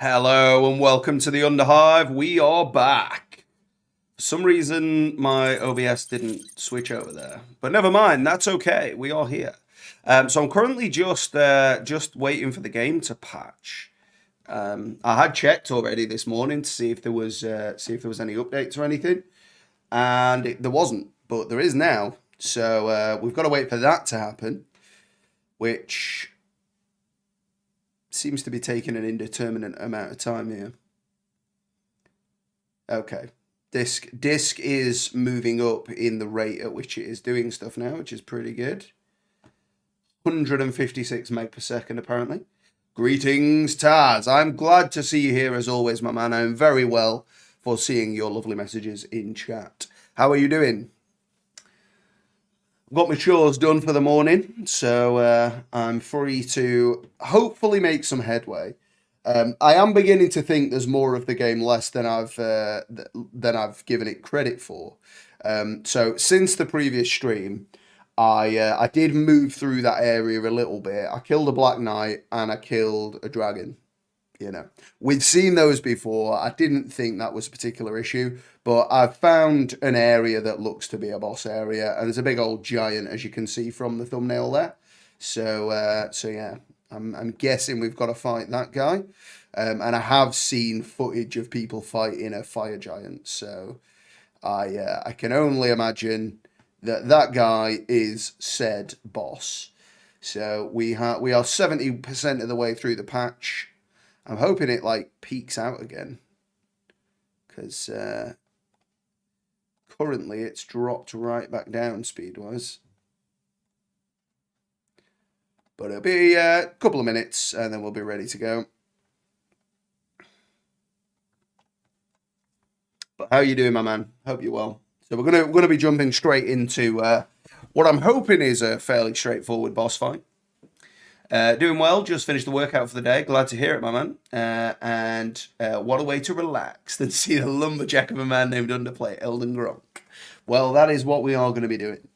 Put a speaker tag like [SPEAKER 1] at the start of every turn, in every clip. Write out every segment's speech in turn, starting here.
[SPEAKER 1] Hello and welcome to the Underhive. We are back. For some reason, my OBS didn't switch over there, but never mind. That's okay. We are here. So I'm currently just waiting for the game to patch. I had checked already this morning to see if there was any updates or anything, and there wasn't, but there is now. So we've got to wait for that to happen, which seems to be taking an indeterminate amount of time here. Okay. Disc is moving up in the rate at which it is doing stuff now, which is pretty good. 156 meg per second, apparently. Greetings, Taz. I'm glad to see you here as always, my man. I'm very well for seeing your lovely messages in chat. How are you doing? Got my chores done for the morning, so I'm free to hopefully make some headway. I am beginning to think there's more of the game less than I've given it credit for. So since the previous stream, I did move through that area a little bit. I killed a Black Knight and I killed a dragon. You know, we've seen those before. I didn't think that was a particular issue, but I've found an area that looks to be a boss area, and there's a big old giant, as you can see from the thumbnail there. So yeah, I'm guessing we've got to fight that guy, and I have seen footage of people fighting a fire giant. So I can only imagine that guy is said boss. So we are 70% of the way through the patch. I'm hoping it like peaks out again, because currently it's dropped right back down speed-wise. But it'll be a couple of minutes and then we'll be ready to go. But how are you doing, my man? Hope you're well. So we're gonna be jumping straight into what I'm hoping is a fairly straightforward boss fight. Doing well, just finished the workout for the day. Glad to hear it, my man. And what a way to relax than see the lumberjack of a man named Underplay, Elden Gronk. Well, that is what we are going to be doing.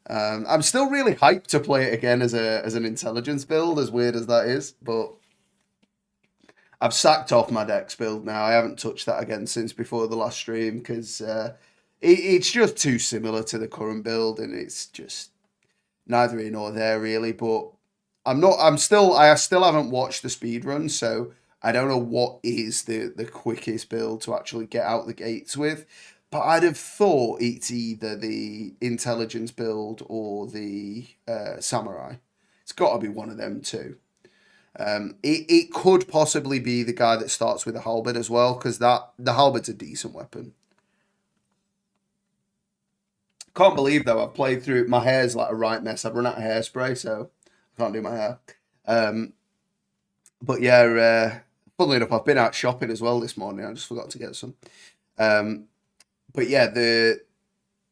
[SPEAKER 1] I'm still really hyped to play it again as an intelligence build, as weird as that is, but I've sacked off my dex build now. I haven't touched that again since before the last stream, because it's just too similar to the current build, and it's just neither here nor there, really, but I still haven't watched the speed run, so I don't know what is the quickest build to actually get out the gates with. But I'd have thought it's either the intelligence build or the samurai. It's got to be one of them two. It could possibly be the guy that starts with the halberd as well, because the halberd's a decent weapon. Can't believe though, I've played through, my hair's like a right mess. I've run out of hairspray, so I can't do my hair. But yeah, funnily enough, I've been out shopping as well this morning. I just forgot to get some. But yeah, the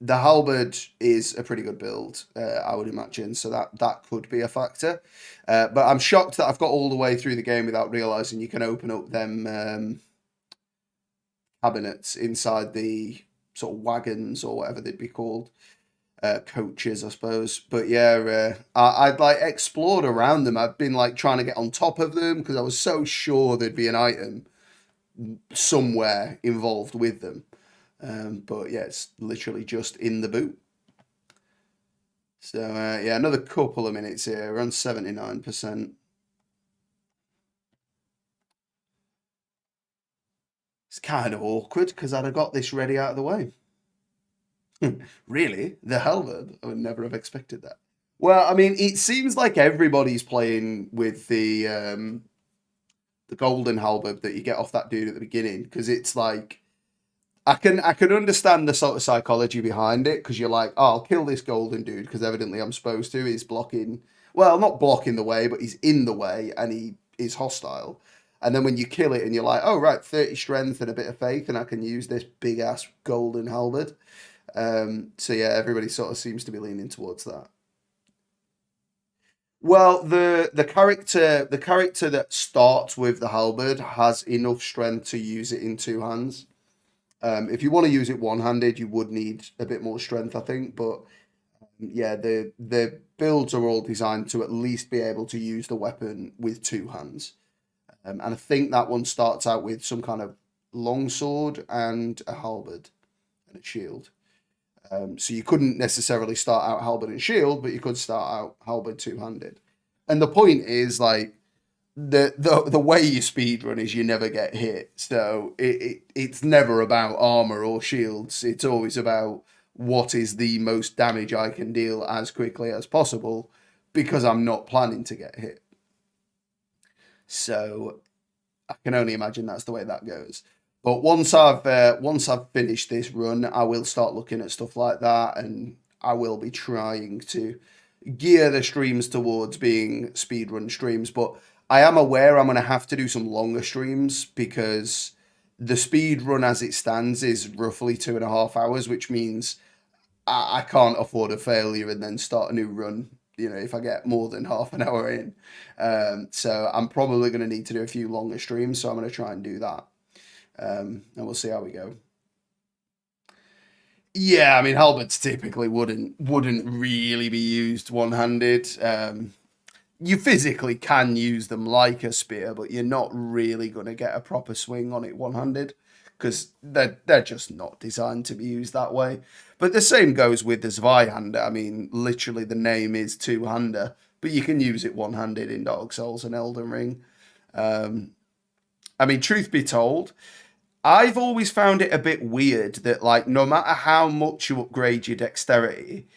[SPEAKER 1] halberd is a pretty good build, I would imagine. So that could be a factor. But I'm shocked that I've got all the way through the game without realizing you can open up them cabinets inside the sort of wagons or whatever they'd be called. Coaches, I suppose. But yeah, I'd like explored around them. I've been like trying to get on top of them because I was so sure there'd be an item somewhere involved with them. But yeah, it's literally just in the boot. So yeah, another couple of minutes here. We're on 79%. It's kind of awkward because I'd have got this ready out of the way. Really? The halberd? I would never have expected that. Well, I mean, it seems like everybody's playing with the golden halberd that you get off that dude at the beginning, because it's like I can understand the sort of psychology behind it, because you're like, oh, I'll kill this golden dude because evidently I'm supposed to. He's blocking, well, not blocking the way, but he's in the way and he is hostile. And then when you kill it and you're like, oh, right, 30 strength and a bit of faith, and I can use this big ass golden halberd. So yeah, everybody sort of seems to be leaning towards that. Well, the character that starts with the halberd has enough strength to use it in two hands. If you want to use it one-handed, you would need a bit more strength, I think. But yeah, the builds are all designed to at least be able to use the weapon with two hands. And I think that one starts out with some kind of longsword and a halberd and a shield. So you couldn't necessarily start out halberd and shield, but you could start out halberd two-handed. And the point is, like, the way you speedrun is you never get hit. So it's never about armor or shields. It's always about what is the most damage I can deal as quickly as possible because I'm not planning to get hit. So I can only imagine that's the way that goes. But once I've finished this run, I will start looking at stuff like that, and I will be trying to gear the streams towards being speedrun streams. But I am aware I'm going to have to do some longer streams because the speed run as it stands is roughly 2.5 hours, which means I can't afford a failure and then start a new run. You know, if I get more than half an hour in, so I'm probably going to need to do a few longer streams. So I'm going to try and do that, and we'll see how we go. Yeah, I mean, halberds typically wouldn't really be used one-handed. You physically can use them like a spear, but you're not really going to get a proper swing on it one-handed because they're just not designed to be used that way. But the same goes with the Zweihander. I mean, literally the name is two-hander, but you can use it one-handed in Dark Souls and Elden Ring. I mean, truth be told, I've always found it a bit weird that, like, no matter how much you upgrade your dexterity,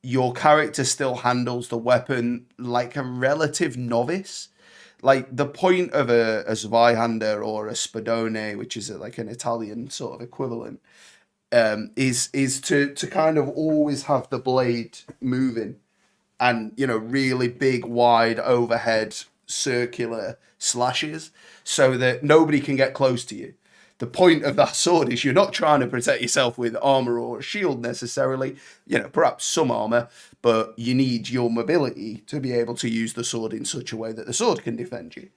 [SPEAKER 1] your character still handles the weapon like a relative novice. Like, the point of a Zweihander or a Spadone, which is like an Italian sort of equivalent, is to kind of always have the blade moving and, you know, really big, wide overhead circular slashes so that nobody can get close to you. The point of that sword is you're not trying to protect yourself with armor or a shield necessarily, you know, perhaps some armor, but you need your mobility to be able to use the sword in such a way that the sword can defend you.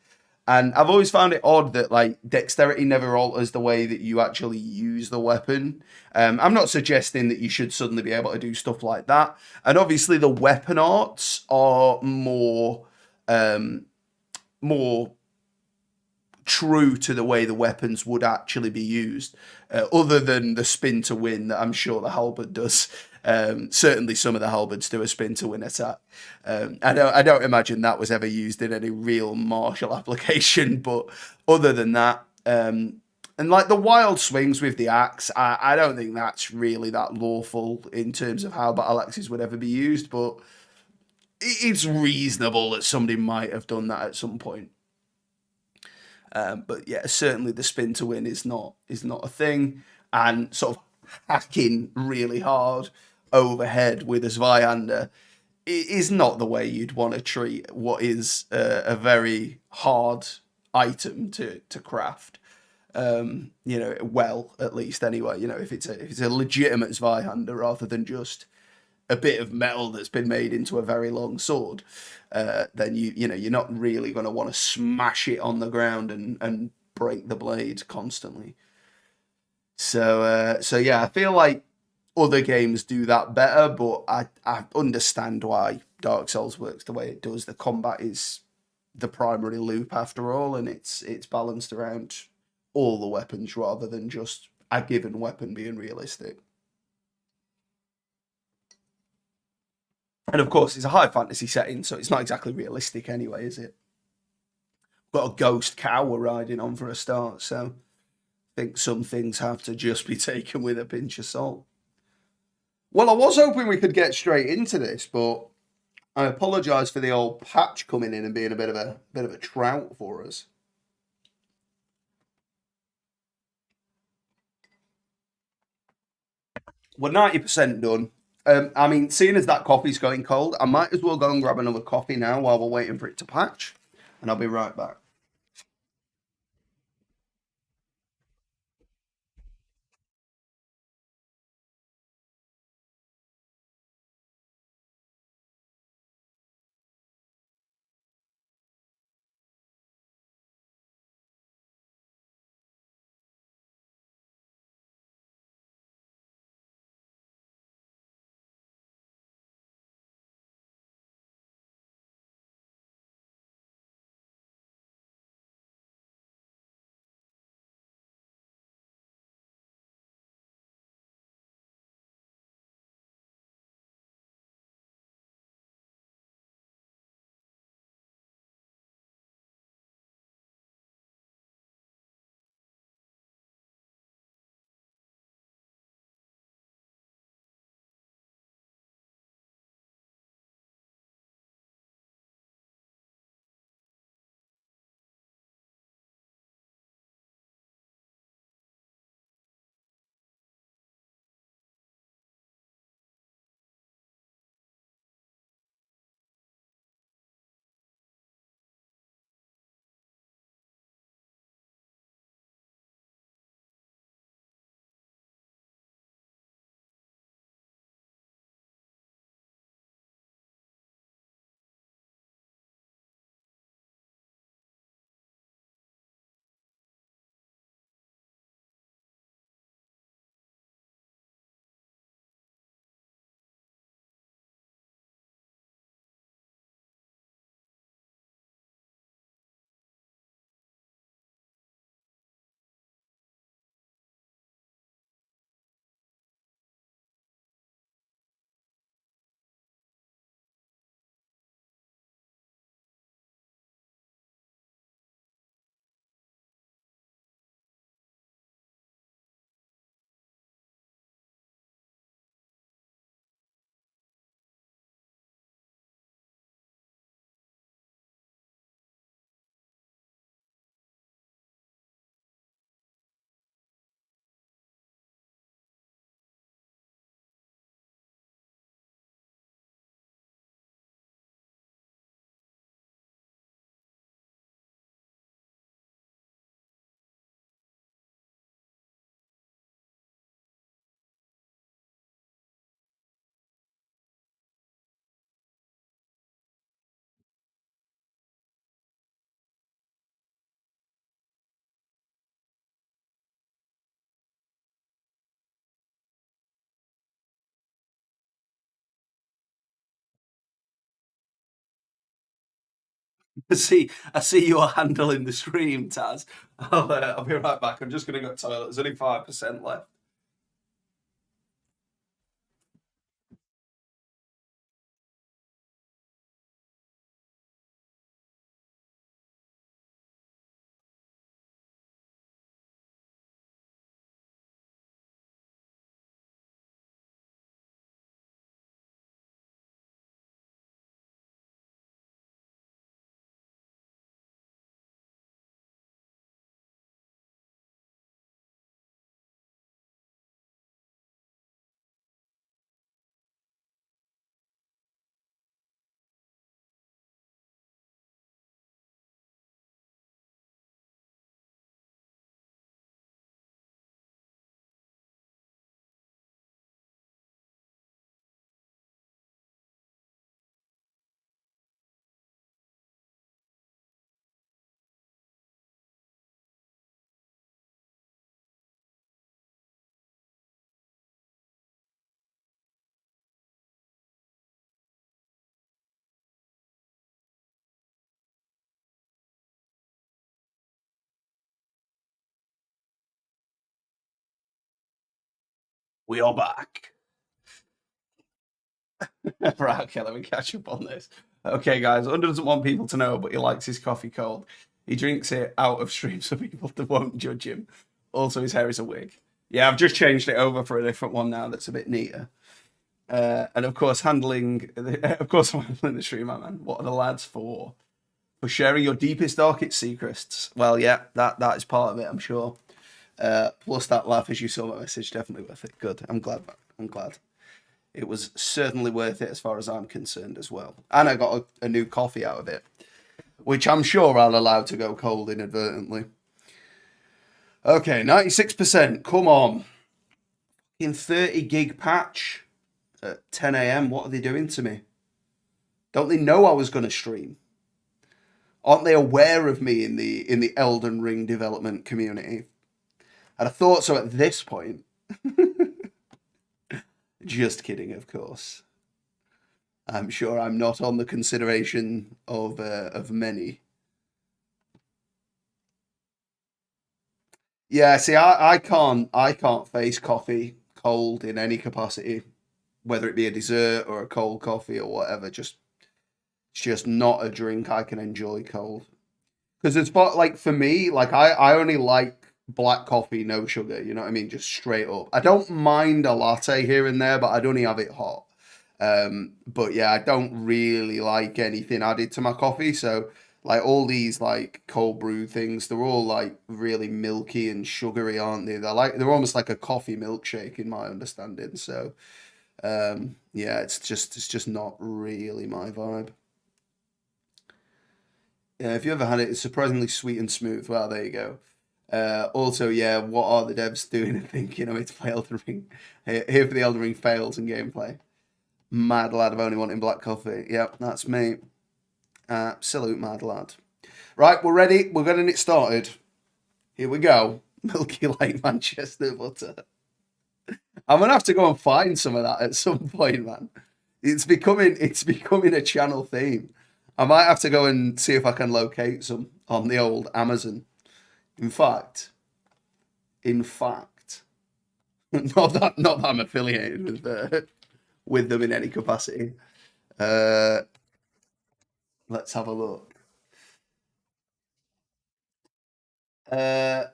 [SPEAKER 1] And I've always found it odd that, like, dexterity never alters the way that you actually use the weapon. I'm not suggesting that you should suddenly be able to do stuff like that. And obviously, the weapon arts are more true to the way the weapons would actually be used, other than the spin to win that I'm sure the halberd does. Certainly, some of the halberds do a spin to win attack. I don't imagine that was ever used in any real martial application, but other than that, and like the wild swings with the axe, I don't think that's really that lawful in terms of how battle axes would ever be used, but it's reasonable that somebody might have done that at some point. But yeah, certainly the spin to win is not a thing, and sort of hacking really hard overhead with a Zweihander is not the way you'd want to treat what is a very hard item to craft. You know, well, at least anyway. You know, if it's a legitimate Zweihander rather than just a bit of metal that's been made into a very long sword, then you know you're not really going to want to smash it on the ground and break the blade constantly. So yeah, I feel like other games do that better, but I understand why Dark Souls works the way it does. The combat is the primary loop after all, and it's balanced around all the weapons rather than just a given weapon being realistic. And of course, it's a high fantasy setting, so it's not exactly realistic anyway, is it? Got a ghost cow we're riding on for a start, so I think some things have to just be taken with a pinch of salt. Well, I was hoping we could get straight into this, but I apologise for the old patch coming in and being a bit of a trout for us. We're 90% done. I mean, seeing as that coffee's going cold, I might as well go and grab another coffee now while we're waiting for it to patch, and I'll be right back. I see you are handling the stream, Taz. I'll be right back. I'm just going to go to the toilet. There's only 5% left. We are back. Right, okay, let me catch up on this. Okay, guys, Under doesn't want people to know, but he likes his coffee cold. He drinks it out of stream so people won't judge him. Also, his hair is a wig. Yeah, I've just changed it over for a different one now that's a bit neater. And of course, I'm handling the stream, my man. What are the lads for? For sharing your deepest, darkest secrets. Well, yeah, that is part of it, I'm sure. Plus that laugh as you saw my message, definitely worth it. Good. I'm glad, man. I'm glad. It was certainly worth it as far as I'm concerned as well. And I got a new coffee out of it, which I'm sure I'll allow to go cold inadvertently. Okay, 96%. Come on. In 30 gig patch at 10 a.m. What are they doing to me? Don't they know I was going to stream? Aren't they aware of me in the Elden Ring development community? I'd have thought so at this point. Just kidding, of course. I'm sure I'm not on the consideration of many. Yeah, see, I can't face coffee cold in any capacity, whether it be a dessert or a cold coffee or whatever. It's just not a drink I can enjoy cold. Because it's like for me, like I only like black coffee, no sugar. You know what I mean? Just straight up. I don't mind a latte here and there, but I'd only have it hot. But yeah, I don't really like anything added to my coffee. So like all these like cold brew things, they're all like really milky and sugary, aren't they? They're almost like a coffee milkshake in my understanding. So yeah, it's just not really my vibe. Yeah, if you ever had it, it's surprisingly sweet and smooth. Well, there you go. Also, yeah, what are the devs doing and thinking of it to play Elden Ring? Here for the Elden Ring fails in gameplay. Mad lad of only wanting black coffee. Yep, that's me. Absolute mad lad. Right, we're ready. We're getting it started. Here we go. Milky like Manchester butter. I'm gonna have to go and find some of that at some point, man. It's becoming a channel theme. I might have to go and see if I can locate some on the old Amazon. In fact, not that I'm affiliated with them in any capacity. Let's have a look. Yeah,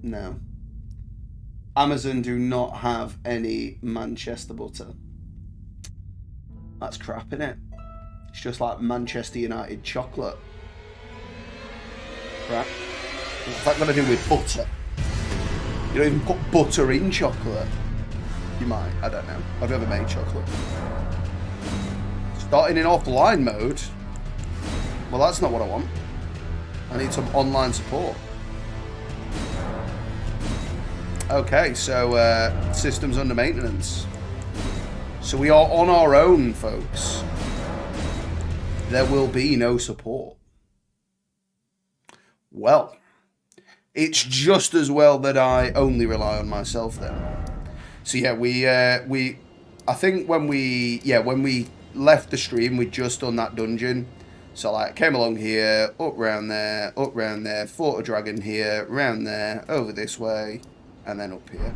[SPEAKER 1] no. Amazon do not have any Manchester butter. That's crap, innit? It's just like Manchester United chocolate. Right? What's that got to do with butter? You don't even put butter in chocolate. You might, I don't know. I've never made chocolate. Starting in offline mode? Well, that's not what I want. I need some online support. Okay, so systems under maintenance. So we are on our own, folks. There will be no support. Well, it's just as well that I only rely on myself then. So yeah, I think when we left the stream, we'd just done that dungeon. So like, came along here, up round there, fought a dragon here, round there, over this way, and then up here.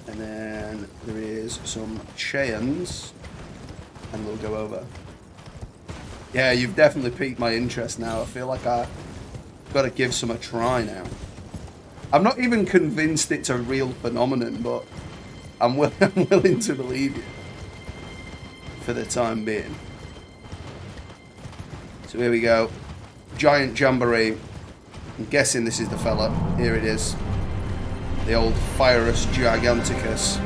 [SPEAKER 1] And then there is some chains, and we'll go over. Yeah, you've definitely piqued my interest now. I feel like I've got to give some a try now. I'm not even convinced it's a real phenomenon, but I'm willing to believe you for the time being. So here we go. Giant Jamboree. I'm guessing this is the fella. Here it is. The old Fyrus Giganticus.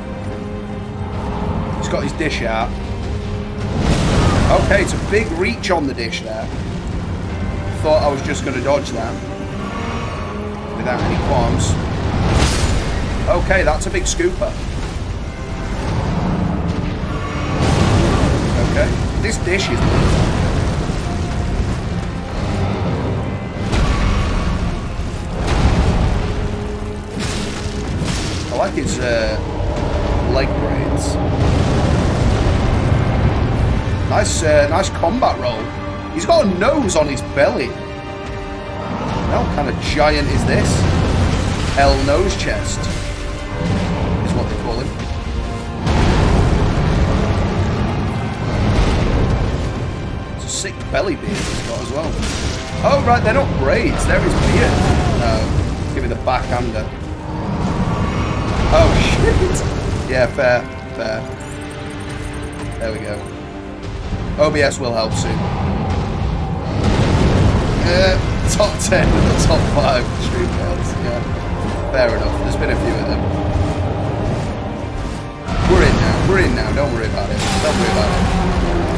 [SPEAKER 1] He's got his dish out. Okay, it's a big reach on the dish there. Thought I was just going to dodge that without any qualms. Okay, that's a big scooper. Okay, this dish is big. I like his leg braids. Nice combat roll. He's got a nose on his belly. What kind of giant is this? L nose chest is what they call him. It's a sick belly beard he's got as well. Oh right, they're not braids, they're his beard. No, give me the backhander. Oh shit! Yeah, fair. There we go. OBS will help soon. Top 10 and the top 5 stream fails. Yeah, fair enough. There's been a few of them. We're in now. Don't worry about it.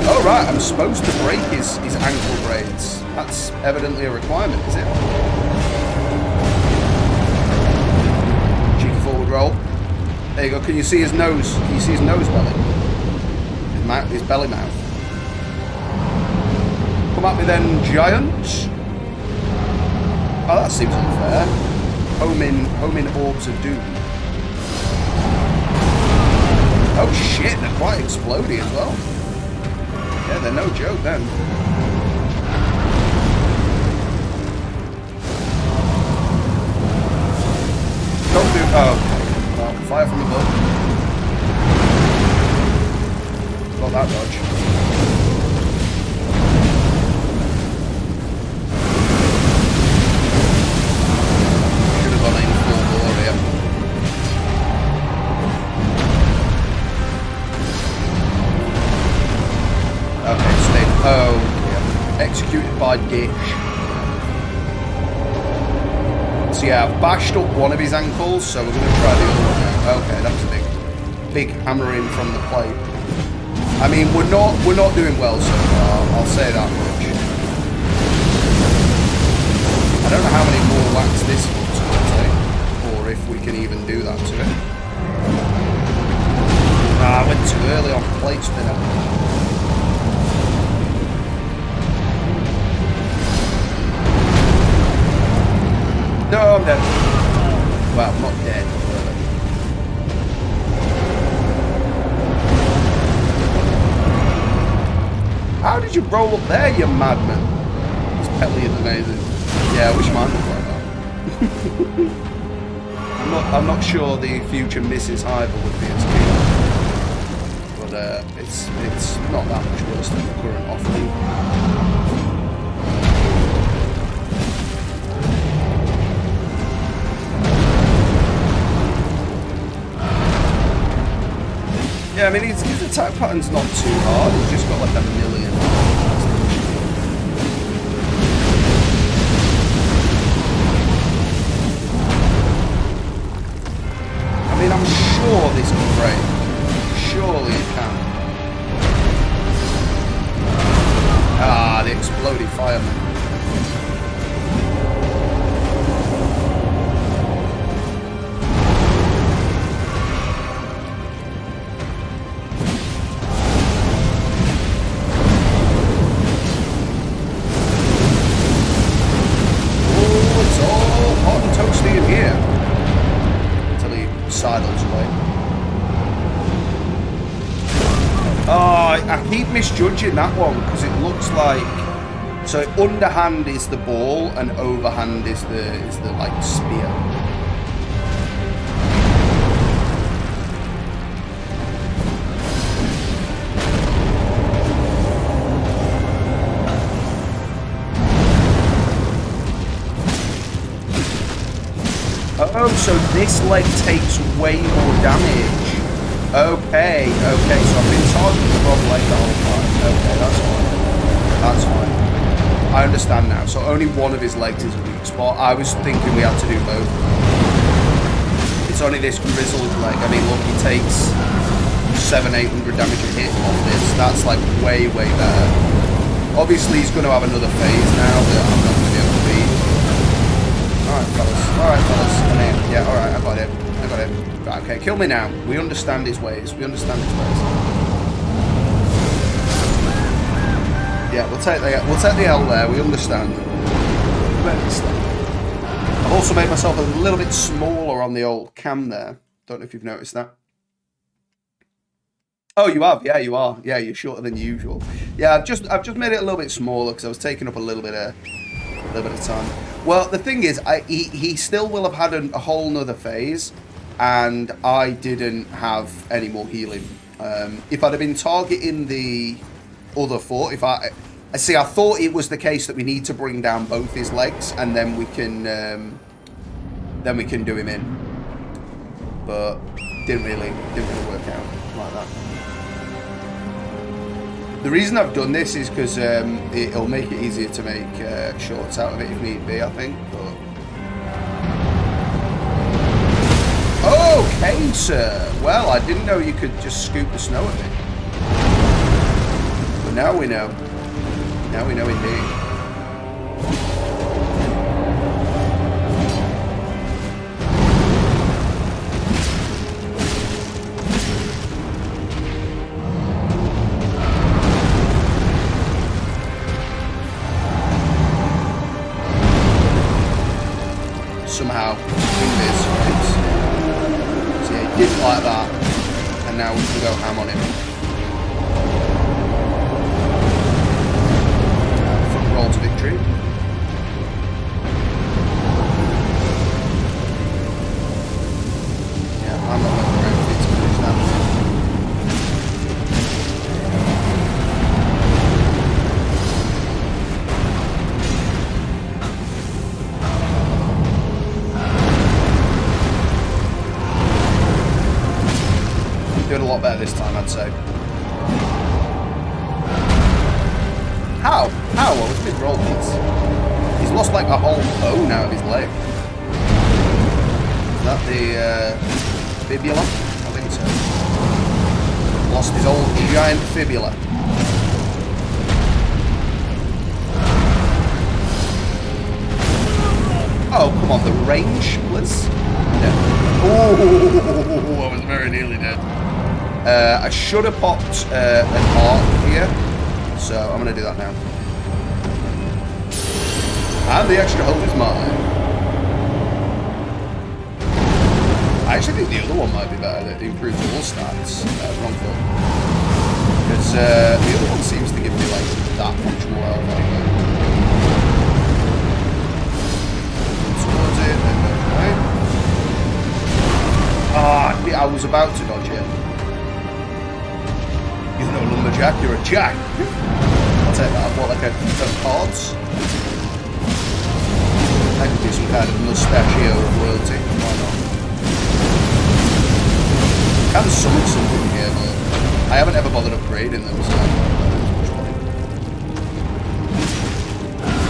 [SPEAKER 1] Oh right, I'm supposed to break his ankle braids. That's evidently a requirement, is it? Cheeky forward roll. There you go. Can you see his nose? Can you see his nose belly? His belly mouth. Come at me then, giant. Oh, that seems unfair. Home in orbs of doom. Oh shit, they're quite explodey as well. Yeah, they're no joke then. Don't do. Oh, okay. Well, fire from above. Got that dodge. Oh, yeah. Executed by Dish. So yeah, I've bashed up one of his ankles, so we're going to try the other one now. Okay, that was a big hammering from the plate. I mean, we're not doing well so far, I'll say that much. I don't know how many more whacks this foot's going to take, or if we can even do that to it. I went too early on the plate spinner. No, I'm dead. Well, I'm not dead. How did you roll up there, you madman? This Pelly is amazing. Yeah, I wish mine looked like that. I'm not sure the future Mrs. Hiver would be as cute. But it's not that much worse than the current offering. Yeah, I mean, his attack pattern's not too hard, he's just got like a million. I mean, I'm sure this can break. Surely it can. Ah, the exploding fireman. keep misjudging that one because it looks like so underhand is the ball and overhand is the like spear. Oh, so this leg takes way more damage. Okay, okay, so I've been targeting the wrong leg the whole time. Okay, that's fine. That's fine. I understand now. So only one of his legs is a weak spot. I was thinking we had to do both. It's only this grizzled leg. I mean, look, he takes 700-800 damage a hit on this. That's like way, way better. Obviously, he's going to have another phase now that I'm not going to be able to beat. Alright, fellas. Alright, fellas. Come in. Yeah, alright, I got it. I got it. Right, okay, kill me now. We understand his ways. We understand his ways. Yeah, we'll take the L there. We understand. I've also made myself a little bit smaller on the old cam there. Don't know if you've noticed that. Oh, you have? Yeah, you are. Yeah, you're shorter than usual. Yeah, I've just made it a little bit smaller because I was taking up a little bit of time. Well, the thing is, he still will have had a whole nother phase, and I didn't have any more healing. If I'd have been targeting the other foot, I thought it was the case that we need to bring down both his legs, and then we can do him in. But didn't really work out like that. The reason I've done this is because it'll make it easier to make shorts out of it if need be, I think. But... Okay, sir. Well, I didn't know you could just scoop the snow at me. But now we know. Now we know indeed. Somehow win this, right? So yeah, he didn't like that, and now we can go ham on him. Front roll to victory. Yeah, I'm not going to wait for it to finish that. Doing a lot better this time, I'd say. How? How? What was big roll these? He's lost like a whole bone out of his leg. Is that the fibula? I think so. Lost his old giant fibula. Oh, come on, the range, please. No. Oh, I was very nearly dead. I should have popped an arc here, so I'm going to do that now. And the extra hold is mine. I actually think the other one might be better, that improves all stats. Wrong foot. Because the other one seems to give me like that much more health anyway. Towards it, then go right. Ah, I was about to dodge it. You're no lumberjack, you're a jack. I'll take that. What, like a cards? That could be some kind of mustachio of royalty. Why not? Can summon something here, but I haven't ever bothered upgrading them, so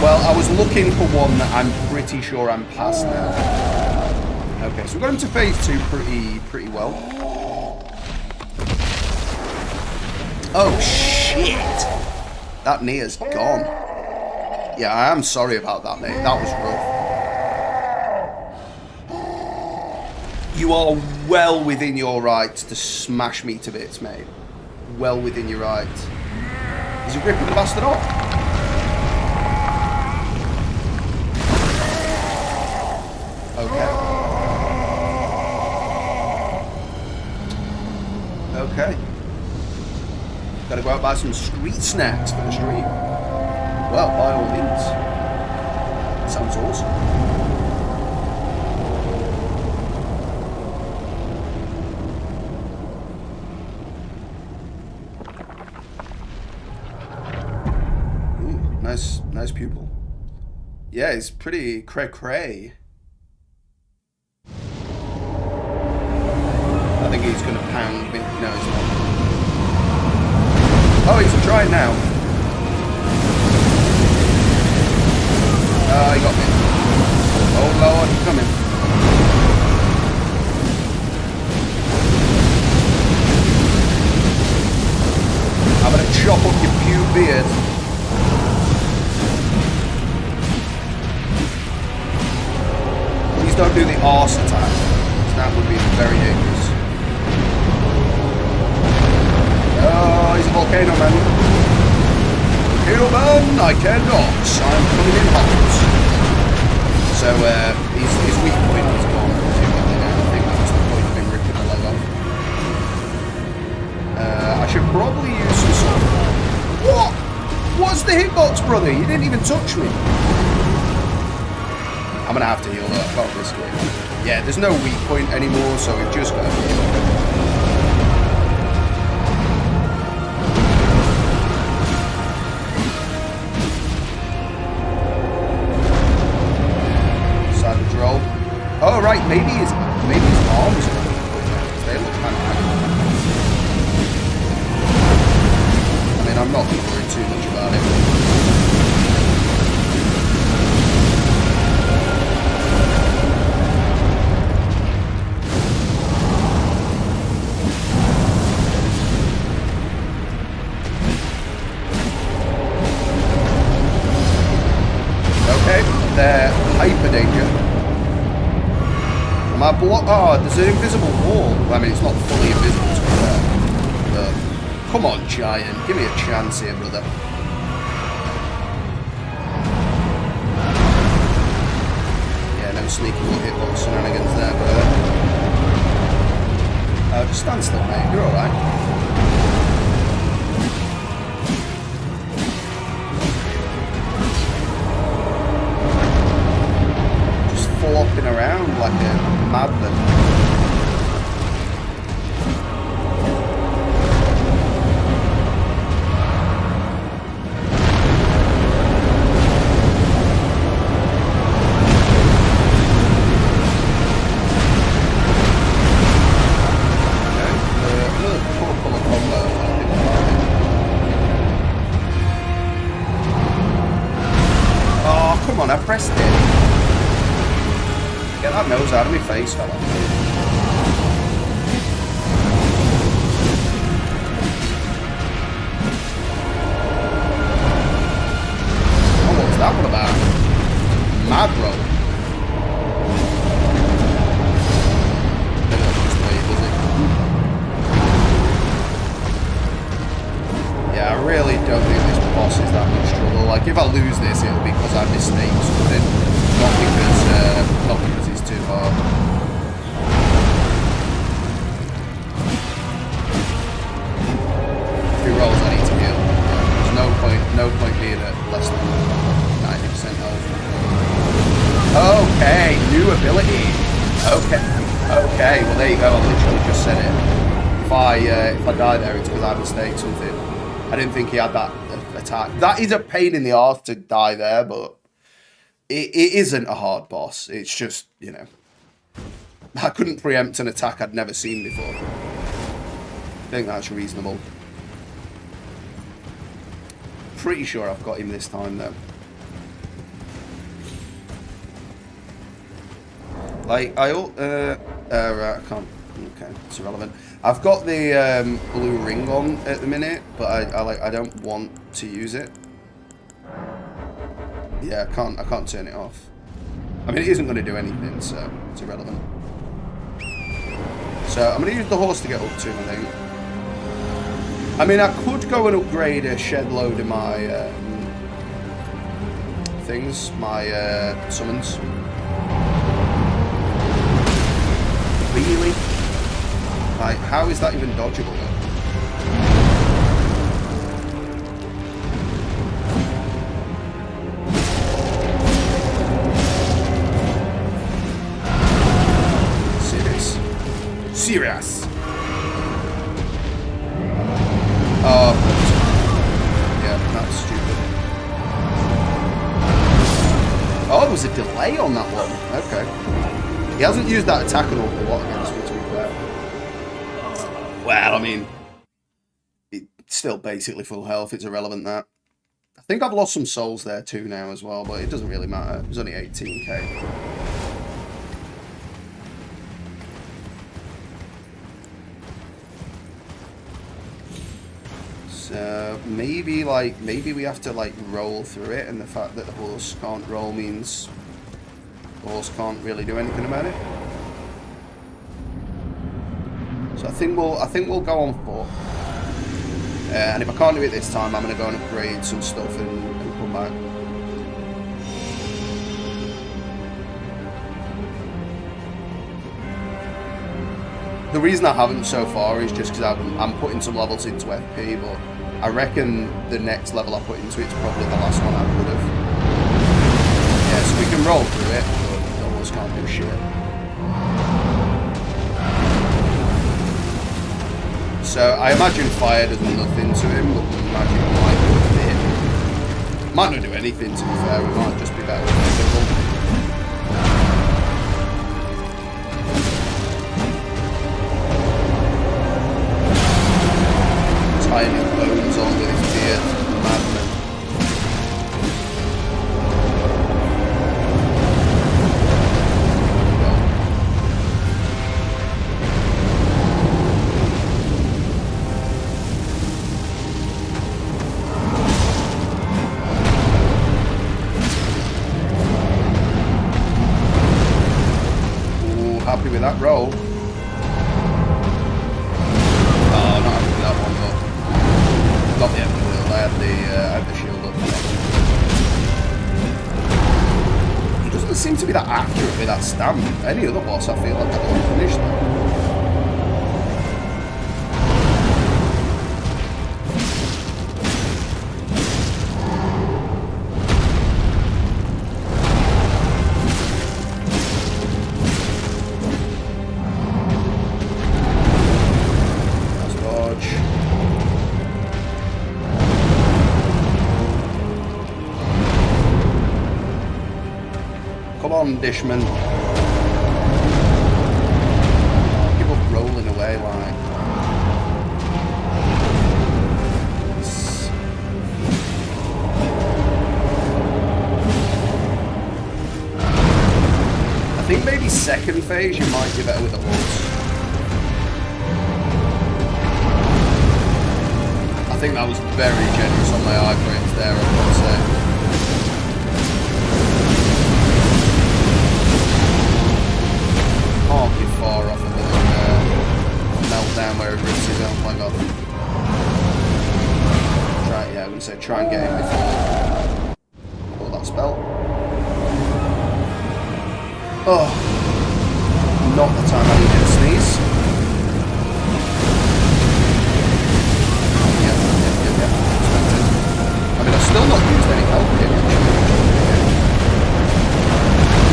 [SPEAKER 1] well, I was looking for one that I'm pretty sure I'm past now. Okay, so we got him to phase 2 pretty well. Oh, shit! That Nia's gone. Yeah, I am sorry about that, mate. That was rough. You are well within your right to smash me to bits, mate. Well within your right. Is he ripping the bastard off? Okay. Okay. Gotta go out and buy some street snacks for the stream. Well, by all means. Sounds awesome. Nice pupil. Yeah, it's pretty cray-cray. I think he's gonna pound me. No, he's not. Oh, he's trying now. Oh, he got me. Oh Lord, he's coming. I'm gonna chop up your pew beard. Please don't do the arse attack. That would be very dangerous. Oh, he's a volcano man. Volcano man, I cannot. I'm coming in hot. So his weak point is gone. I think that was the point of him ripping the leg off. I should probably use some sort of... What? What's the hitbox, brother? You didn't even touch me. I'm gonna have to heal that. I can't risk it. Yeah, there's no weak point anymore, so we've just got to heal. Savage roll. Oh right, maybe his arms are weak point now, because they look kind of heavy. I mean, I'm not gonna worry too much about it. They're hyper danger. Am I blocked? Oh, there's an invisible wall. I mean, it's not fully invisible to be fair. But come on, giant. Give me a chance here, brother. Yeah, no sneaky little hitbox shenanigans there, brother. Just stand still, mate. You're alright. Flopping around like a madman. Oh, come on, I pressed it. Get that nose out of my face, fella. Oh, what was that one about? Mad roll. Maybe that's just the way he does it. Yeah, I really don't think this boss is that much trouble. Like, if I lose this, it'll be because I mistake something. Not because he's too hard. If he rolls, I need to heal. There's no point being at less than 90% health. Okay, new ability. Okay. Well, there you go. I literally just said it. If I die there, it's because I mistake something. I didn't think he had that attack. That is a pain in the arse to die there, but. It isn't a hard boss. It's just, you know, I couldn't preempt an attack I'd never seen before. I think that's reasonable. Pretty sure I've got him this time, though. Like, right, I can't, okay, it's irrelevant. I've got the blue ring on at the minute, but I don't want to use it. Yeah, I can't turn it off. I mean, it isn't going to do anything, so it's irrelevant. So I'm going to use the horse to get up to him, I think. I mean, I could go and upgrade a shed load of my things, my summons. Really? Like, how is that even dodgeable, though? serious? Oh, yeah, that's stupid. Oh, there was a delay on that one. Okay. He hasn't used that attack an awful lot against me, to be fair. Well, I mean, it's still basically full health. It's irrelevant, that. I think I've lost some souls there too now as well, but it doesn't really matter. It was only 18k. So maybe we have to like roll through it, and the fact that the horse can't roll means the horse can't really do anything about it. So I think we'll go on foot. And if I can't do it this time, I'm going to go and upgrade some stuff and come back. The reason I haven't so far is just because I'm putting some levels into FP, but I reckon the next level I put into it's probably the last one I would have. Yeah, so we can roll through it, but the horse can't do shit. So I imagine fire does nothing to him, but magic might do a bit. Might not do anything, to be fair. It might just be better with physical. Tying his bones on with his beard. Madman. Happy with that roll. Oh, not happy with that one, but not the end of the world. I had the shield up. He doesn't seem to be that accurate with that stamp. Any other boss, I feel like I don't finish that. Come on, Dishman. Give up rolling away like. I think maybe second phase you might do better with the horse. I think that was very generous on my iframes there, I've got to say. Can't be far off a little meltdown where it rips his own flag off. I'm going to say try and get him before that spell. Oh, not the time I need to sneeze. Yep. I mean, I've still not used any health here.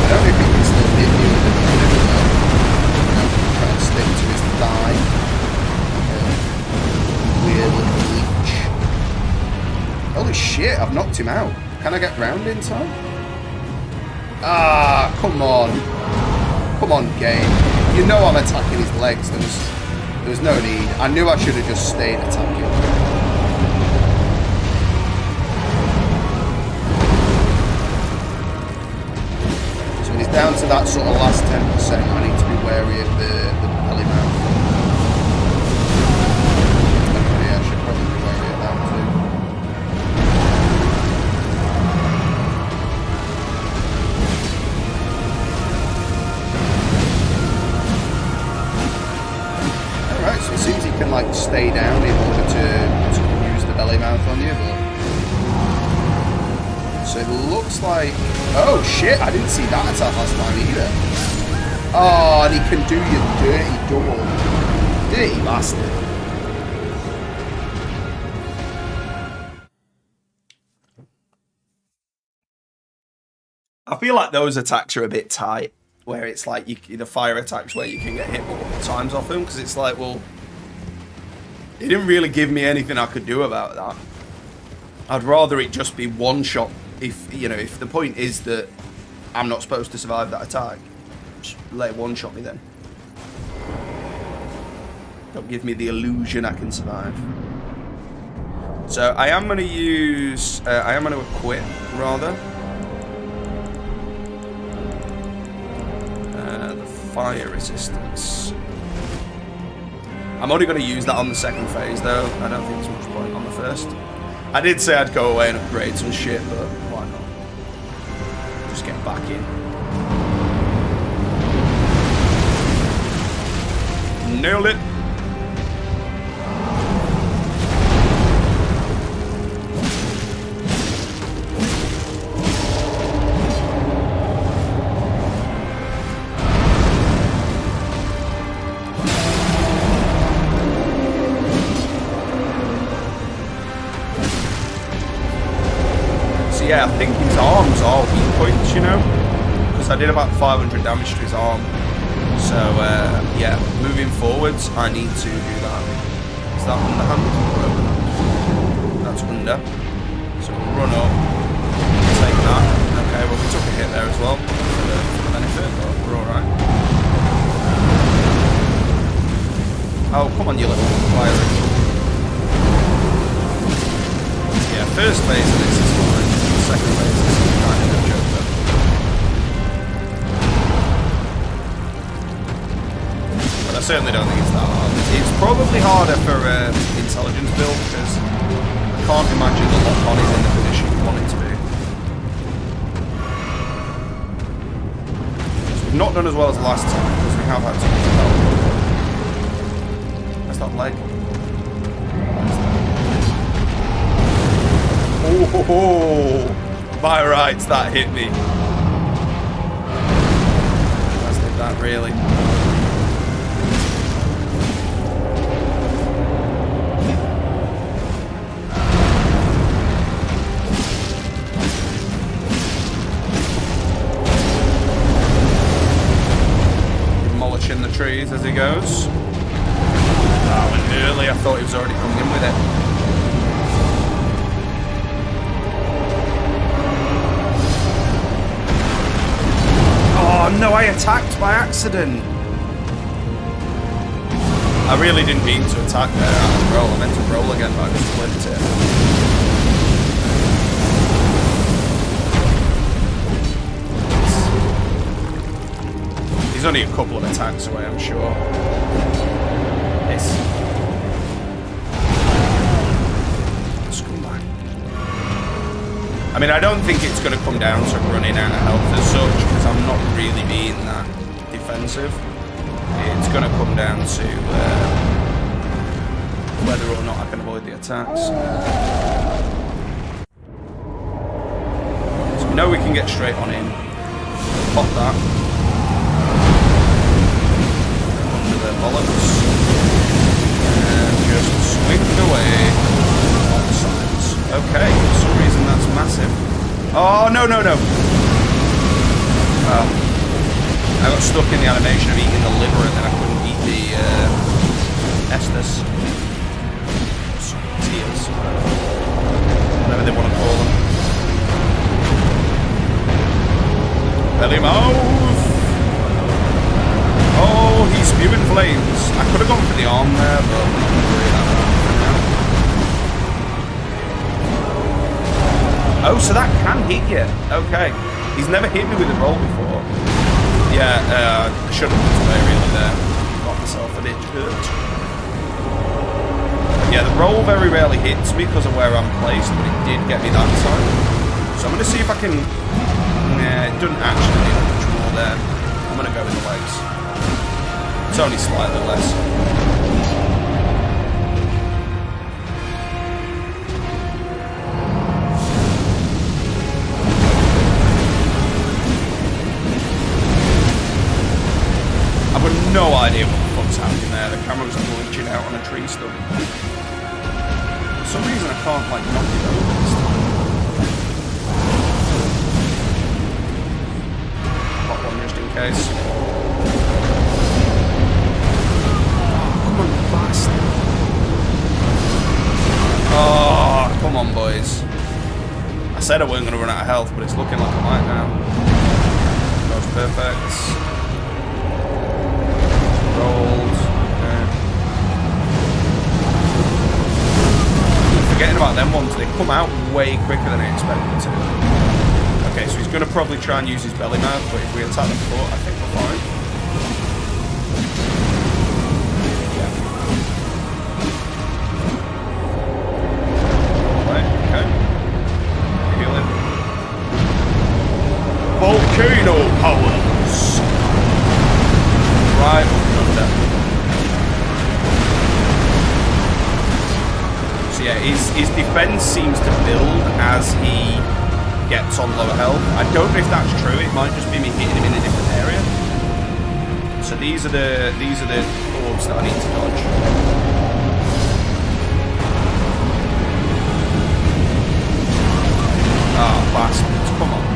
[SPEAKER 1] I don't know if he can still hit you with it. Try and stick to his thigh. Weird little leech. Holy shit, I've knocked him out. Can I get round in time? Ah, come on. Come on, game. You know I'm attacking his legs. There was no need. I knew I should have just stayed attacking. So when he's down to that sort of last 10%, I need to be wary of the belly mouth. Okay, I should probably be wary of that too. Alright, so it seems he can like stay down in order to use the belly mouth on you, but so it looks like... Oh shit, I didn't see that attack last time either. Oh, and he can do your dirty double. Dirty bastard. I feel like those attacks are a bit tight. where it's like the fire attacks where you can get hit multiple times off him, because it's like, well, it didn't really give me anything I could do about that. I'd rather it just be one shot. If if the point is that I'm not supposed to survive that attack, just let it one shot me then. Don't give me the illusion I can survive. So I am going to use, I am going to equip rather. The fire resistance. I'm only going to use that on the second phase though. I don't think there's much point on the first. I did say I'd go away and upgrade some shit, but why not? Just get back in. Nailed it. Yeah, I think his arms are weak points, you know? Because I did about 500 damage to his arm. So, yeah, moving forwards, I need to do that. Is that underhand or overhand? That's under. So we'll run up, take that. Okay, well, we took a hit there as well for the benefit, but we're alright. Oh, come on, you little fire. Yeah, first phase of this is fine. Second phase is kind of a joke though. But I certainly don't think it's that hard. It's probably harder for intelligence build because I can't imagine the lock-on is in the position you want it to be. So we've not done as well as last time because we have had to help. That's that leg. Oh, by rights, that hit me. That's not that really. Demolishing the trees as he goes. Oh, and early, I thought he was already coming in with it. Oh no, I attacked by accident. I really didn't mean to attack there out of roll. I meant to roll again, but I just flipped it. He's only a couple of attacks away, I'm sure. This. I mean, I don't think it's going to come down to running out of health as such, because I'm not really being that defensive. It's going to come down to whether or not I can avoid the attacks. So we know we can get straight on in. Pop that. Under the bollocks. And just swing away. Okay, for some reason that's massive. Oh, no, no, no. I got stuck in the animation of eating the liver and then I couldn't eat the Estus. Tears. Whatever they want to call them. Belly mouth. Oh, he's spewing flames. I could have gone for the arm there, but I'm not worried about that. Oh, so that can hit you. Okay. He's never hit me with a roll before. Yeah, I should have put away really there. Got myself a bit hurt. Yeah, the roll very rarely hits me because of where I'm placed, but it did get me that time. So I'm going to see if I can... Nah, it doesn't actually do much more there. I'm going to go with the legs. It's only slightly less. No idea what the fuck's happening there. The camera was glitching out on a tree stump. For some reason I can't like knock it over this time. Hot one just in in case. Come on, bastard. Oh, come on, boys. I said I wasn't going to run out of health, but it's looking like I might now. That was perfect. Rolled. Okay. Forgetting about them ones, they come out way quicker than I expected to. Okay, so he's going to probably try and use his belly mouth, but if we attack the foot, I think we're fine. Volcano powers. Right under. So yeah, his defense seems to build as he gets on lower health. I don't know if that's true. It might just be me hitting him in a different area. So these are the orbs that I need to dodge. Ah, bastards! Come on.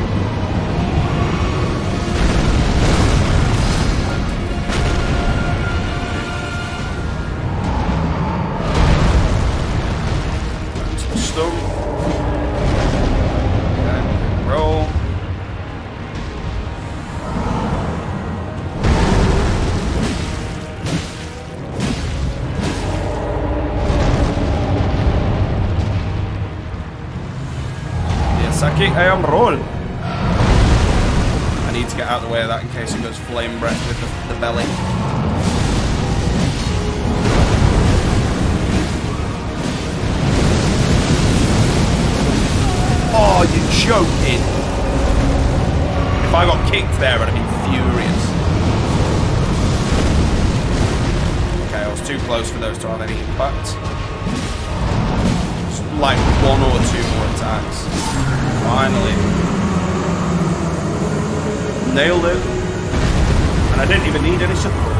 [SPEAKER 1] I am roll. I need to get out of the way of that in case he goes flame breath with the belly. Oh, you're joking. If I got kicked there, I'd have been furious. Okay, I was too close for those to have any impact. Just like one or two more attacks. Finally. Nailed it. And I didn't even need any support.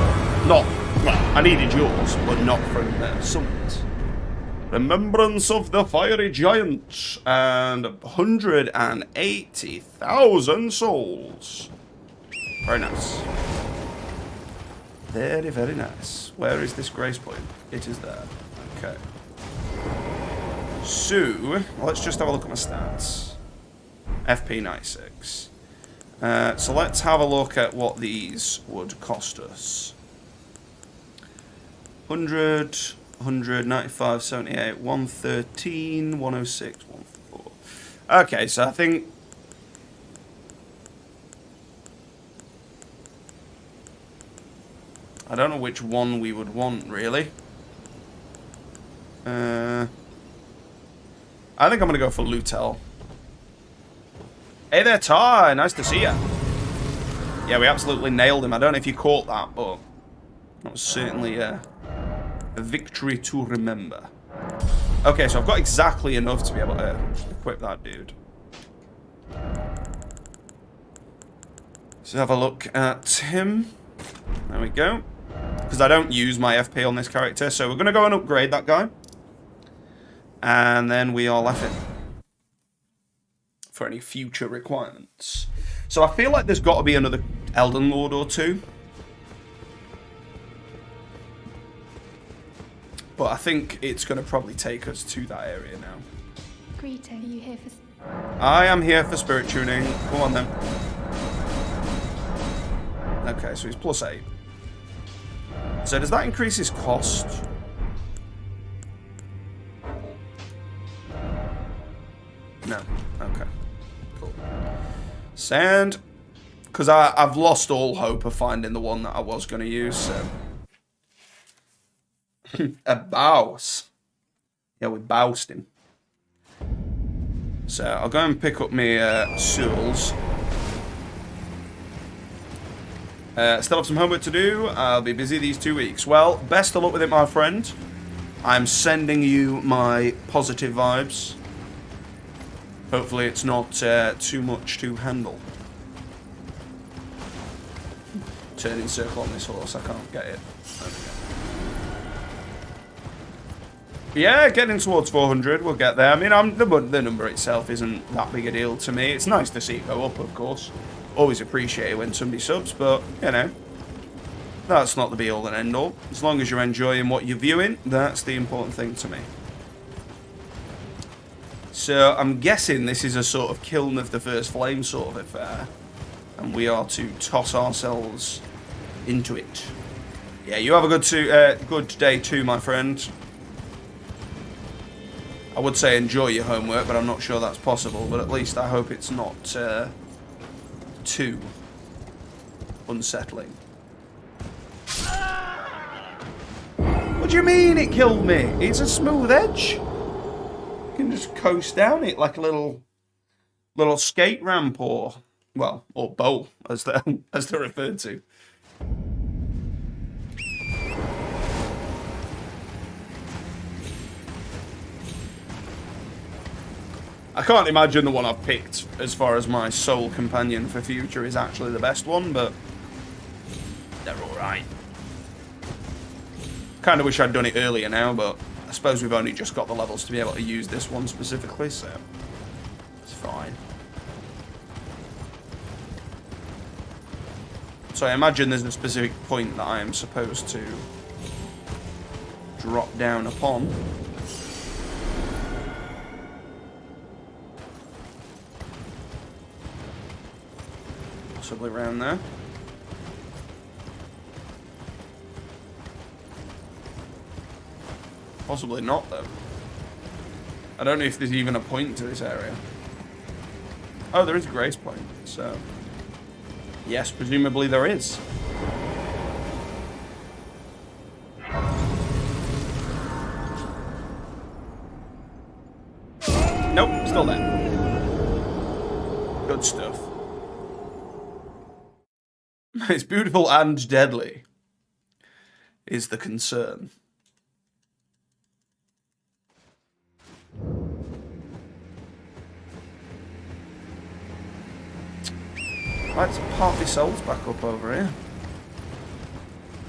[SPEAKER 1] Not, well, I needed yours, but not from summons. Remembrance of the Fiery Giant. And 180,000 souls. Very nice. Very, very nice. Where is this grace point? It is there. Okay. So, let's just have a look at my stats. FP 96. So let's have a look at what these would cost us. 100, 100, 95, 78, 113, 106, 104. Okay, so I think... I don't know which one we would want, really. I think I'm going to go for Lutel. Hey there, Ty. Nice to see you. Yeah, we absolutely nailed him. I don't know if you caught that, but that was certainly a victory to remember. Okay, so I've got exactly enough to be able to equip that dude. So have a look at him. There we go. Because I don't use my FP on this character, so we're going to go and upgrade that guy. And then we are left in for any future requirements. So I feel like there's got to be another Elden Lord or two. But I think it's going to probably take us to that area now.
[SPEAKER 2] Greeting. Are you here for...
[SPEAKER 1] I am here for spirit tuning. Come on then. Okay, so he's +8. So does that increase his cost? No. Okay. Cool. Sand. Because I've lost all hope of finding the one that I was going to use, so... A bouse. Yeah, we boused him. So I'll go and pick up my souls. Still have some homework to do. I'll be busy these 2 weeks. Well, best of luck with it, my friend. I'm sending you my positive vibes. Hopefully it's not too much to handle. Turning circle on this horse, I can't get it. Yeah, getting towards 400, we'll get there. I mean, the number itself isn't that big a deal to me. It's nice to see it go up, of course. Always appreciate it when somebody subs, but, you know, that's not the be-all and end-all. As long as you're enjoying what you're viewing, that's the important thing to me. So, I'm guessing this is a sort of kiln of the first flame sort of affair. And we are to toss ourselves into it. Yeah, you have a good day too, my friend. I would say enjoy your homework, but I'm not sure that's possible. But at least I hope it's not too unsettling. What do you mean it killed me? It's a smooth edge. You can just coast down it like a little skate ramp, or bowl as they're referred to. I can't imagine the one I've picked as far as my sole companion for future is actually the best one, but they're alright. Kind of wish I'd done it earlier now, but I suppose we've only just got the levels to be able to use this one specifically, so it's fine. So I imagine there's a specific point that I am supposed to drop down upon. Possibly around there. Possibly not, though. I don't know if there's even a point to this area. Oh, there is a grace point, so... Yes, presumably there is. Nope, still there. Good stuff. It's beautiful and deadly, is the concern. Let's park the souls back up over here.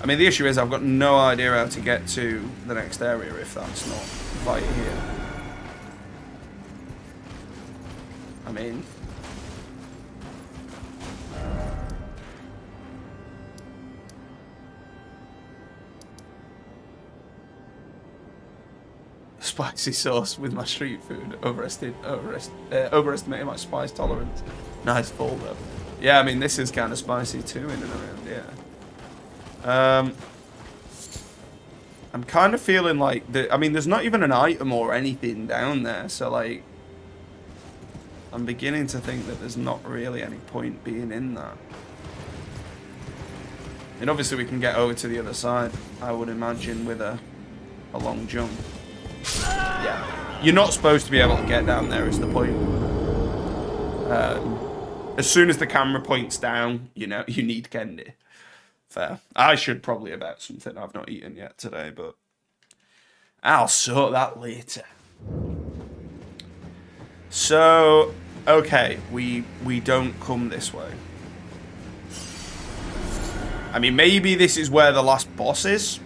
[SPEAKER 1] I mean, the issue is I've got no idea how to get to the next area if that's not via here. I mean... Spicy sauce with my street food. Overestimating my spice tolerance. Nice fall, though. Yeah, I mean, this is kind of spicy too, in and around, yeah. I'm kind of feeling like... I mean, there's not even an item or anything down there, so, like... I'm beginning to think that there's not really any point being in that. And obviously we can get over to the other side, I would imagine, with a long jump. Yeah. You're not supposed to be able to get down there, is the point. As soon as the camera points down, you know, you need candy. Fair. I should probably have had something I've not eaten yet today, but I'll sort that later. So, okay, we don't come this way. I mean, maybe this is where the last boss is.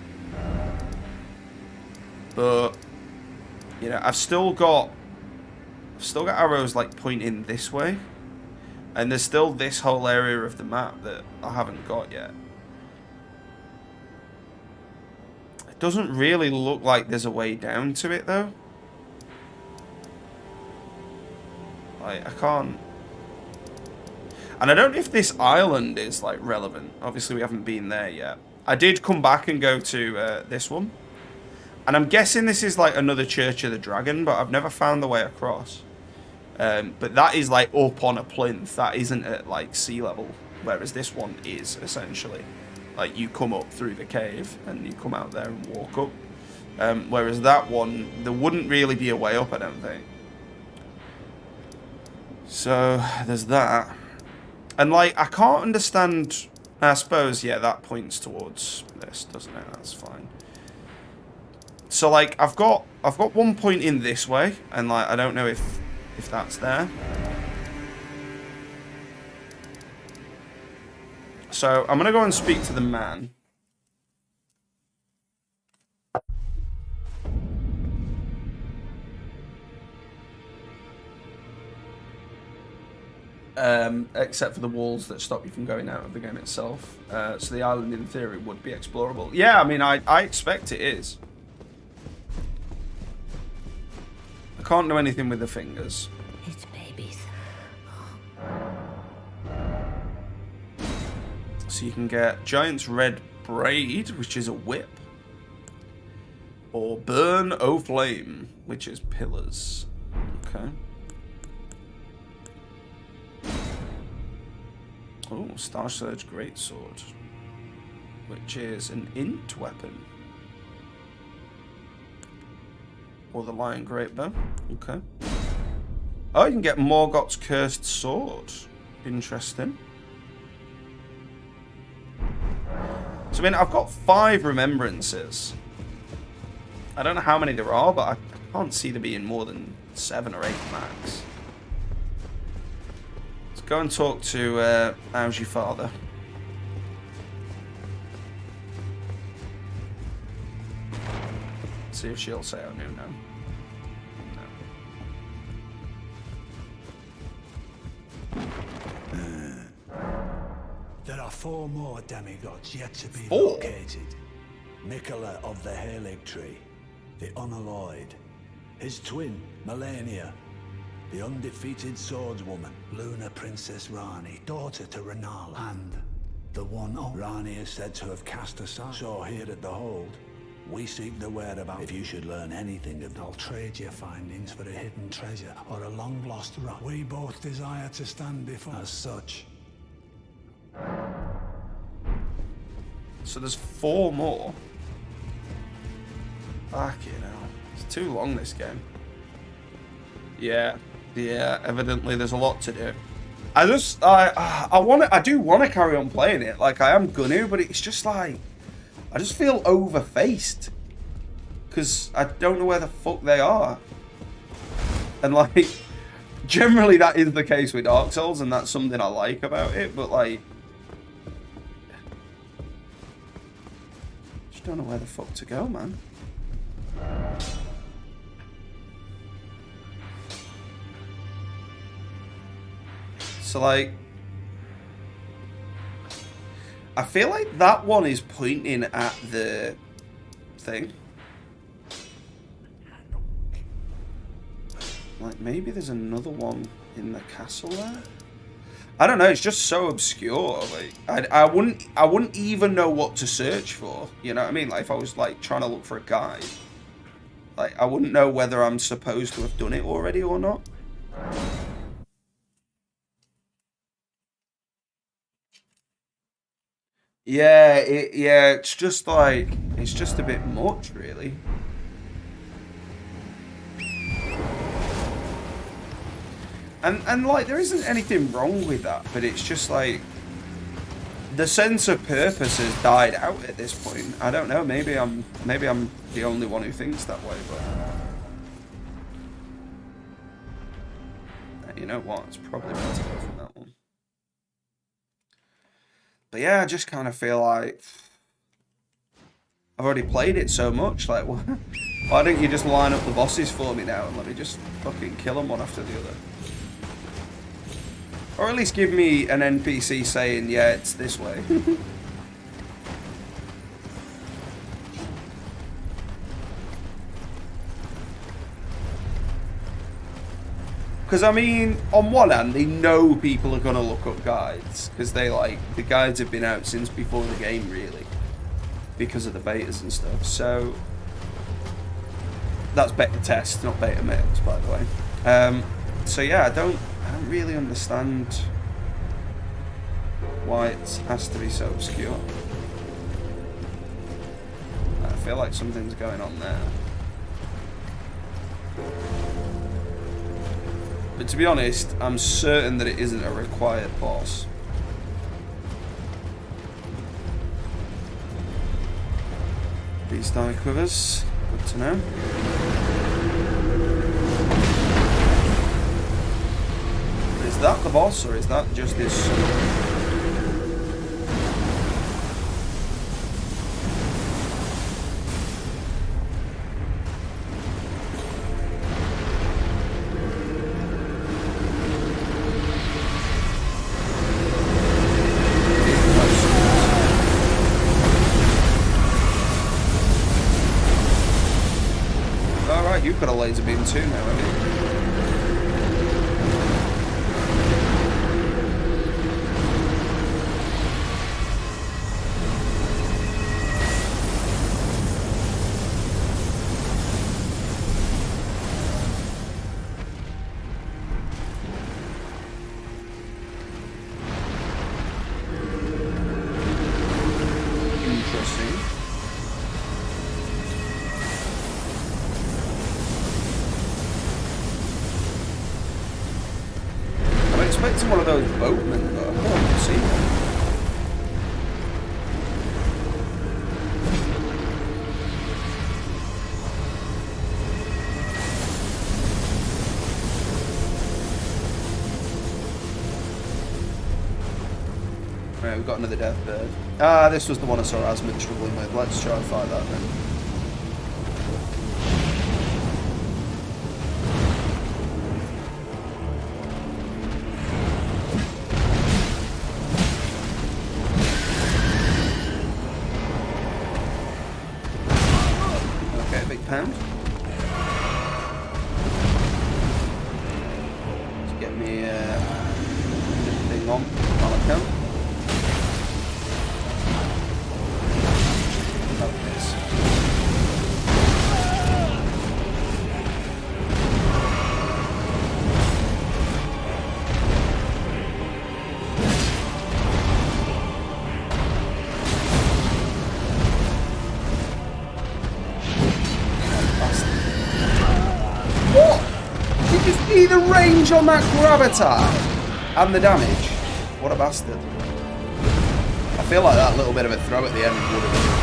[SPEAKER 1] But, you know, I've still got arrows, like, pointing this way. And there's still this whole area of the map that I haven't got yet. It doesn't really look like there's a way down to it, though. Like, I can't... And I don't know if this island is, like, relevant. Obviously, we haven't been there yet. I did come back and go to this one. And I'm guessing this is, like, another Church of the Dragon, but I've never found the way across. But that is, like, up on a plinth. That isn't at, like, sea level. Whereas this one is, essentially. Like, you come up through the cave, and you come out there and walk up. Whereas that one, there wouldn't really be a way up, I don't think. So, there's that. And, like, I can't understand... I suppose, yeah, that points towards this, doesn't it? That's fine. So, like, I've got one point in this way, and, like, I don't know if that's there. So, I'm gonna go and speak to the man. except for the walls that stop you from going out of the game itself. So the island, in theory, would be explorable. Yeah, I mean, I expect it is. I can't do anything with the fingers.
[SPEAKER 3] It's babies.
[SPEAKER 1] So you can get Giant's Red Braid, which is a whip. Or Burn O Flame, which is pillars. Okay. Oh, Star Surge Greatsword, which is an int weapon. Or the Lion Greatbow. Okay. Oh, you can get Morgoth's Cursed Sword. Interesting. So, I mean, I've got 5 remembrances. I don't know how many there are, but I can't see there being more than 7 or 8 max. Let's go and talk to how's your father. See if she'll say, oh, no.
[SPEAKER 4] There are 4 more demigods yet to be
[SPEAKER 1] 4?
[SPEAKER 4] located. Mikola of the Halig Tree, the Unalloyed, his twin, Melania, the undefeated swordswoman, Luna Princess Rani, daughter to Renala, and the one Rani is said to have cast aside. So here at the Hold, we seek the whereabouts. If you should learn anything of I'll trade your findings for a hidden treasure or a long-lost rock. We both desire to stand before as such.
[SPEAKER 1] So there's 4 more. Fucking hell. It's too long, this game. Yeah, evidently there's a lot to do. I do want to carry on playing it. Like, I am gonna, but it's just like, I just feel overfaced. Because I don't know where the fuck they are. And like, generally that is the case with Dark Souls, and that's something I like about it, but like, just don't know where the fuck to go, man. So like, I feel like that one is pointing at the thing. Like, maybe there's another one in the castle there? I don't know, it's just so obscure. Like, I wouldn't even know what to search for. You know what I mean? Like, if I was like trying to look for a guide, like, I wouldn't know whether I'm supposed to have done it already or not. Yeah, it's just like, it's just a bit much, really. And like, there isn't anything wrong with that, but it's just like, the sense of purpose has died out at this point. I don't know, maybe I'm the only one who thinks that way, but you know what, it's probably better to go from that one. But yeah, I just kind of feel like I've already played it so much. Like, why don't you just line up the bosses for me now and let me just fucking kill them one after the other? Or at least give me an NPC saying, yeah, it's this way. Because, I mean, on one hand, they know people are going to look up guides. Because they, like, the guides have been out since before the game, really. Because of the betas and stuff. So, that's beta test, not beta mix, by the way. So, yeah, I don't really understand why it has to be so obscure. I feel like something's going on there. But to be honest, I'm certain that it isn't a required boss. These die quivers, good to know. Is that the boss, or is that just his... You've got a laser beam too now, haven't you? Expecting one of those boatmen, but I can't see one. Right, we've got another death bird. Ah, this was the one I saw Asmund struggling with. Let's try and fight that then. Pound. Let's get me thing on while I can. Like this. The range on that grab attack and the damage. What a bastard. I feel like that little bit of a throw at the end would have been.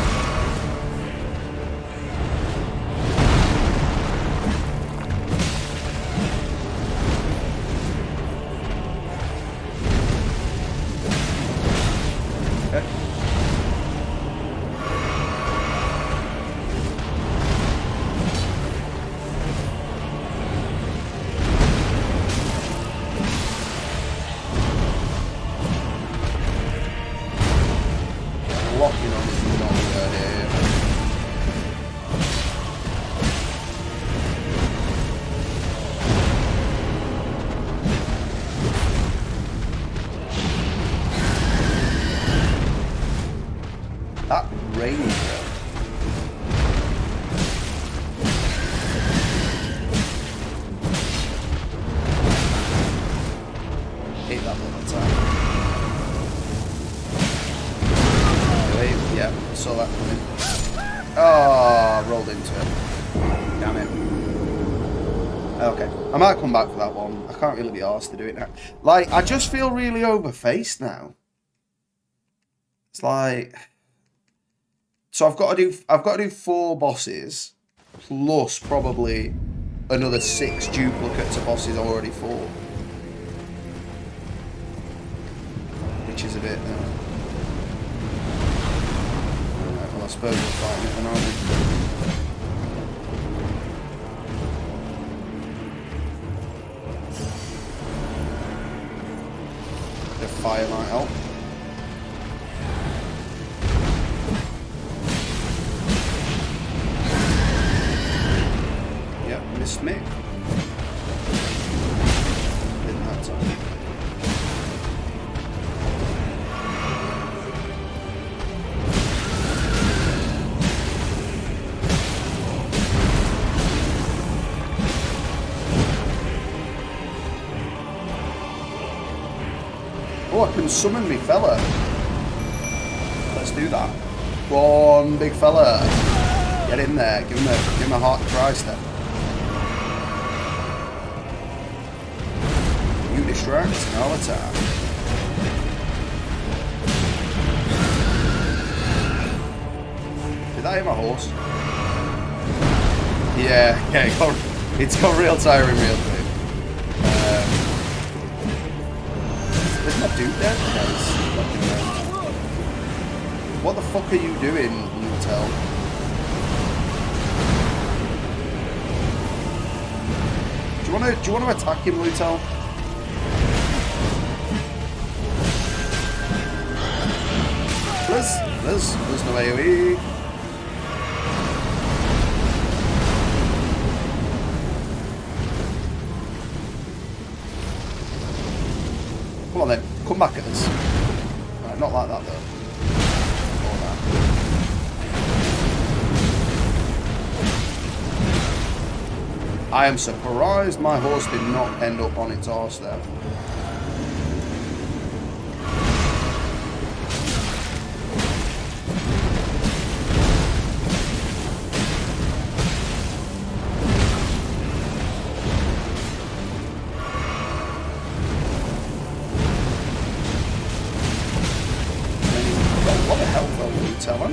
[SPEAKER 1] Locking on is not a good idea. That range though. Hate that one time. Yeah, saw that coming. Oh, rolled into it. Damn it. Okay, I might come back for that one. I can't really be arsed to do it now. Like, I just feel really overfaced now. It's like, so I've got to do 4 bosses plus probably another 6 duplicates of bosses I already fought, which is a bit. I suppose we're fighting it then, aren't we? The fire might help. Yep, missed me. Didn't that time. Oh, I can summon me fella. Let's do that. Go on, big fella. Get in there. Give him a heart Christ then. You distract and I'll attack. Did that hit my horse? Yeah, it's got real tiring real quick. There's my dude there, guys. What the fuck are you doing, Lutel? Do you wanna attack him, Lutel? There's no AoE. come back at us. Right, not like that though. Or that. I am surprised my horse did not end up on its arse there. What the hell will you tell him?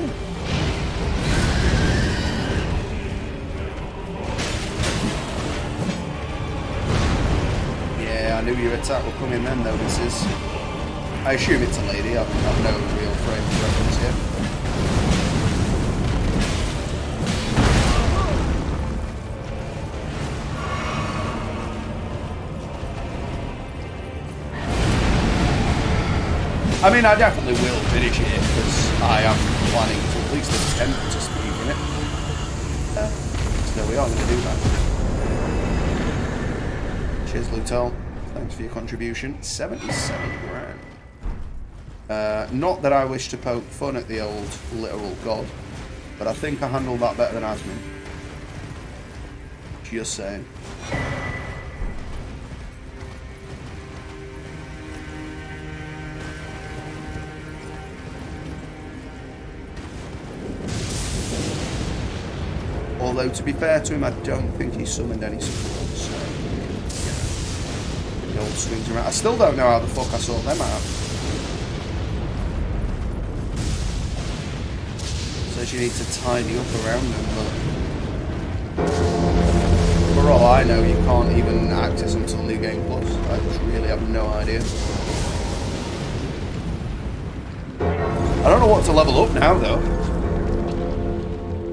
[SPEAKER 1] Yeah, I knew your attack would come in then though, this is... I assume it's a lady, I've no real frame of reference here. I mean, I definitely will finish it, because I am planning to at least attempt to speed in it. So we are going to do that. Cheers, Lutel. Thanks for your contribution. 77 grand. Not that I wish to poke fun at the old literal god, but I think I handled that better than Asmin. Just saying. Although, to be fair to him, I don't think he summoned any support, so... Yeah. The old swings around. I still don't know how the fuck I sort them out. Says you need to tidy up around them, but... For all I know, you can't even access until New Game Plus. I just really have no idea. I don't know what to level up now, though.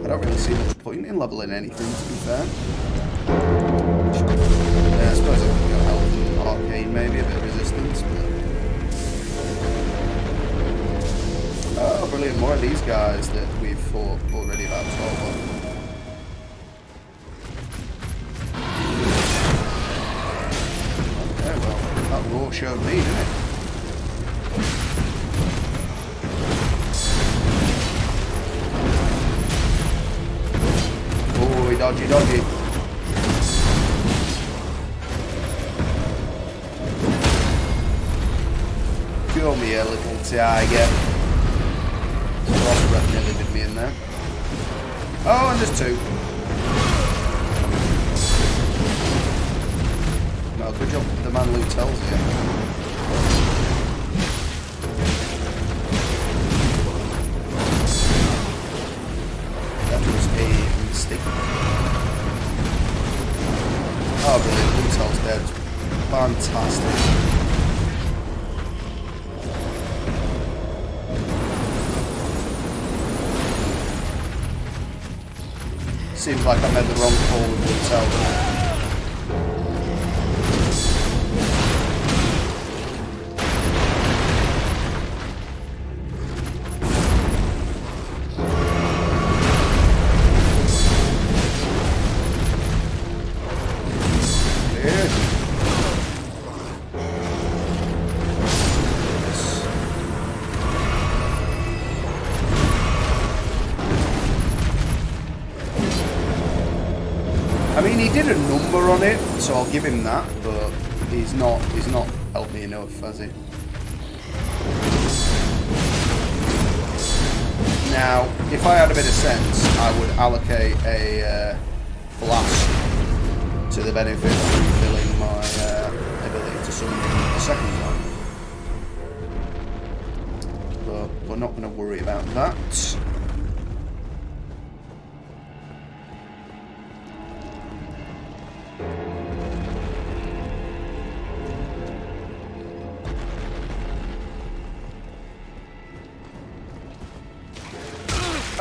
[SPEAKER 1] I don't really see much point in leveling anything, to be fair. Yeah, I suppose I could go health and arcane, maybe a bit of resistance, but... Oh, brilliant, more of these guys that we've fought already about 12 of. Okay, well, that roar showed me, didn't it? Dodgy, dodgy. Kill me, a little tiger. Lost breath nearly did me in there. Oh, and there's two. Well, good job, the man Luke tells you. That was a mistake. Oh, brilliant. Lutel's dead. Fantastic. Seems like I made the wrong call with Lutel, doesn't it? I mean, he did a number on it, so I'll give him that, but he's not helped me enough, has he? Now, if I had a bit of sense, I would allocate a flask to the benefit of refilling my ability to summon a second time. But we're not going to worry about that.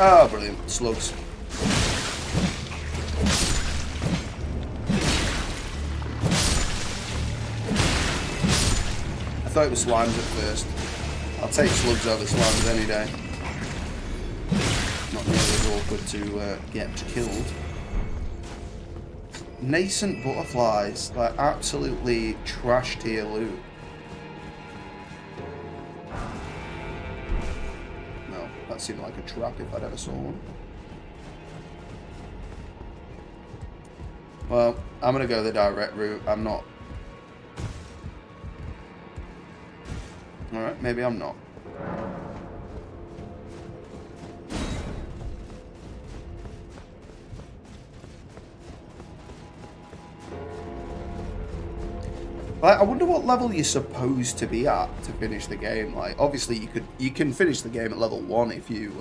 [SPEAKER 1] Oh, brilliant. Slugs. I thought it was slimes at first. I'll take slugs over slimes any day. Not nearly as awkward to get killed. Nascent butterflies. Like, absolutely trash tier loot. That seemed like a trap if I'd ever saw one. Well, I'm going to go the direct route. I'm not. Alright, maybe I'm not. Like, I wonder what level you're supposed to be at to finish the game. Like, obviously you can finish the game at level 1 if you've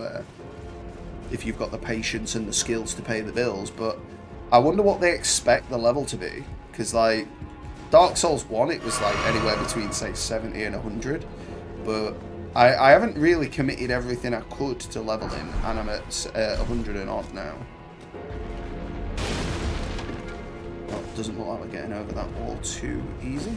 [SPEAKER 1] got the patience and the skills to pay the bills, but I wonder what they expect the level to be, because like Dark Souls 1 it was like anywhere between say 70 and 100, but I haven't really committed everything I could to leveling, and I'm at 100 and odd now. Doesn't look like we're getting over that wall too easy.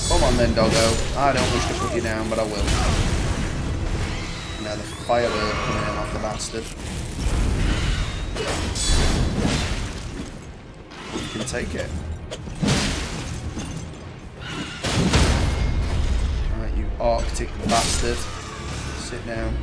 [SPEAKER 1] Come on then, doggo. I don't wish to put you down, but I will. Now the firebird coming in off the bastard. You can take it. Arctic bastard. Sit down.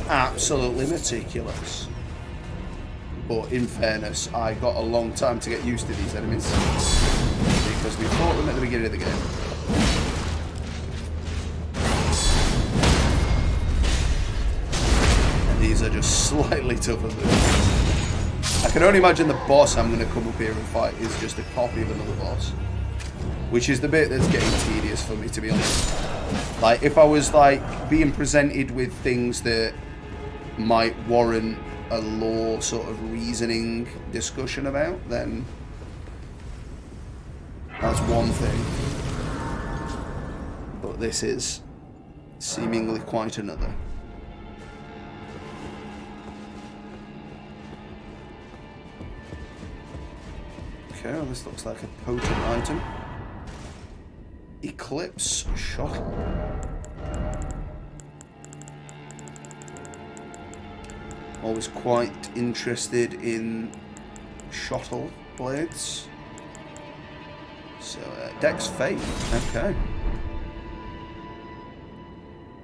[SPEAKER 1] Absolutely meticulous. But in fairness, I got a long time to get used to these enemies because we fought them at the beginning of the game. And these are just slightly tougher than I can only imagine the boss I'm going to come up here and fight is just a copy of another boss. Which is the bit that's getting tedious for me, to be honest. Like, if I was, like, being presented with things that might warrant a lore sort of reasoning discussion about, then that's one thing. But this is seemingly quite another. Okay, well, this looks like a potent item. Eclipse shuttle. Always quite interested in shuttle blades. So, Dex Faith. Okay.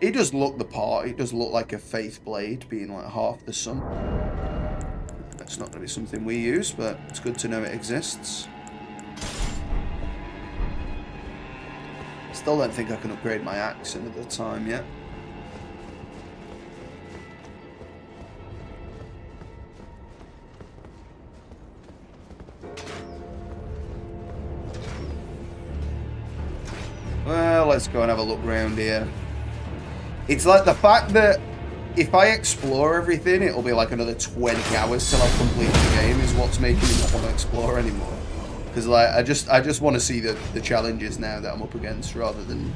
[SPEAKER 1] It does look the part. It does look like a Faith blade, being like half the sun. That's not going to be something we use, but it's good to know it exists. Still don't think I can upgrade my axe another time yet. Well, let's go and have a look around here. It's like the fact that if I explore everything, it'll be like another 20 hours till I've completed the game is what's making me not want to explore anymore. Because like I just want to see the challenges now that I'm up against rather than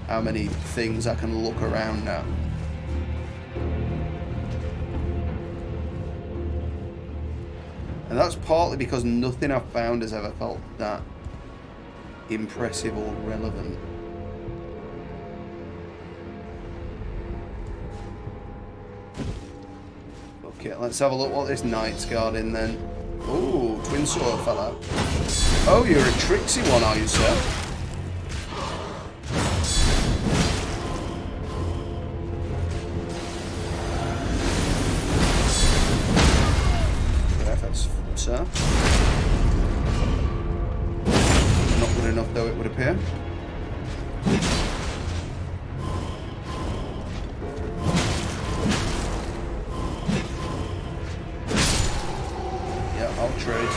[SPEAKER 1] how many things I can look around now. And that's partly because nothing I've found has ever felt that impressive or relevant. Okay, let's have a look what this knight's got in then. Ooh, twin sword fella. Oh, you're a tricksy one, are you, sir? Perfect, sir. Not good enough, though, it would appear. Yeah, I'll trade.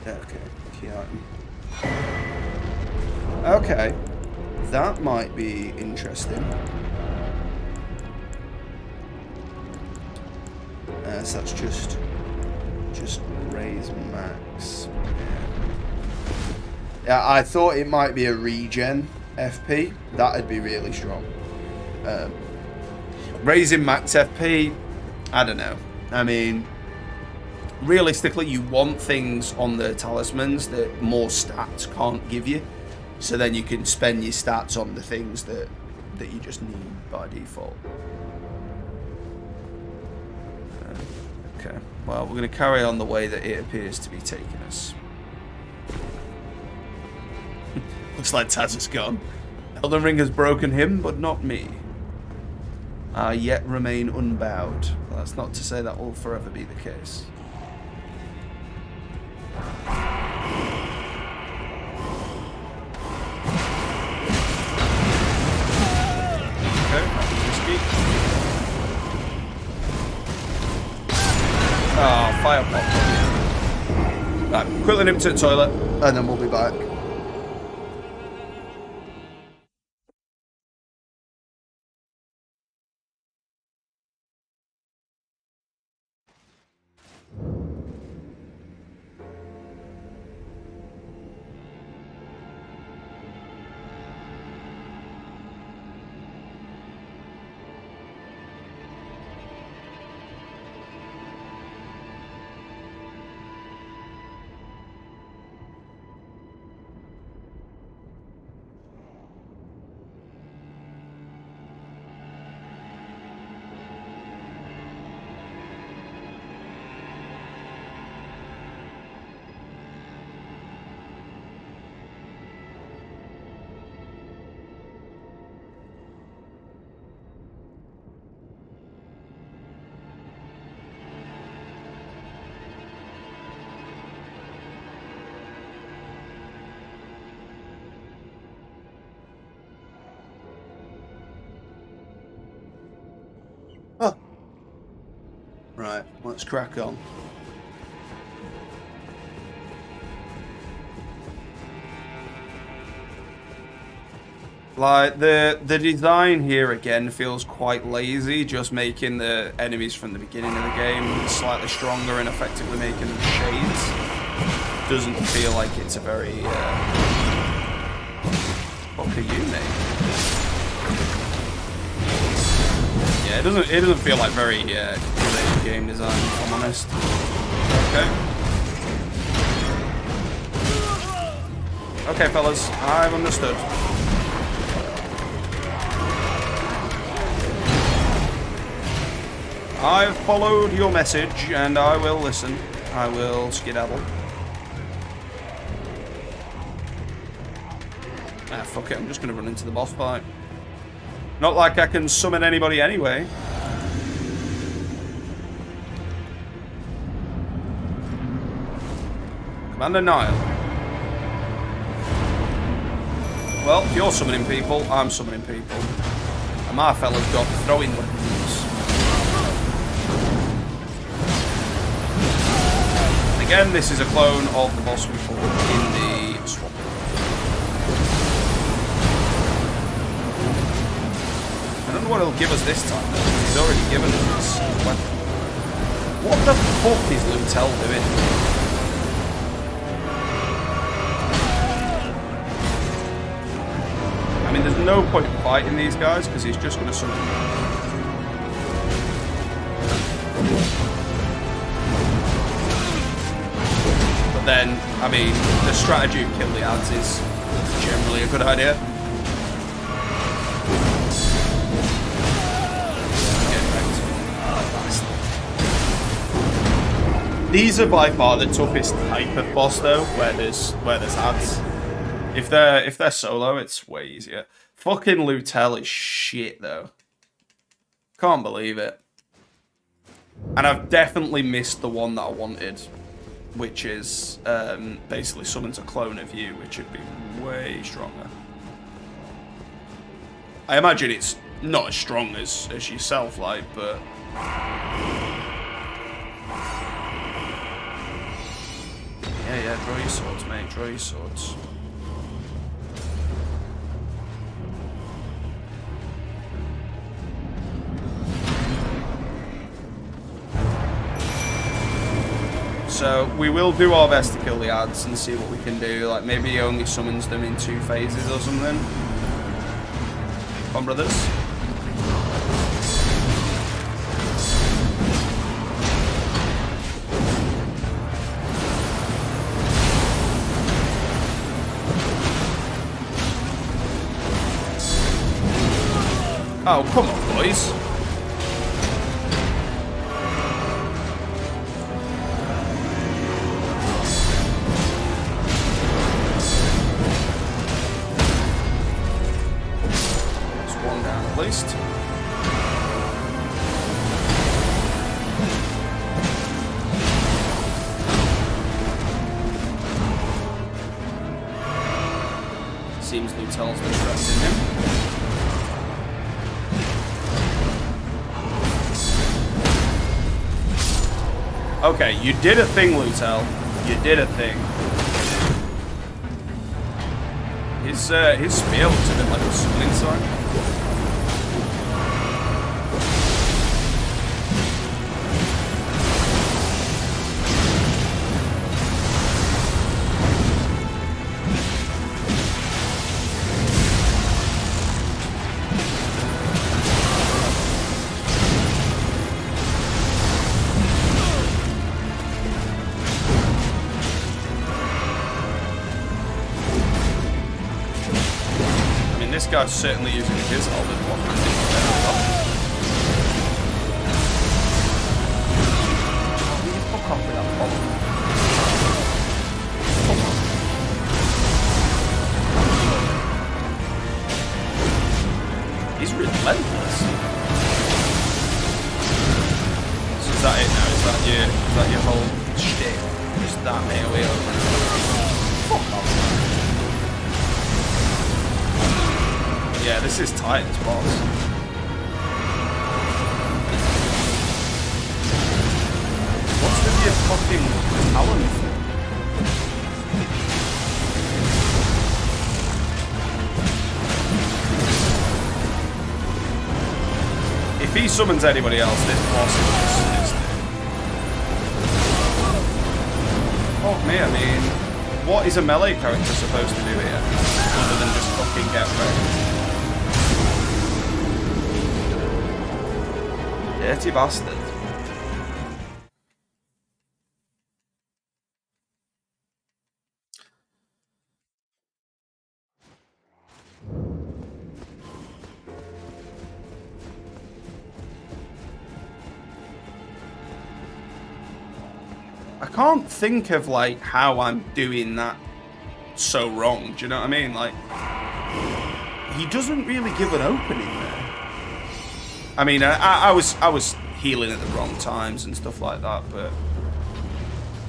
[SPEAKER 1] Okay, key item. Okay, that might be interesting. So that's just raise max. Yeah, I thought it might be a regen FP. That'd be really strong. Raising max FP, I don't know. I mean, realistically, you want things on the talismans that more stats can't give you. So then you can spend your stats on the things that you just need by default. Okay, well, we're going to carry on the way that it appears to be taking us. Looks like Taz is gone. Elden Ring has broken him, but not me. I yet remain unbowed. Well, that's not to say that will forever be the case. Oh, fire pop. Right, quickly nip to the toilet, and then we'll be back. Oh. Right, let's crack on. Like, the design here, again, feels quite lazy, just making the enemies from the beginning of the game slightly stronger and effectively making them shades. Doesn't feel like it's a very, What are you, mate? Yeah, it doesn't feel like very, good game design, if I'm honest. Okay. Okay, fellas, I've understood. I've followed your message, and I will listen. I will skedaddle. Ah, fuck it, I'm just gonna run into the boss fight. Not like I can summon anybody anyway. Commander Nile. Well, if you're summoning people, I'm summoning people. And my fella's got throwing weapons. Again, this is a clone of the boss we fought in the swamp. I don't know what he'll give us this time, though. He's already given us his weapon. What the fuck is Lutel doing? I mean, there's no point in fighting these guys, because he's just going to summon them. Then, I mean, the strategy of kill the ads is generally a good idea. These are by far the toughest type of boss, though, where there's ads. If they're solo, it's way easier. Fucking Lutel is shit, though. Can't believe it. And I've definitely missed the one that I wanted, which is basically summons a clone of you, which would be way stronger. I imagine it's not as strong as yourself, like, but... Yeah, draw your swords, mate, draw your swords. So we will do our best to kill the ads and see what we can do. Like maybe he only summons them in 2 phases or something. Come on, brothers. Oh, come on, boys. There's one down at least. Seems Lutel's been trapped in him. Okay, you did a thing, Lutel. You did a thing. His spear looks a bit like a summoning sign. This guy's certainly using his ult with one hand. Fuck off with that bomb. He's relentless. So is that it now? Is that your whole shtick? Just that AoE over? Fuck off. Yeah, this is tight, this boss. What's with your fucking talent? If he summons anybody else, this boss is fuck me, I mean, what is a melee character supposed to do here? Other than just fucking get wrecked? Dirty bastard. I can't think of like how I'm doing that so wrong. Do you know what I mean? Like, he doesn't really give an opening there. I mean, I was healing at the wrong times and stuff like that, but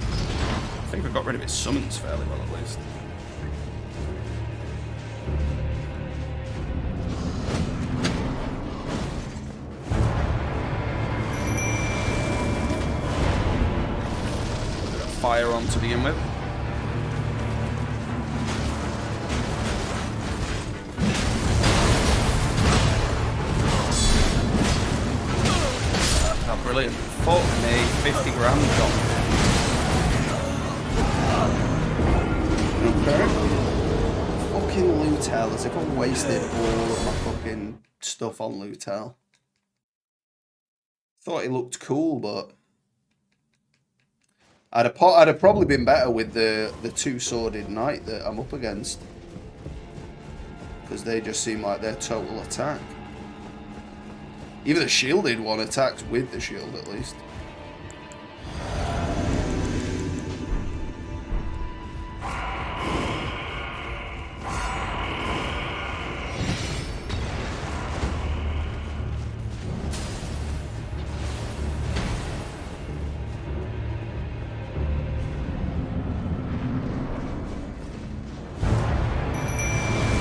[SPEAKER 1] I think I got rid of his summons fairly well at least. Got fire on to begin with. Brilliant. Fuck me, 50 grand gone. Okay. Fucking Lutel, as if I wasted all of my fucking stuff on Lutel. Thought it looked cool, but I'd have probably been better with the two-sworded knight that I'm up against. Because they just seem like their total attack. Even the shielded one attacks with the shield, at least.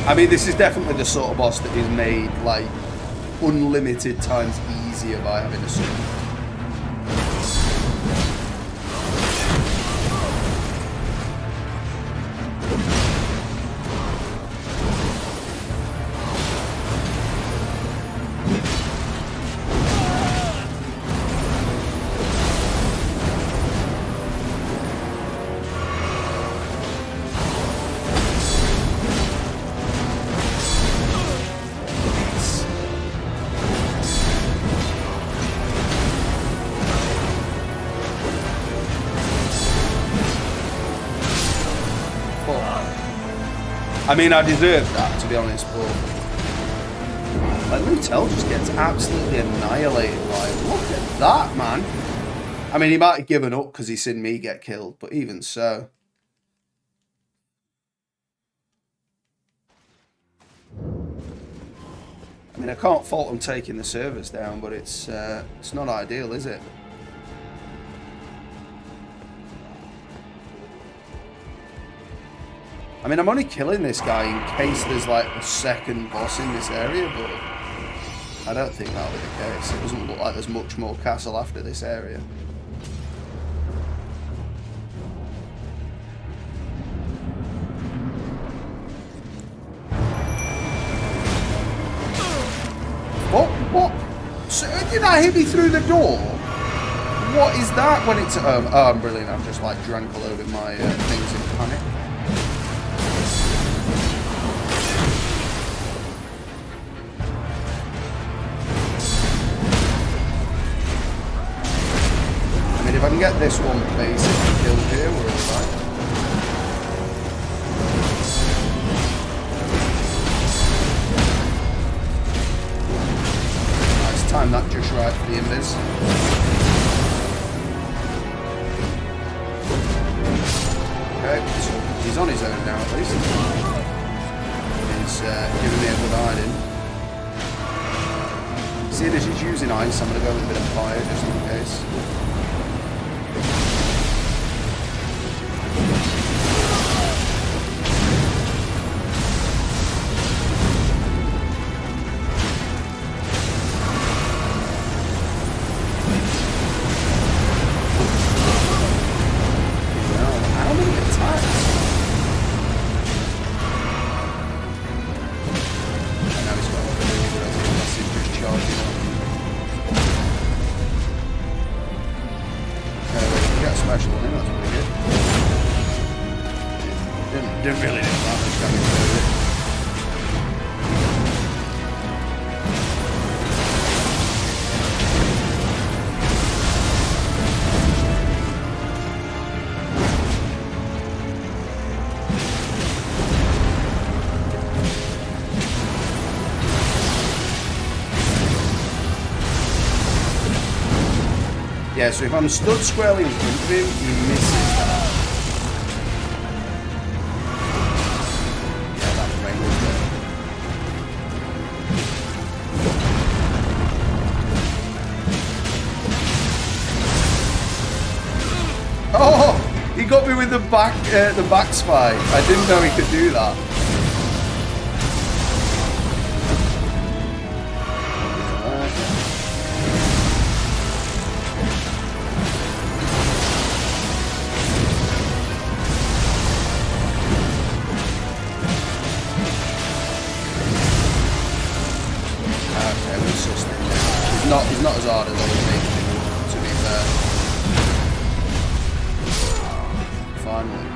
[SPEAKER 1] I mean, this is definitely the sort of boss that is made, like, unlimited times easier by having a summon. I mean, I deserved that, to be honest, but... Like, Lutel just gets absolutely annihilated. Like, look at that, man. I mean, he might have given up because he's seen me get killed, but even so. I mean, I can't fault him taking the servers down, but it's not ideal, is it? I mean, I'm only killing this guy in case there's like a second boss in this area, but I don't think that'll be the case. It doesn't look like there's much more castle after this area. What? So, did that hit me through the door? What is that when it's... oh, I'm brilliant. I've just like drank a load of my things in panic. I mean, if I can get this one basically killed here, we're alright. Time that just right for the invis. Okay, so he's on his own now at least. He's giving me a good hiding. Seeing as he's using ice, I'm going to go with a bit of fire just in case. Yeah, so if I'm stood squarely in front of him, he misses that. Yeah, that range was there. Oh, he got me with the back spike. I didn't know he could do that. He's not as hard as I would make him, to be fair. Finally.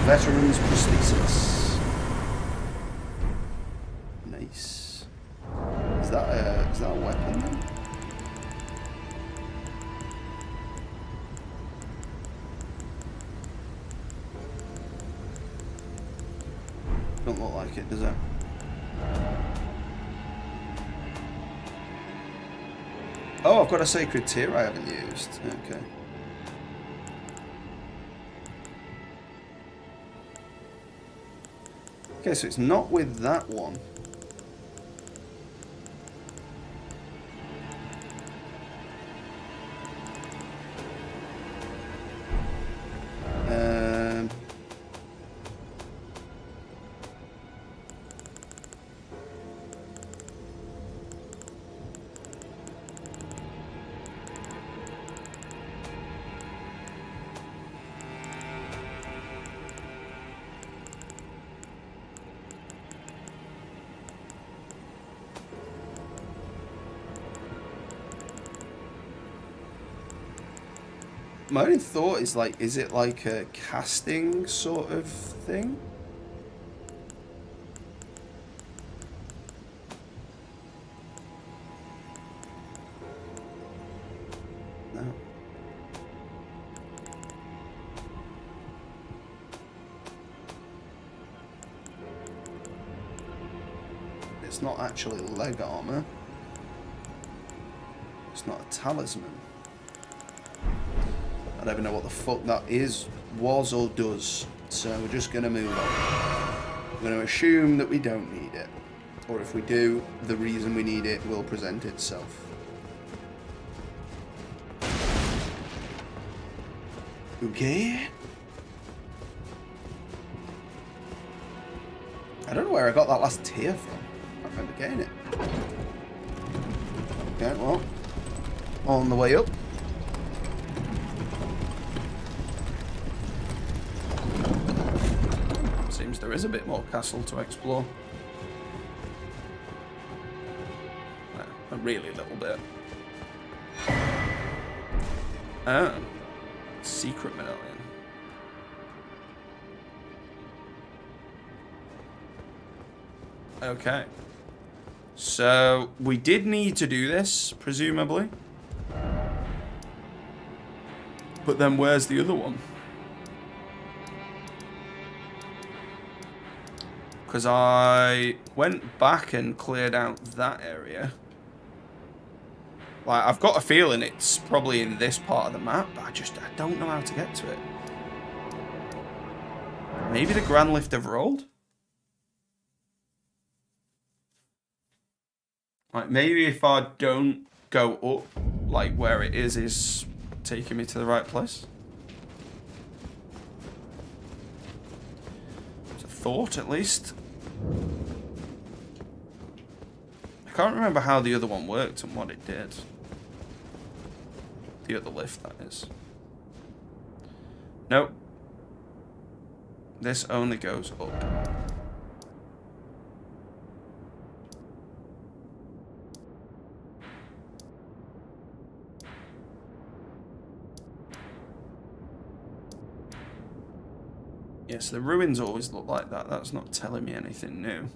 [SPEAKER 1] Veteran's prosthesis. Nice. Is that a weapon then? Don't look like it, does it? Oh, I've got a sacred tear I haven't used. Okay. Okay, so it's not with that one. My only thought is like, is it like a casting sort of thing? No. It's not actually leg armor. It's not a talisman. I don't even know what the fuck that was or does. So we're just going to move on. We're going to assume that we don't need it. Or if we do, the reason we need it will present itself. Okay. I don't know where I got that last tier from. I can't remember getting it. Okay, well. On the way up. Seems there is a bit more castle to explore. Well, a really little bit. Oh. Secret medallion. Okay. So, we did need to do this, presumably. But then where's the other one? Because I went back and cleared out that area. Like, I've got a feeling it's probably in this part of the map, but I don't know how to get to it. Maybe the Grand Lift of Rold? Like, maybe if I don't go up, like, where it is taking me to the right place. It's a thought, at least. I can't remember how the other one worked and what it did. The other lift, that is. Nope. This only goes up. Yes, the ruins always look like that. That's not telling me anything new.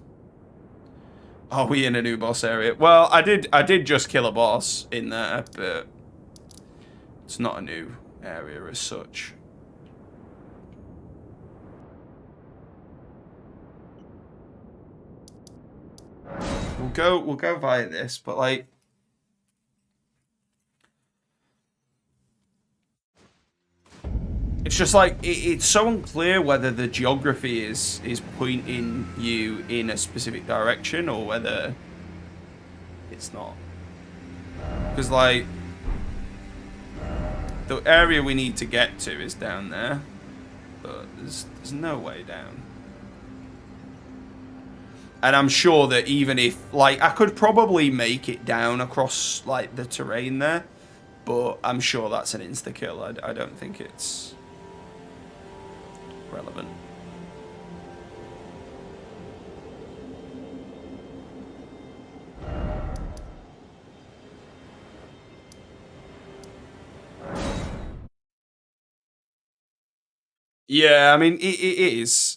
[SPEAKER 1] Are we in a new boss area? Well, I did just kill a boss in there, but it's not a new area as such. We'll go via this, but like it's just like it's so unclear whether the geography is pointing you in a specific direction or whether it's not. Because like the area we need to get to is down there, but there's no way down. And I'm sure that even if, like, I could probably make it down across, like, the terrain there, but I'm sure that's an insta-kill. I don't think it's relevant. Yeah, I mean, it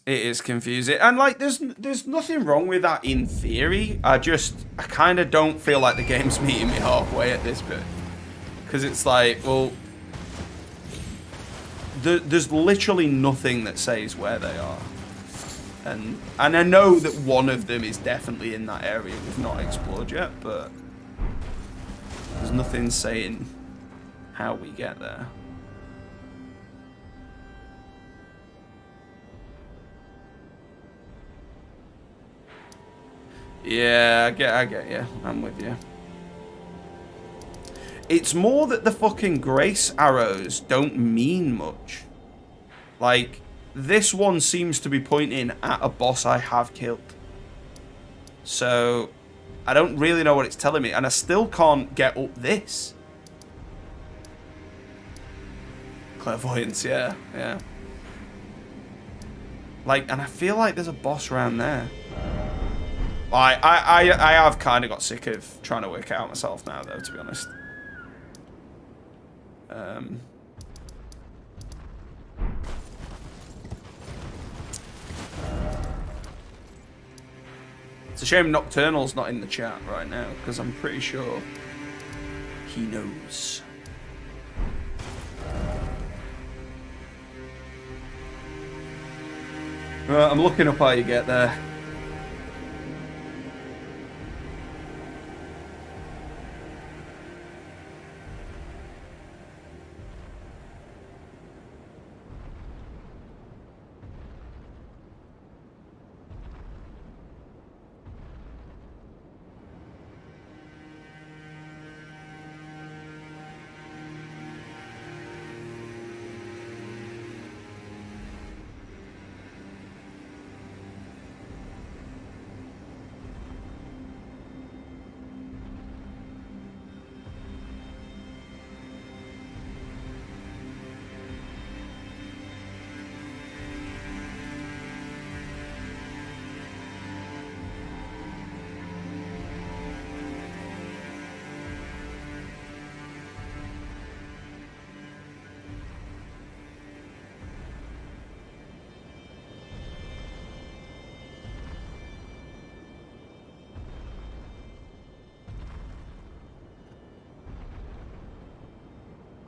[SPEAKER 1] is confusing, and like, there's nothing wrong with that in theory. I kind of don't feel like the game's meeting me halfway at this bit, because it's like, well, there's literally nothing that says where they are, and I know that one of them is definitely in that area we've not explored yet, but there's nothing saying how we get there. Yeah, I get you. I'm with you. It's more that the fucking grace arrows don't mean much. Like, this one seems to be pointing at a boss I have killed. So, I don't really know what it's telling me, and I still can't get up this. Clairvoyance, yeah. Like, and I feel like there's a boss around there. I have kind of got sick of trying to work it out myself now, though, to be honest. It's a shame Nocturnal's not in the chat right now, because I'm pretty sure he knows. Right, I'm looking up how you get there.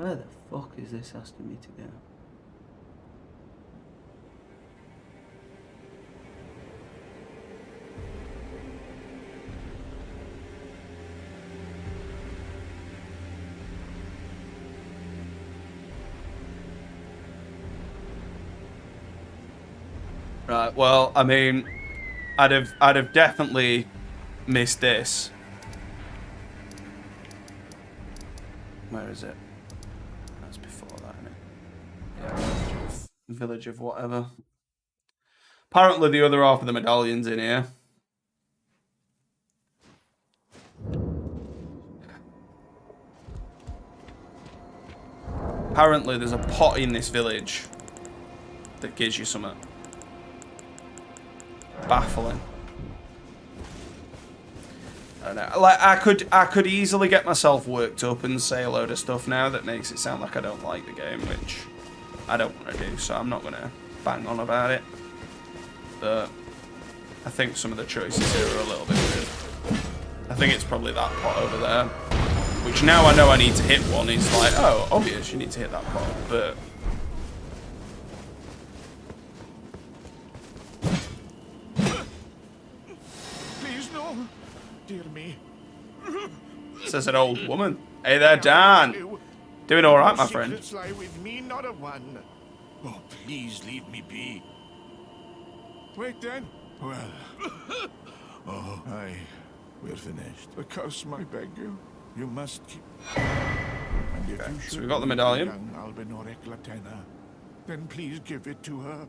[SPEAKER 1] Where the fuck is this asking me to go? Right, well, I mean, I'd have definitely missed this. Where is it? That's before that, isn't it? Yeah, village of whatever. Apparently the other half of the medallion's in here. Apparently there's a pot in this village that gives you something. Baffling. I don't know. Like I could easily get myself worked up and say a load of stuff now that makes it sound like I don't like the game, which I don't want to do, so I'm not gonna bang on about it. But I think some of the choices here are a little bit weird. I think it's probably that pot over there. Which now I know I need to hit one is like, oh, obvious you need to hit that pot, but
[SPEAKER 3] Dear me.
[SPEAKER 1] says an old woman. Hey there, Dan. Doing all right, my friend.
[SPEAKER 3] Secrets lie with me, not a one. Oh, please leave me be. Wait then. Well. Oh, aye. We're finished. The curse, I beg you. You must keep. And if you
[SPEAKER 1] So we got the medallion.
[SPEAKER 3] young Albinor Eclatena, then please give it to her.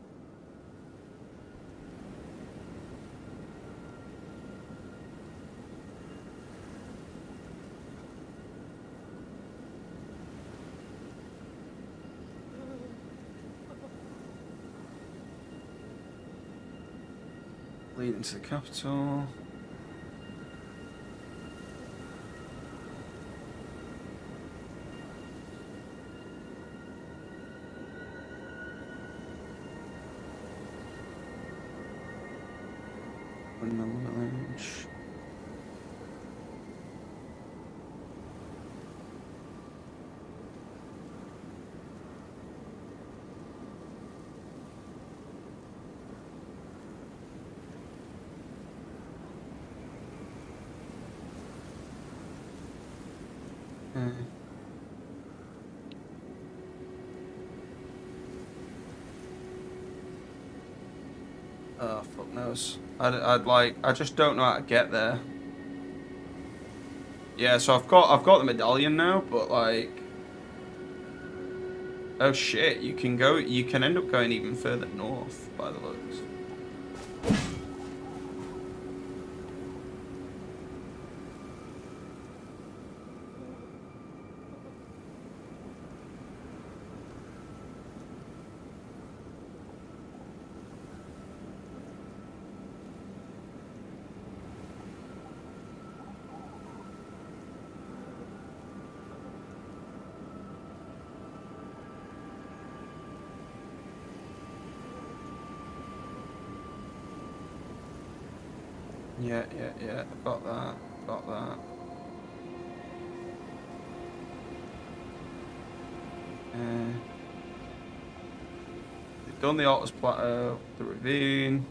[SPEAKER 1] Leading to the capital. Village. Oh, fuck knows. I just don't know how to get there. Yeah, so I've got the medallion now, but like, oh shit, you can end up going even further north by the looks. Yeah. Got that. We've done the Altus Plateau, the ravine.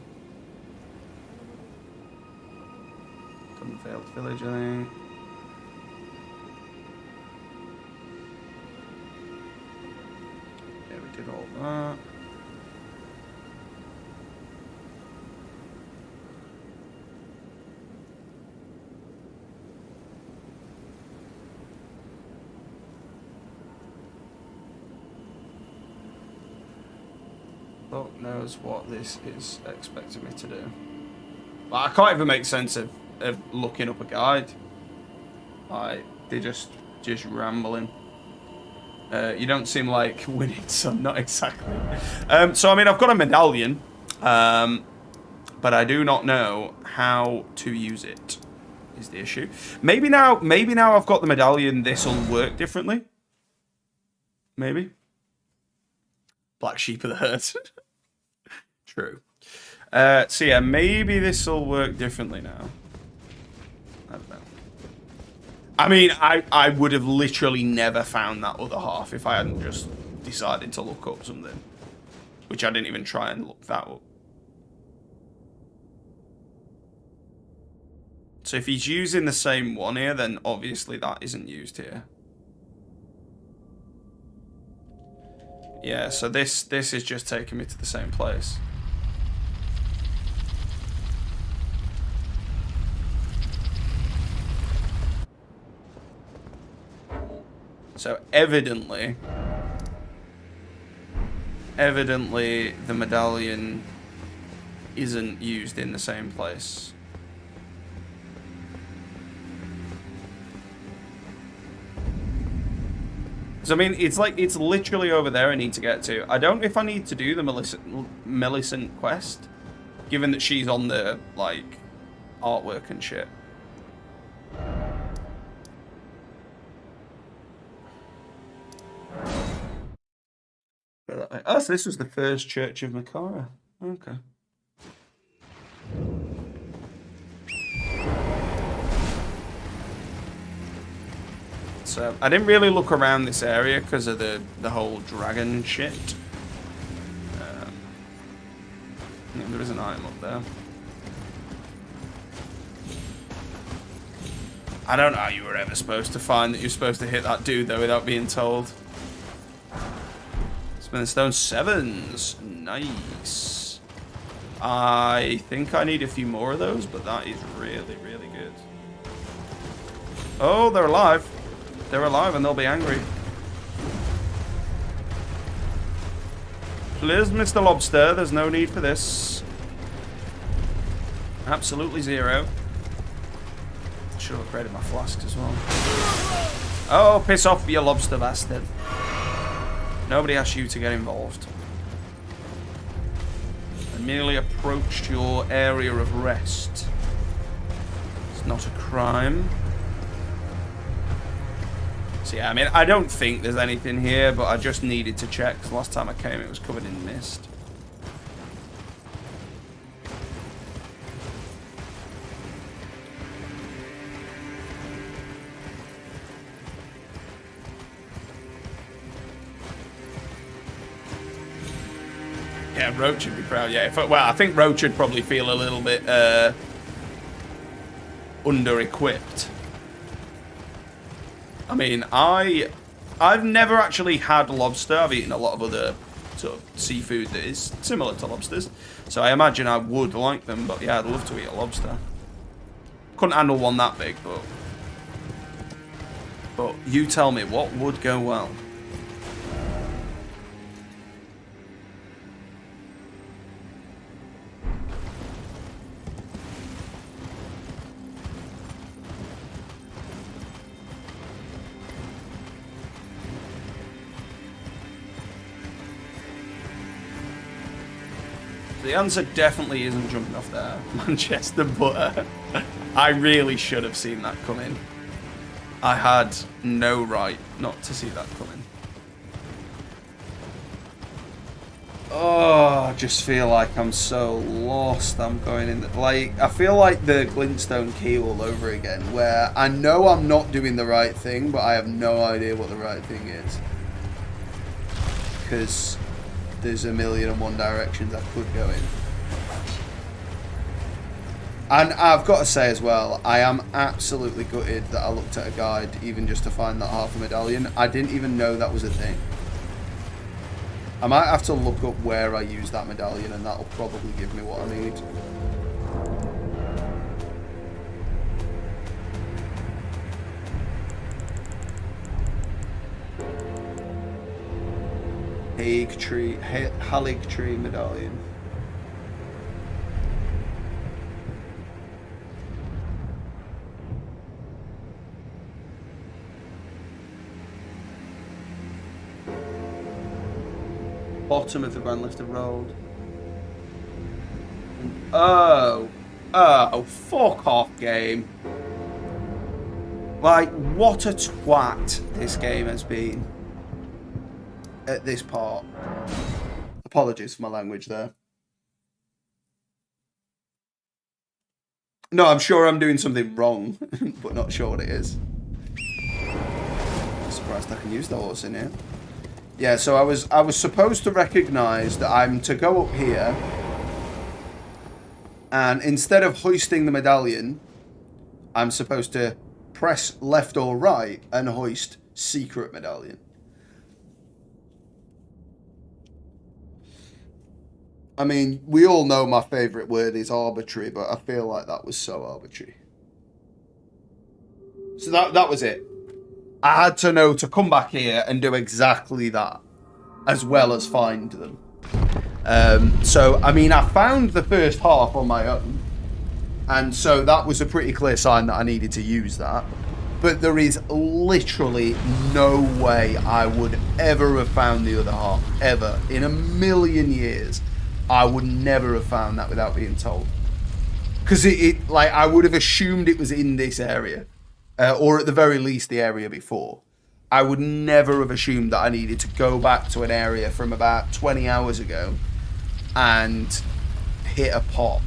[SPEAKER 1] Done the failed village, I think. Yeah, we did all that. Fuck knows what this is expecting me to do. Like, I can't even make sense of looking up a guide. Like, they're just rambling. You don't seem like winning, so not exactly. So I mean, I've got a medallion, but I do not know how to use it. Is the issue? Maybe now I've got the medallion, this will work differently. Maybe. Black sheep of the herd. True. So yeah, maybe this will work differently now. I don't know. I mean, I would have literally never found that other half if I hadn't just decided to look up something. Which I didn't even try and look that up. So if he's using the same one here, then obviously that isn't used here. Yeah, so this is just taking me to the same place. So evidently the medallion isn't used in the same place. So I mean, it's like, it's literally over there I need to get to. I don't know if I need to do the Millicent quest, given that she's on the, like, artwork and shit. Oh, so this was the first church of Makara. Okay. So I didn't really look around this area because of the whole dragon shit. There is an item up there. I don't know how you were ever supposed to find that you're supposed to hit that dude though without being told. Spin stone 7s. Nice. I think I need a few more of those, but that is really, really good. Oh, they're alive. They're alive and they'll be angry. Please, Mr. Lobster, there's no need for this. Absolutely zero. Should have upgraded my flasks as well. Oh, piss off, you lobster bastard. Nobody asked you to get involved. I merely approached your area of rest. It's not a crime. So yeah, I mean, I don't think there's anything here, but I just needed to check, because last time I came it was covered in mist. Yeah, Roach would be proud. Yeah, well, I think Roach would probably feel a little bit under-equipped. I mean, I've never actually had lobster. I've eaten a lot of other sort of seafood that is similar to lobsters, so I imagine I would like them. But yeah, I'd love to eat a lobster. Couldn't handle one that big, but you tell me what would go well. The answer definitely isn't jumping off there, Manchester, but I really should have seen that coming. I had no right not to see that coming. Oh, I just feel like I'm so lost. I'm going in, like, I feel like the glintstone key all over again, where I know I'm not doing the right thing, but I have no idea what the right thing is. Because there's 1,000,001 directions I could go in. And I've got to say as well, I am absolutely gutted that I looked at a guide even just to find that half a medallion. I didn't even know that was a thing. I might have to look up where I use that medallion and that'll probably give me what I need. Halig tree medallion. Bottom of the grand list of road. Oh, fuck off, game. Like, what a twat this game has been at this part. Apologies for my language there. No, I'm sure I'm doing something wrong, but not sure what it is. Christ, I can use the horse in here. Yeah, so I was supposed to recognise that I'm to go up here, and instead of hoisting the medallion, I'm supposed to press left or right and hoist secret medallion. I mean, we all know my favourite word is arbitrary, but I feel like that was so arbitrary. So that was it. I had to know to come back here and do exactly that, as well as find them. So, I mean, I found the first half on my own, and so that was a pretty clear sign that I needed to use that. But there is literally no way I would ever have found the other half, ever. In a million years, I would never have found that without being told. Because like, I would have assumed it was in this area. Or at the very least, the area before. I would never have assumed that I needed to go back to an area from about 20 hours ago and hit a pot.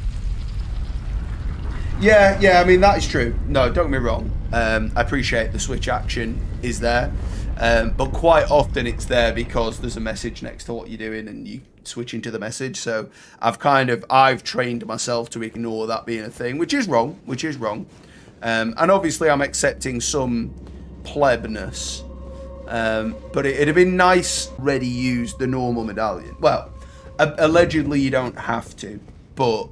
[SPEAKER 1] Yeah, I mean, that is true. No, don't get me wrong. I appreciate the switch action is there. But quite often it's there because there's a message next to what you're doing and you switch into the message. So I've trained myself to ignore that being a thing, which is wrong. And obviously I'm accepting some plebness. But it'd have been nice ready used the normal medallion. Well, allegedly you don't have to, but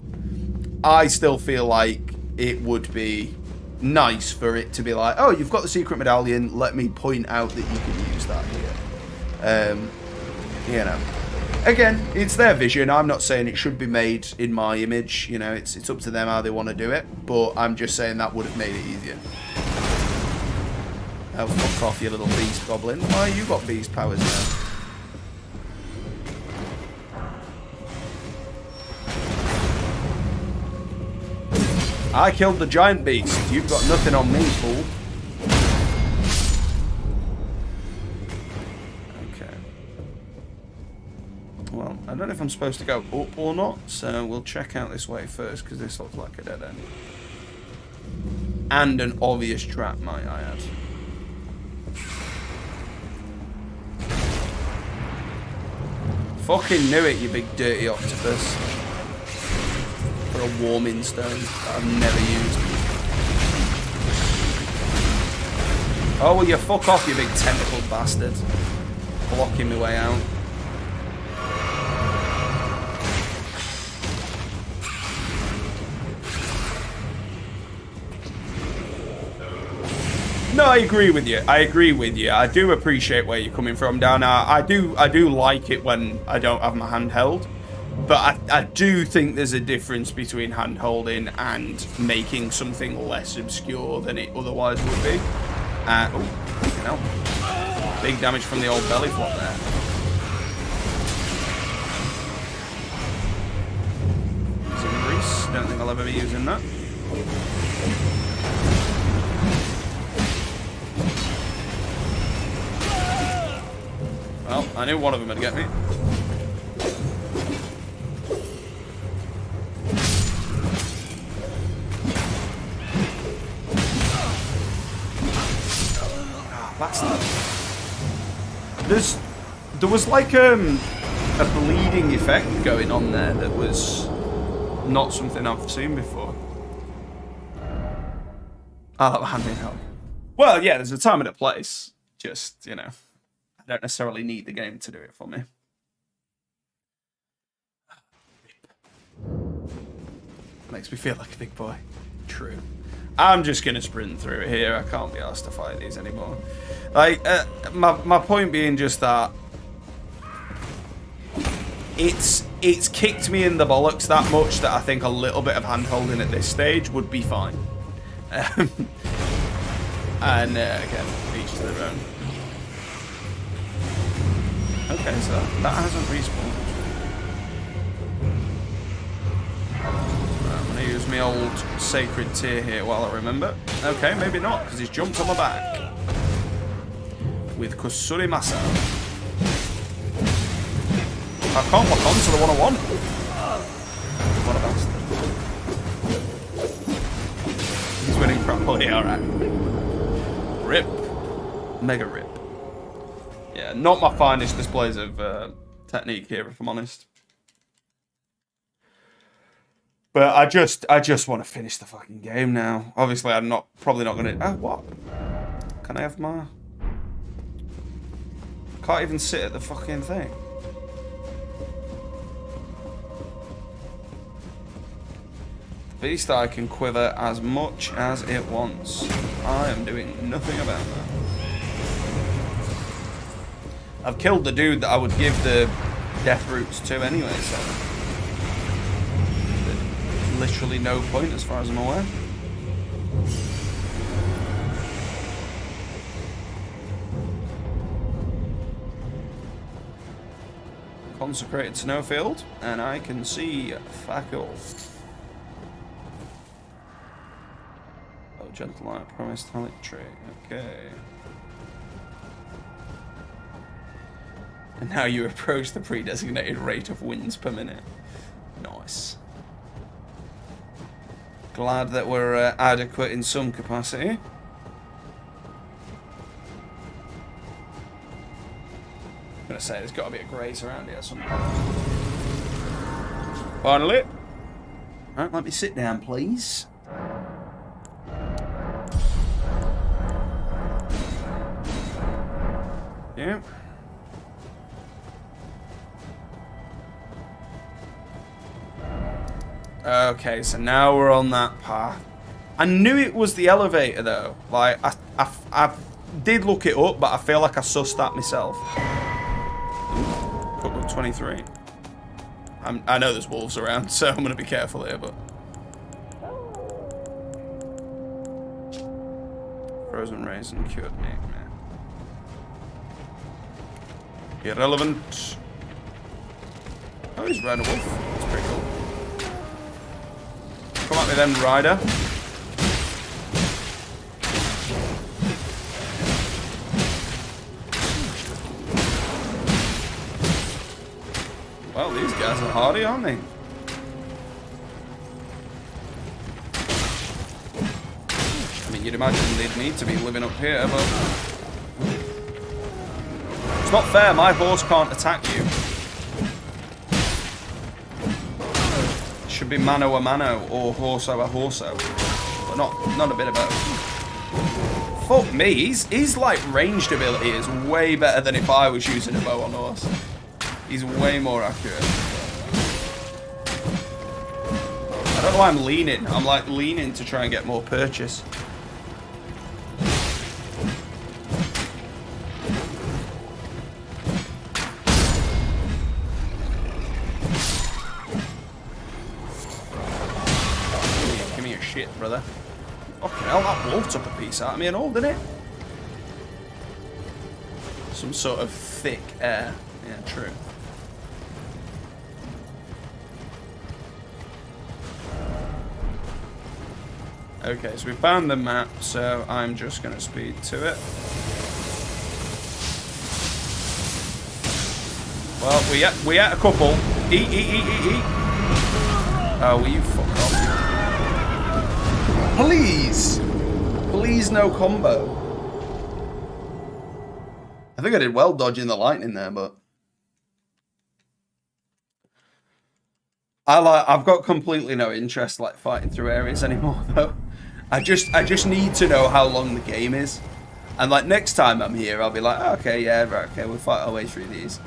[SPEAKER 1] I still feel like it would be nice for it to be like, oh, you've got the secret medallion, let me point out that you can use that here. You know, again, it's their vision. I'm not saying it should be made in my image. You know, it's up to them how they want to do it, but I'm just saying that would have made it easier. Oh, fuck off, you little beast goblin. Why you got beast powers now? I killed the giant beast. You've got nothing on me, fool. Okay. Well, I don't know if I'm supposed to go up or not, so we'll check out this way first, because this looks like a dead end. And an obvious trap, might I add. Fucking knew it, you big dirty octopus. For a warming stone that I've never used. Oh, will you fuck off, you big tentacled bastard. Blocking my way out. No, I agree with you. I do appreciate where you're coming from down now. I do like it when I don't have my hand held. But I do think there's a difference between hand holding and making something less obscure than it otherwise would be. Oh, you know, big damage from the old belly flop there. Using grease. Don't think I'll ever be using that. Well, I knew one of them would get me. There was like a bleeding effect going on there that was not something I've seen before. Oh, that was handing help. Well, yeah, there's a time and a place. Just, you know, I don't necessarily need the game to do it for me. Makes me feel like a big boy. True. I'm just going to sprint through it here. I can't be asked to fight these anymore. Like, my point being just that it's kicked me in the bollocks that much that I think a little bit of hand-holding at this stage would be fine. And, again, each to their own. Okay, so that hasn't respawned. I'm going to use my old sacred tear here while I remember. Okay, maybe not, because he's jumped on my back. With Kusuri Masa. I can't lock on to the one I want. What a bastard. He's winning properly, alright. Rip. Mega rip. Yeah, not my finest displays of technique here, if I'm honest. But I just want to finish the fucking game now. Obviously, I'm probably not gonna. Oh, what? Can I have my? Can't even sit at the fucking thing. The beast eye can quiver as much as it wants. I am doing nothing about that. I've killed the dude that I would give the death roots to anyway, so there's literally no point as far as I'm aware. Consecrated snowfield, and I can see Fackle. Oh, gentle light, promised halic tree. Okay. And now you approach the pre-designated rate of winds per minute. Nice. Glad that we're adequate in some capacity. I'm gonna say there's got to be a graze around here somewhere. Finally. Alright, let me sit down, please. Yeah. Okay, so now we're on that path. I knew it was the elevator though. Like, I did look it up, but I feel like I sussed that myself. Ooh, 23. I know there's wolves around, so I'm gonna be careful here, but. Frozen raisin cured me, man. Irrelevant. Oh, he's riding a wolf. That's pretty cool. Come at me then, Ryder. Well, these guys are hardy, aren't they? I mean, you'd imagine they'd need to be living up here, but... It's not fair, my horse can't attack you. Should be mano a mano or horso a horso, but not a bit of both. Fuck me, he's like ranged ability is way better than if I was using a bow on horse. He's way more accurate. I don't know why I'm leaning. I'm like leaning to try and get more purchase. Shit, brother. Fucking hell, that wolf took a piece out of me and all, didn't it? Some sort of thick air. Yeah, true. Okay, so we found the map, so I'm just going to speed to it. Well, we ate a couple. Eat. Oh, will you fuck off? Please no combo. I think I did well dodging the lightning there, but I've got completely no interest like fighting through areas anymore though. I just need to know how long the game is, and like next time I'm here I'll be like, oh, okay, yeah, right, okay, we'll fight our way through these.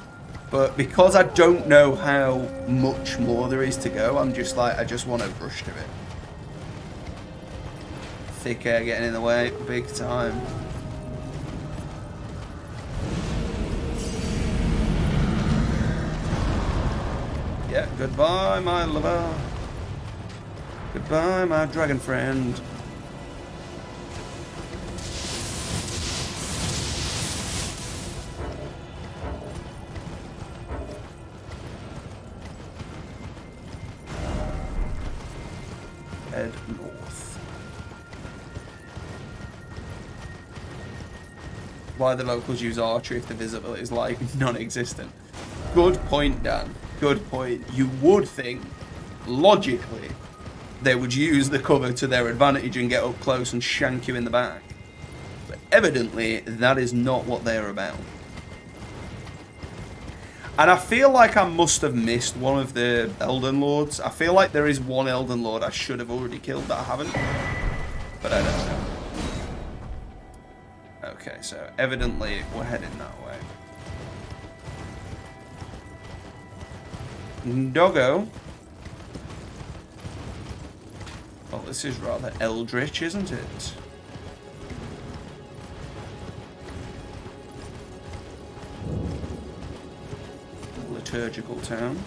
[SPEAKER 1] But because I don't know how much more there is to go, I'm just like, I just want to rush to it. Thick air getting in the way, big time. Yeah, goodbye, my lover. Goodbye, my dragon friend. Head north. Why the locals use archery if the visibility is like non-existent? Good point, Dan. Good point. You would think, logically, they would use the cover to their advantage and get up close and shank you in the back. But evidently, that is not what they're about. And I feel like I must have missed one of the Elden Lords. I feel like there is one Elden Lord I should have already killed that I haven't. But I don't know. Okay, so evidently we're heading that way. Doggo. Well, this is rather eldritch, isn't it? Liturgical town.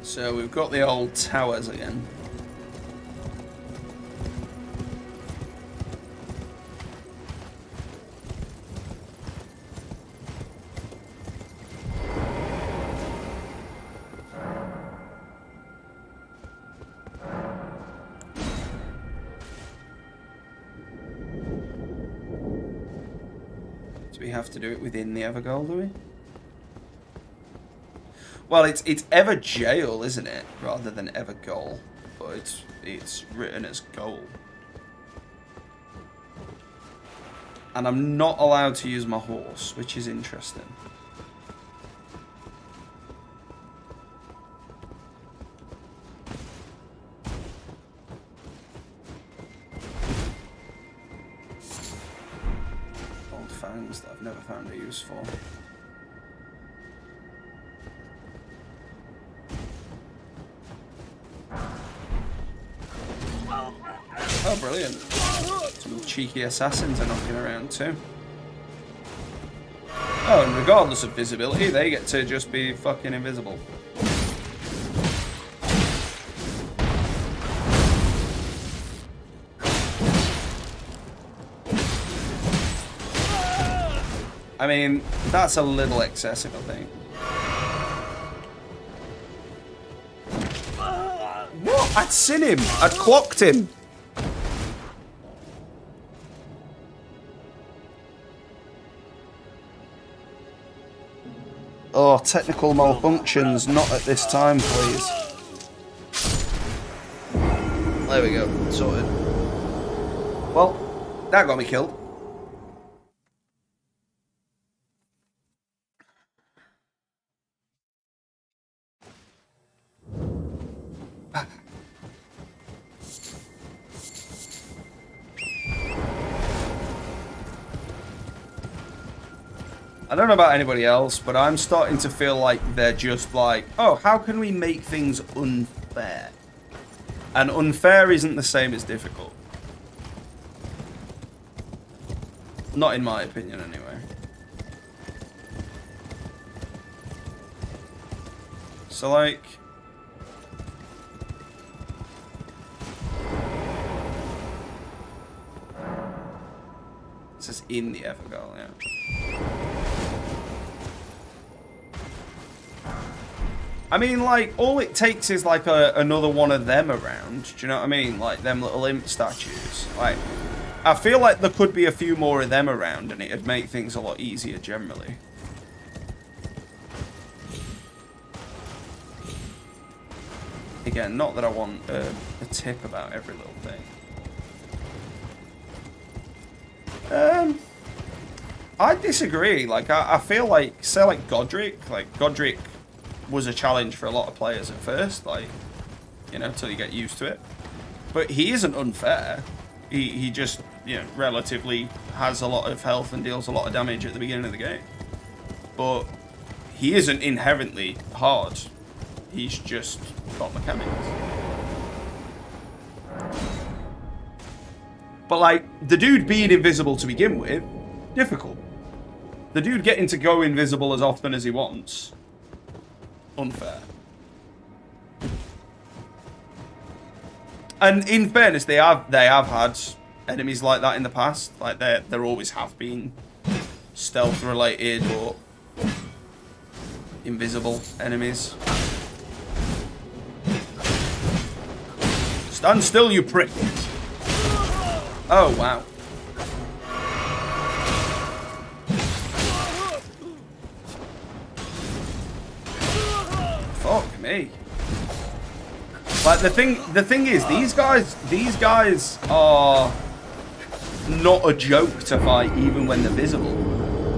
[SPEAKER 1] So we've got the old towers again. Do we have to do it within the Evergoal, do we? Well, it's Everjail, isn't it, rather than Evergoal, but it's written as goal. And I'm not allowed to use my horse, which is interesting. Old fangs that I've never found a use for. Oh, brilliant. Some cheeky assassins are knocking around too. Oh, and regardless of visibility, they get to just be fucking invisible. I mean, that's a little excessive, I think. What? I'd seen him. I'd clocked him. Oh, technical malfunctions, not at this time, please. There we go, sorted. Well, that got me killed. I don't know about anybody else, but I'm starting to feel like they're just like, oh, how can we make things unfair? And unfair isn't the same as difficult. Not in my opinion, anyway. So, like... This is in the Evergoal, yeah. I mean, like, all it takes is, like, another one of them around. Do you know what I mean? Like, them little imp statues. Like, I feel like there could be a few more of them around, and it'd make things a lot easier generally. Again, not that I want a tip about every little thing. I disagree. Like, I feel like, say, like, Godric was a challenge for a lot of players at first, like, you know, until you get used to it. But he isn't unfair. He just, you know, relatively has a lot of health and deals a lot of damage at the beginning of the game. But he isn't inherently hard. He's just got mechanics. But, like, the dude being invisible to begin with, difficult. The dude getting to go invisible as often as he wants, unfair. And in fairness, they have had enemies like that in the past. Like, there always have been stealth related or invisible enemies. Stand still, you prick. Oh, wow. me. Like the thing is, these guys are not a joke to fight even when they're visible.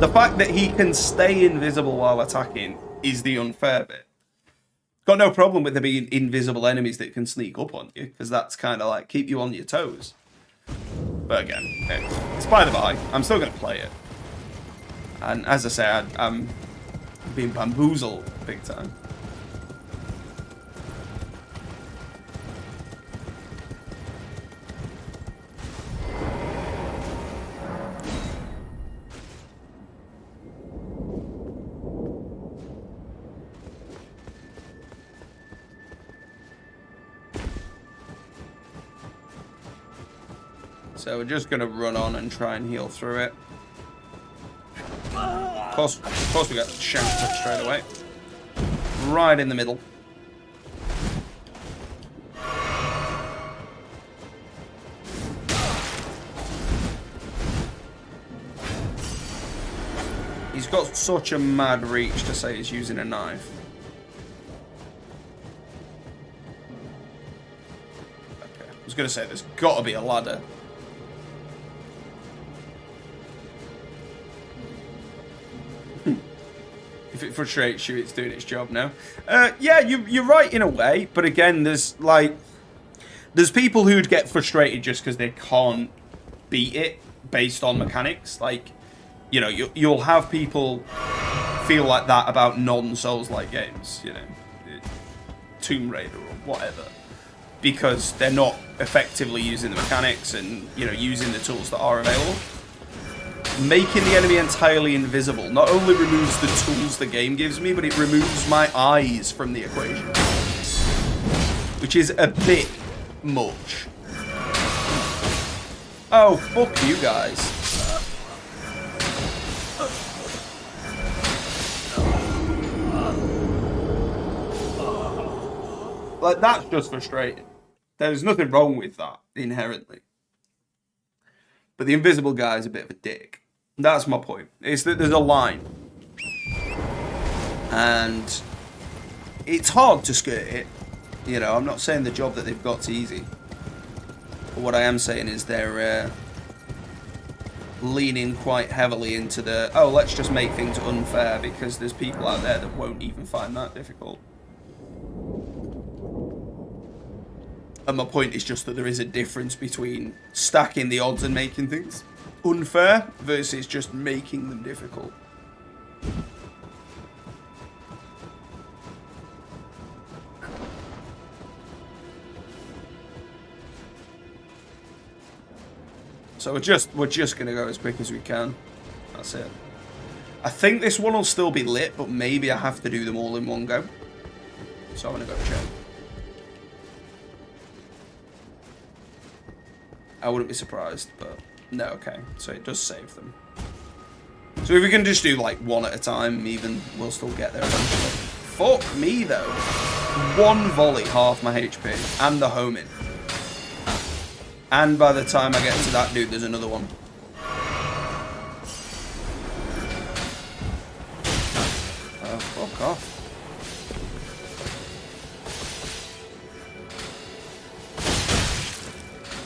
[SPEAKER 1] The fact that he can stay invisible while attacking is the unfair bit. Got no problem with there being invisible enemies that can sneak up on you, because that's kind of like keep you on your toes. But again, it's by the by. I'm still going to play it. And as I say, I'm being bamboozled big time. So we're just going to run on and try and heal through it. Of course we got shanked straight away. Right in the middle. He's got such a mad reach to say he's using a knife. Okay, I was going to say there's got to be a ladder. If it frustrates you, it's doing its job now. Yeah, you're right in a way, but again, there's people who'd get frustrated just because they can't beat it based on mechanics. Like, you know, you'll have people feel like that about non-Souls-like games, you know, Tomb Raider or whatever, because they're not effectively using the mechanics and, you know, using the tools that are available. Making the enemy entirely invisible not only removes the tools the game gives me, but it removes my eyes from the equation, which is a bit much. Oh, fuck you guys. Like, that's just frustrating. There's nothing wrong with that inherently. But the invisible guy is a bit of a dick. That's my point. It's that there's a line. And it's hard to skirt it. You know, I'm not saying the job that they've got's easy. But what I am saying is they're leaning quite heavily into the, oh, let's just make things unfair because there's people out there that won't even find that difficult. And my point is just that there is a difference between stacking the odds and making things unfair versus just making them difficult. So we're just gonna go as quick as we can. That's it. I think this one will still be lit, but maybe I have to do them all in one go. So I'm gonna go check. I wouldn't be surprised, but no, okay. So it does save them. So if we can just do like one at a time, even, we'll still get there eventually. Fuck me, though. One volley, half my HP, and the homing. And by the time I get to that dude, there's another one. Oh, fuck off.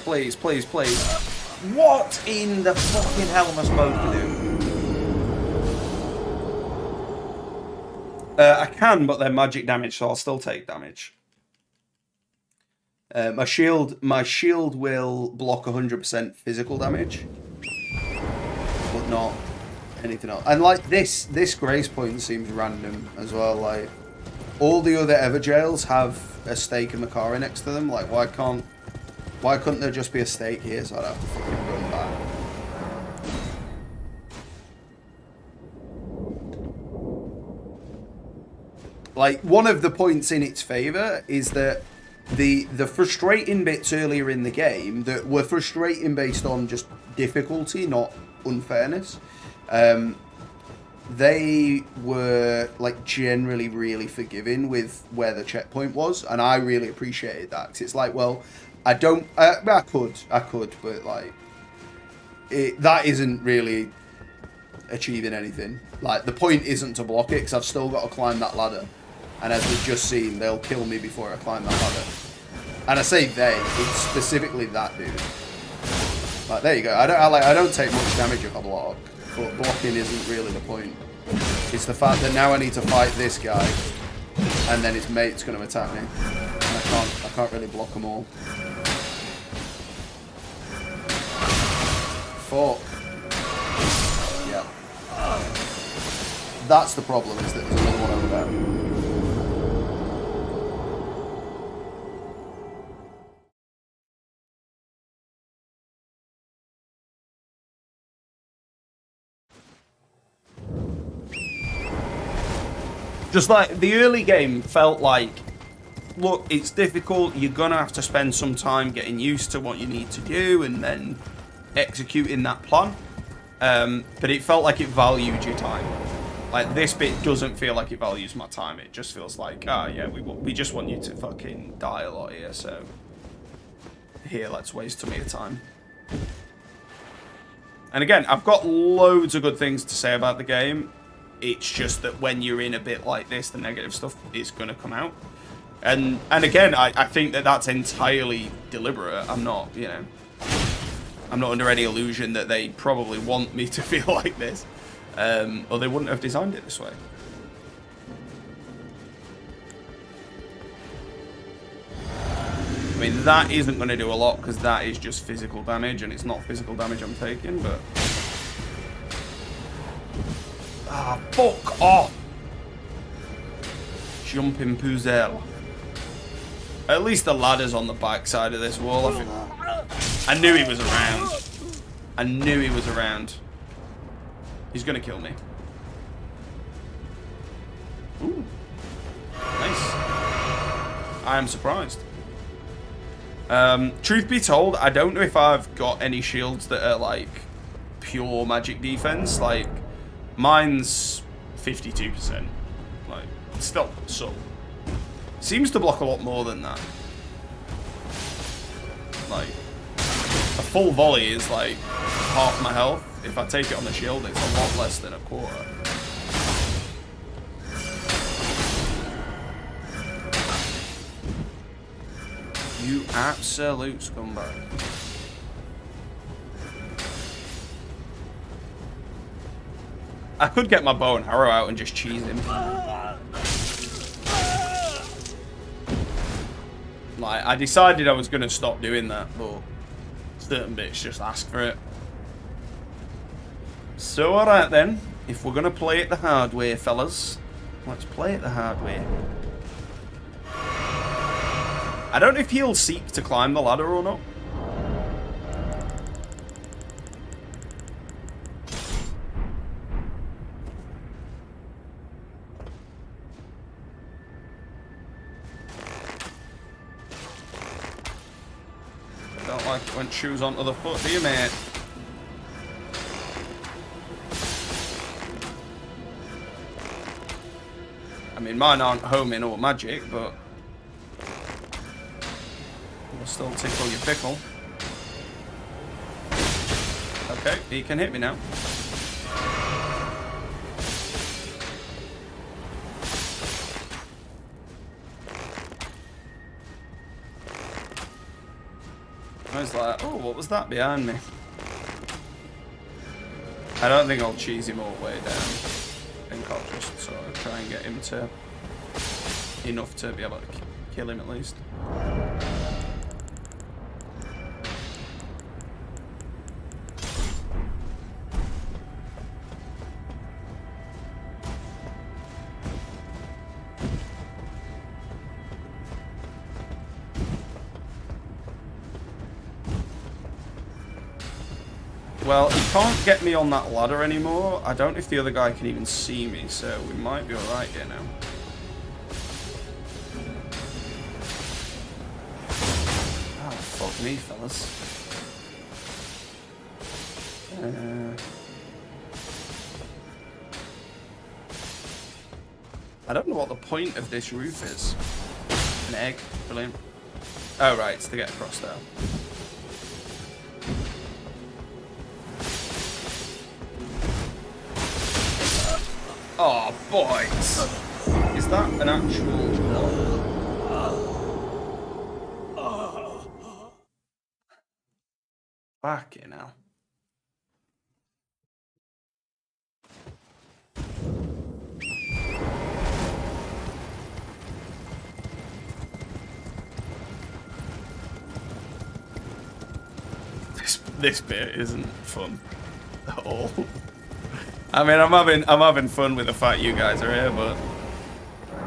[SPEAKER 1] Please, please, please. What in the fucking hell am I supposed to do? I can, but they're magic damage, so I'll still take damage. My shield will block 100% physical damage, but not anything else. And like this grace point seems random as well. Like all the other Everjails have a stake and Makari next to them. Like why couldn't there just be a stake here so I'd have to fucking run back? Like, one of the points in its favour is that the frustrating bits earlier in the game that were frustrating based on just difficulty, not unfairness, they were, like, generally really forgiving with where the checkpoint was, and I really appreciated that, because it's like, well, I could, but like, that isn't really achieving anything. Like, the point isn't to block it, because I've still got to climb that ladder. And as we've just seen, they'll kill me before I climb that ladder. And I say they, it's specifically that dude. Like, there you go. I don't take much damage if I block, but blocking isn't really the point. It's the fact that now I need to fight this guy, and then his mate's going to attack me. And I can't really block them all. Fuck. Yeah. That's the problem, is that there's another one over there. Just like, the early game felt like, look, it's difficult, you're gonna have to spend some time getting used to what you need to do and then executing that plan. But it felt like it valued your time. Like, this bit doesn't feel like it values my time. It just feels like, ah, yeah, we just want you to fucking die a lot here, so here, let's waste some of your time. And again, I've got loads of good things to say about the game. It's just that when you're in a bit like this, the negative stuff is going to come out. And again, I think that that's entirely deliberate. I'm not, you know, I'm not under any illusion that they probably want me to feel like this. Or they wouldn't have designed it this way. I mean, that isn't going to do a lot because that is just physical damage, and it's not physical damage I'm taking, but... Ah, fuck off! Jumping Puzel. At least the ladder's on the back side of this wall. I knew he was around. I knew he was around. He's gonna kill me. Ooh. Nice. I am surprised. Truth be told, I don't know if I've got any shields that are like pure magic defense. Like, mine's 52%. Like, still, so. Seems to block a lot more than that. Like, a full volley is like half my health. If I take it on the shield, it's a lot less than a quarter. You absolute scumbag. I could get my bow and arrow out and just cheese him. Like, I decided I was going to stop doing that, but certain bits just ask for it. So, alright then. If we're going to play it the hard way, fellas, let's play it the hard way. I don't know if he'll seek to climb the ladder or not. Don't like it when shoes onto the foot, do you, mate? I mean, mine aren't homing or magic, but will still tickle your pickle. Okay, he can hit me now. I was like, oh, what was that behind me? I don't think I'll cheese him all the way down. I think I'll just sort of try and get him to enough to be able to kill him at least. Well, he can't get me on that ladder anymore. I don't know if the other guy can even see me, so we might be alright here now. Oh, fuck me, fellas. I don't know what the point of this roof is. An egg. Brilliant. Oh, right, it's to get across there. Oh, boys. Is Is that an actual... Fucking hell. This bit isn't fun at all. I mean, I'm having fun with the fact you guys are here, but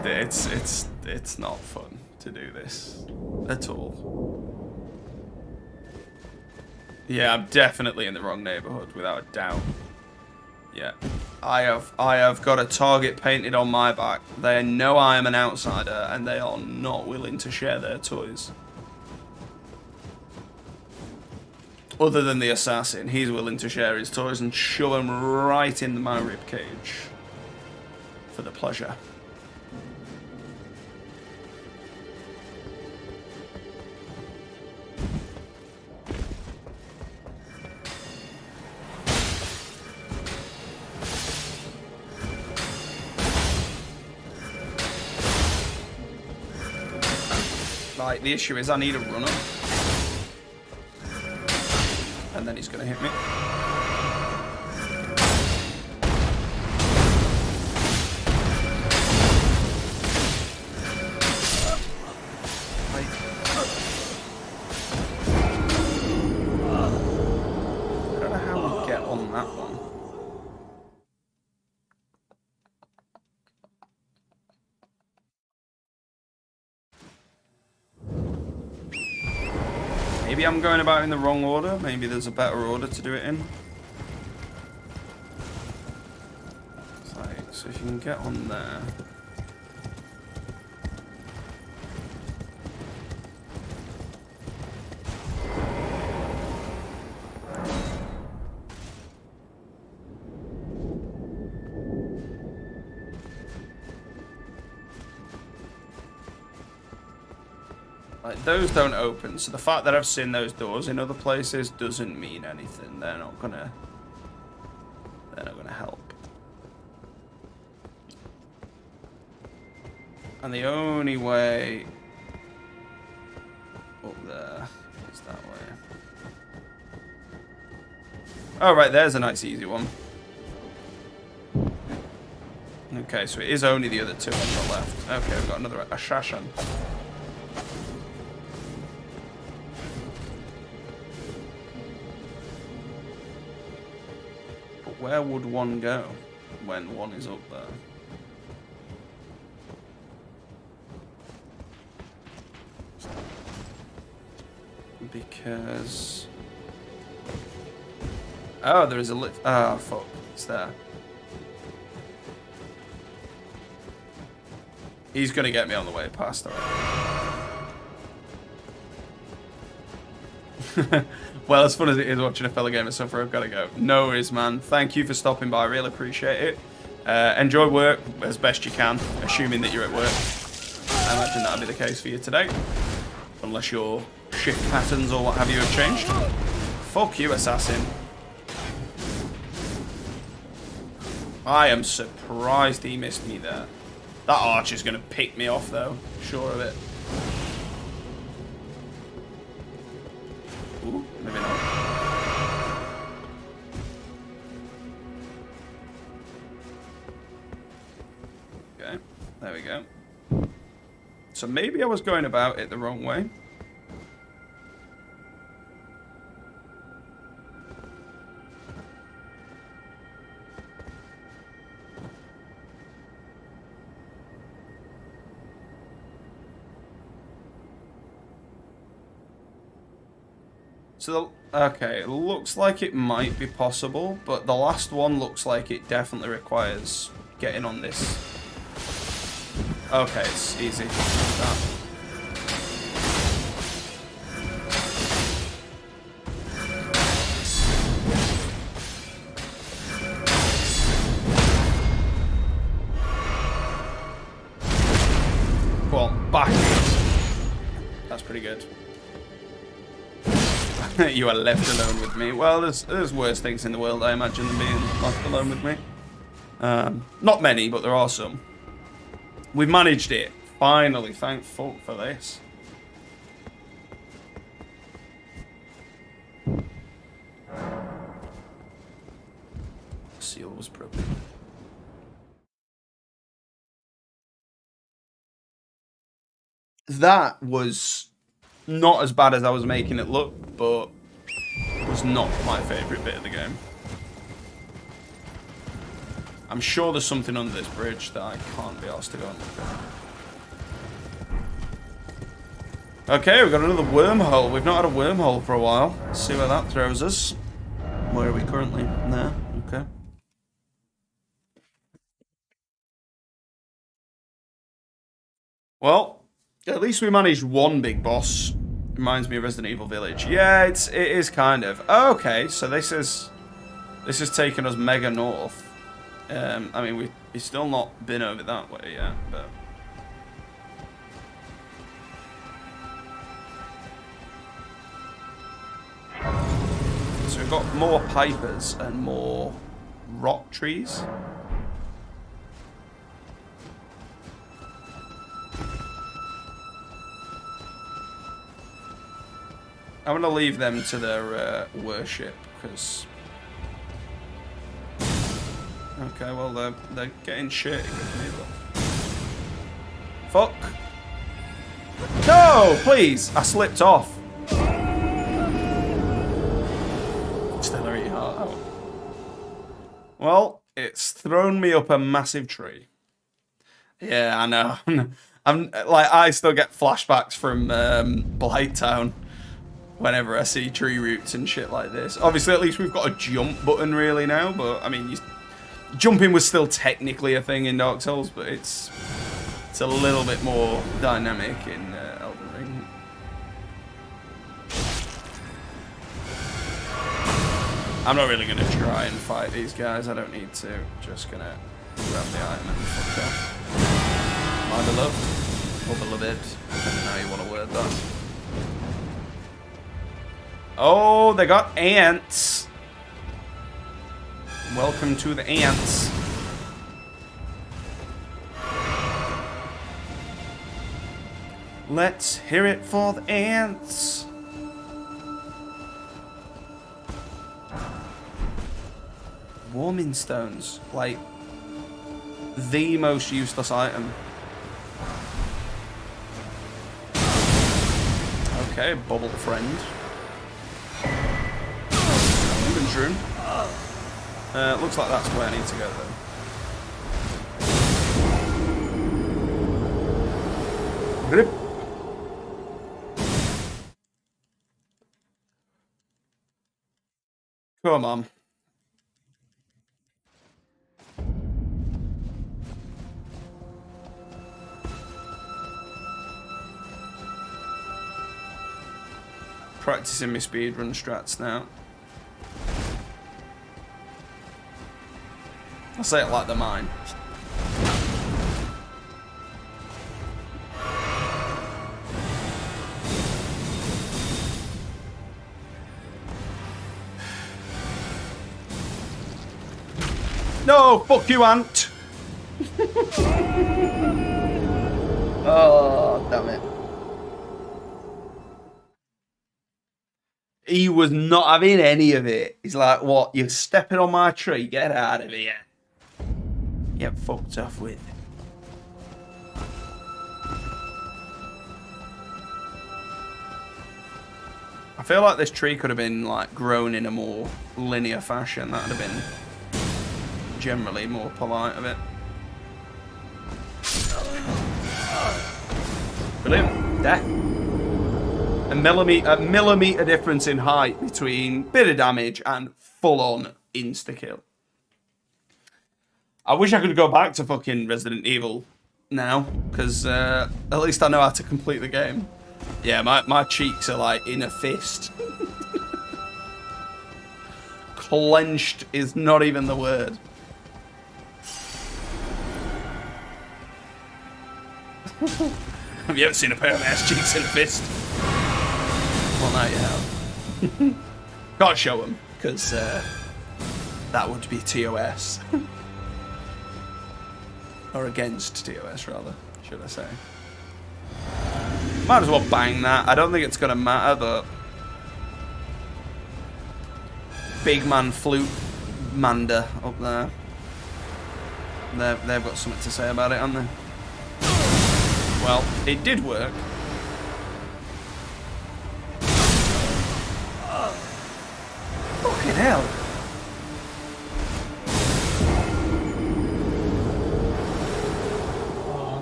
[SPEAKER 1] it's not fun to do this at all. Yeah, I'm definitely in the wrong neighborhood, without a doubt. Yeah, I have got a target painted on my back. They know I am an outsider, and they are not willing to share their toys. Other than the assassin, he's willing to share his toys and shove them right into my ribcage for the pleasure. Like, the issue is I need a runner. And then he's going to hit me. I don't know how we get on that one. Maybe I'm going about it in the wrong order. Maybe there's a better order to do it in. It's like, so if you can get on there. Like, those don't open, so the fact that I've seen those doors in other places doesn't mean anything. They're not gonna help. And the only way up there is that way. Oh, right, there's a nice easy one. Okay, so it is only the other two on the left. Okay, we've got another assassin. Where would one go when one is up there? Because... Oh, there is a lift. Ah, fuck. It's there. He's going to get me on the way past, alright. Well, as fun as it is watching a fellow gamer suffer, I've got to go. No worries, man. Thank you for stopping by. I really appreciate it. Enjoy work as best you can, assuming that you're at work. I imagine that'll be the case for you today. Unless your shift patterns or what have you have changed. Fuck you, assassin. I am surprised he missed me there. That archer's going to pick me off, though. Sure of it. Ooh, maybe not. Okay, there we go. So maybe I was going about it the wrong way. So, okay, it looks like it might be possible, but the last one looks like it definitely requires getting on this. Okay, it's easy. Go on, back. That's pretty good. You are left alone with me. Well, there's worse things in the world, I imagine, than being left alone with me. Not many, but there are some. We've managed it. Finally, thank fuck for this. Seal was broken. That was not as bad as I was making it look, but was not my favourite bit of the game. I'm sure there's something under this bridge that I can't be asked to go and look at. Okay, we've got another wormhole. We've not had a wormhole for a while. Let's see where that throws us. Where are we currently? There. Okay. Well, at least we managed one big boss. Reminds me of Resident Evil Village. Yeah, it is kind of. Okay, so this is taking us mega north. I mean, we've still not been over that way yet, but... So we've got more pipers and more rock trees. I'm going to leave them to their worship, because... Okay, well, they're getting shitty with me, but... Fuck! No! Please! I slipped off. Stellary heart out. Well, it's thrown me up a massive tree. Yeah, I know. I'm like, I still get flashbacks from Blighttown whenever I see tree roots and shit like this. Obviously, at least we've got a jump button really now, but I mean, jumping was still technically a thing in Dark Souls, but it's a little bit more dynamic in Elden Ring. I'm not really going to try and fight these guys. I don't need to. Just going to grab the item and fuck off. My beloved. Or beloved. Depending on how you want to word that. Oh, they got ants. Welcome to the ants. Let's hear it for the ants. Warming stones, like the most useless item. Okay, bubble friend. Moving room. Looks like that's where I need to go though. Grip. Come on. Practicing my speedrun strats now. I'll say it like they're mine. No, fuck you, ant. Oh, damn it. He was not having any of it. He's like, what? You're stepping on my tree? Get out of here. Get fucked off with. I feel like this tree could have been like grown in a more linear fashion. That would have been generally more polite of it. Brilliant. Death. A millimeter difference in height between bit of damage and full-on insta-kill. I wish I could go back to fucking Resident Evil now, because at least I know how to complete the game. Yeah, my cheeks are like in a fist. Clenched is not even the word. Have you ever seen a pair of ass cheeks in a fist? Well, now you have. Can't show them, because that would be TOS. Or against TOS, rather, should I say. Might as well bang that. I don't think it's going to matter, but... Big man flute Manda up there. They've got something to say about it, haven't they? Well, it did work. Fucking hell.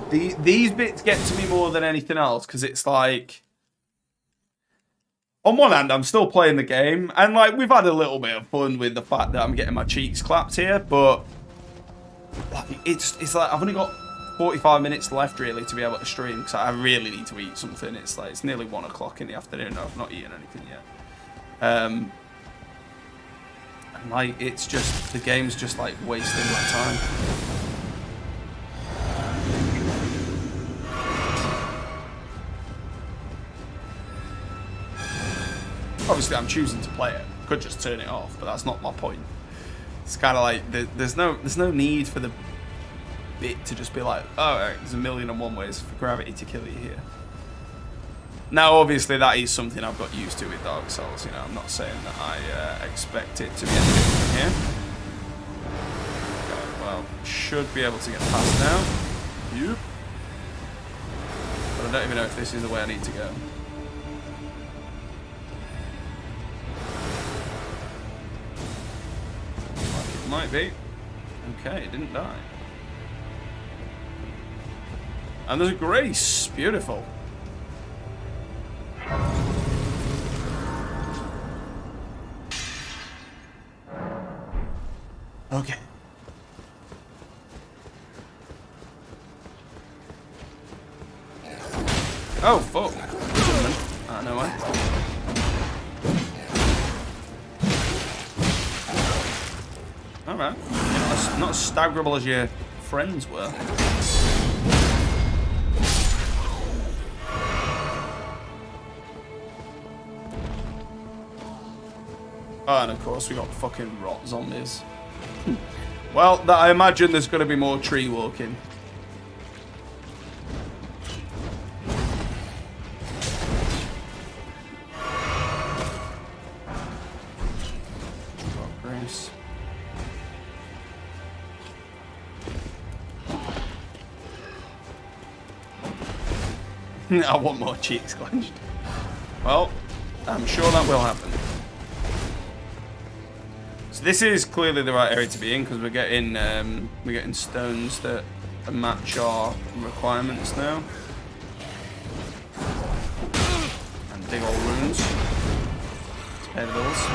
[SPEAKER 1] These bits get to me more than anything else, because it's like... On one hand, I'm still playing the game, and like we've had a little bit of fun with the fact that I'm getting my cheeks clapped here, but like, it's like I've only got 45 minutes left really to be able to stream, because I really need to eat something. It's like it's nearly 1 o'clock in the afternoon and I've not eaten anything yet. And like it's just the game's just like wasting my time. Obviously, I'm choosing to play it. Could just turn it off, but that's not my point. It's kind of like there's no need for the bit to just be like, oh, right, there's 1,000,001 ways for gravity to kill you here. Now, obviously, that is something I've got used to with Dark Souls. You know, I'm not saying that I expect it to be any different here. Okay, well, should be able to get past now. Yep. But I don't even know if this is the way I need to go. Might be. Okay, it didn't die. And there's a grace. Beautiful. Okay. Oh, fuck. Ah, no way. Alright. Not as staggerable as your friends were. Oh, and of course we got fucking rot zombies. Well, I imagine there's going to be more tree walking. Got grace. I want more cheeks clenched. Well, I'm sure that will happen. So this is clearly the right area to be in, because we're getting stones that match our requirements now. And big old runes. Let's pay the bills.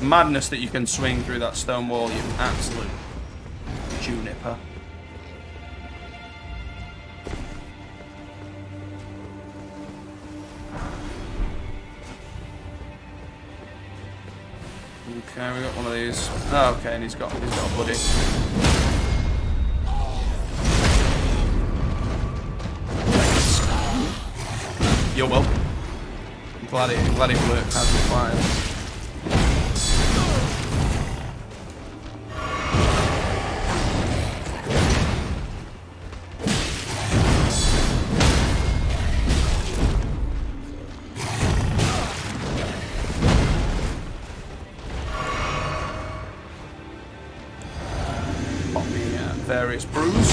[SPEAKER 1] Madness that you can swing through that stone wall, you absolute juniper. Okay, we got one of these. Oh, okay, and he's got a buddy. You're welcome. I'm glad it worked as required. Various brews.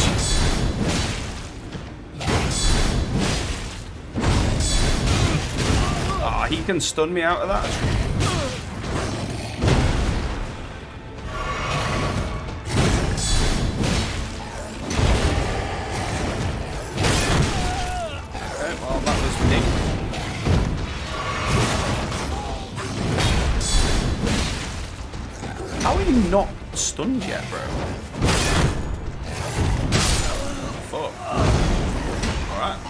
[SPEAKER 1] Ah, he can stun me out of that. Okay, well, that was big. How are you not stunned yet, bro? Alright.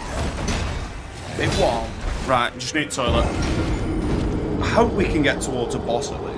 [SPEAKER 1] Big one. Right, just need toilet. I hope we can get towards a boss at least.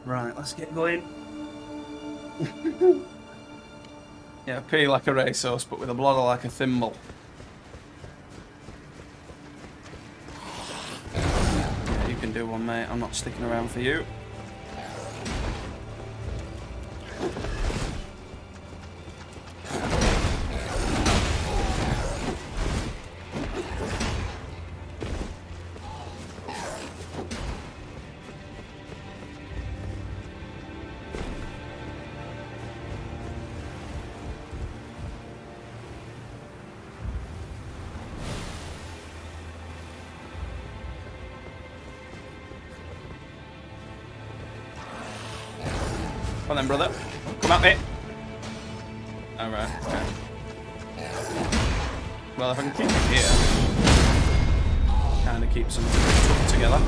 [SPEAKER 1] Right, let's get going. Yeah, pee like a racehorse, but with a bladder like a thimble. Yeah, you can do one, mate. I'm not sticking around for you. Come on then, brother. Come at me. Alright, okay. Well, if I can keep it here, kind of keep some stuff together.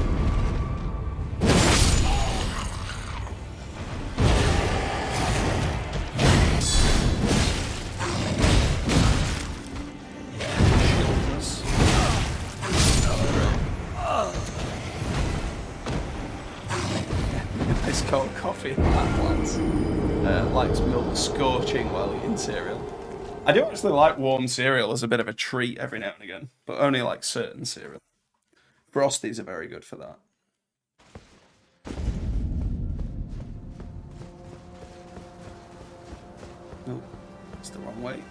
[SPEAKER 1] It's called coffee. Likes milk scorching while eating cereal. I do actually like warm cereal as a bit of a treat every now and again, but only like certain cereal. Frosties are very good for that. Oh, it's the wrong way.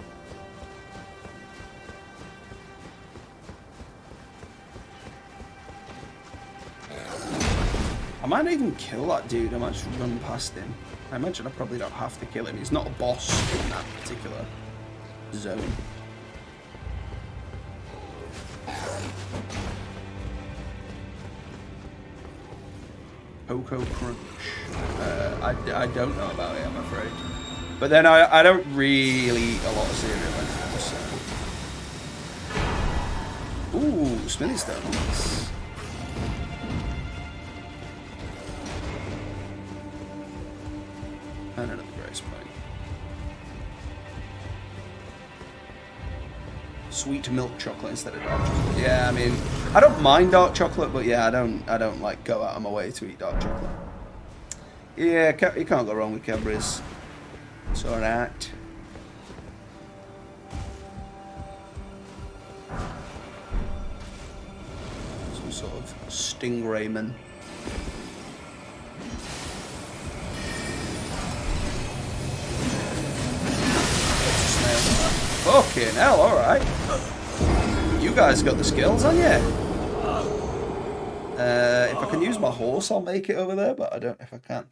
[SPEAKER 1] I might not even kill that dude, I might just run past him. I imagine I probably don't have to kill him, he's not a boss in that particular zone. Cocoa Crunch. I don't know about it, I'm afraid. But then I don't really eat a lot of cereal anymore, so. Ooh, Smithy Stones. And another grace point. Sweet milk chocolate instead of dark chocolate. Yeah, I mean, I don't mind dark chocolate, but yeah, I don't like go out of my way to eat dark chocolate. Yeah, you can't go wrong with Cadbury's. It's alright. Some sort of stingrayman. Fucking hell, alright. You guys got the skills on you. If I can use my horse, I'll make it over there, but I don't know if I can.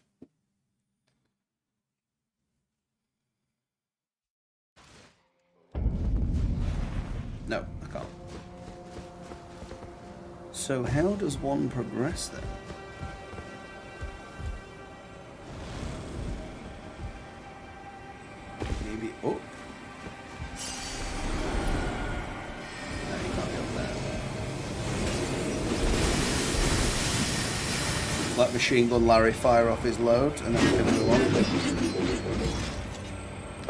[SPEAKER 1] No, I can't. So how does one progress then? Maybe up? No, you can't go up there. Let Machine Gun Larry fire off his load and then we can move on.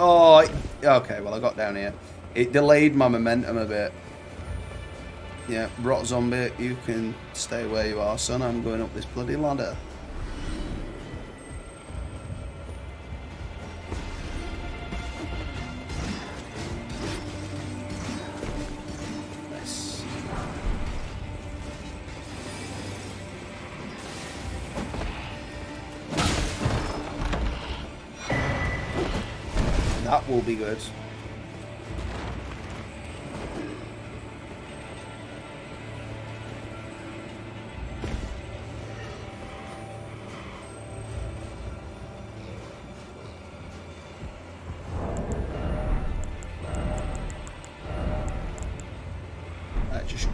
[SPEAKER 1] Oh, okay, well I got down here. It delayed my momentum a bit. Yeah, Rot Zombie, you can stay where you are, son. I'm going up this bloody ladder. Nice. That will be good.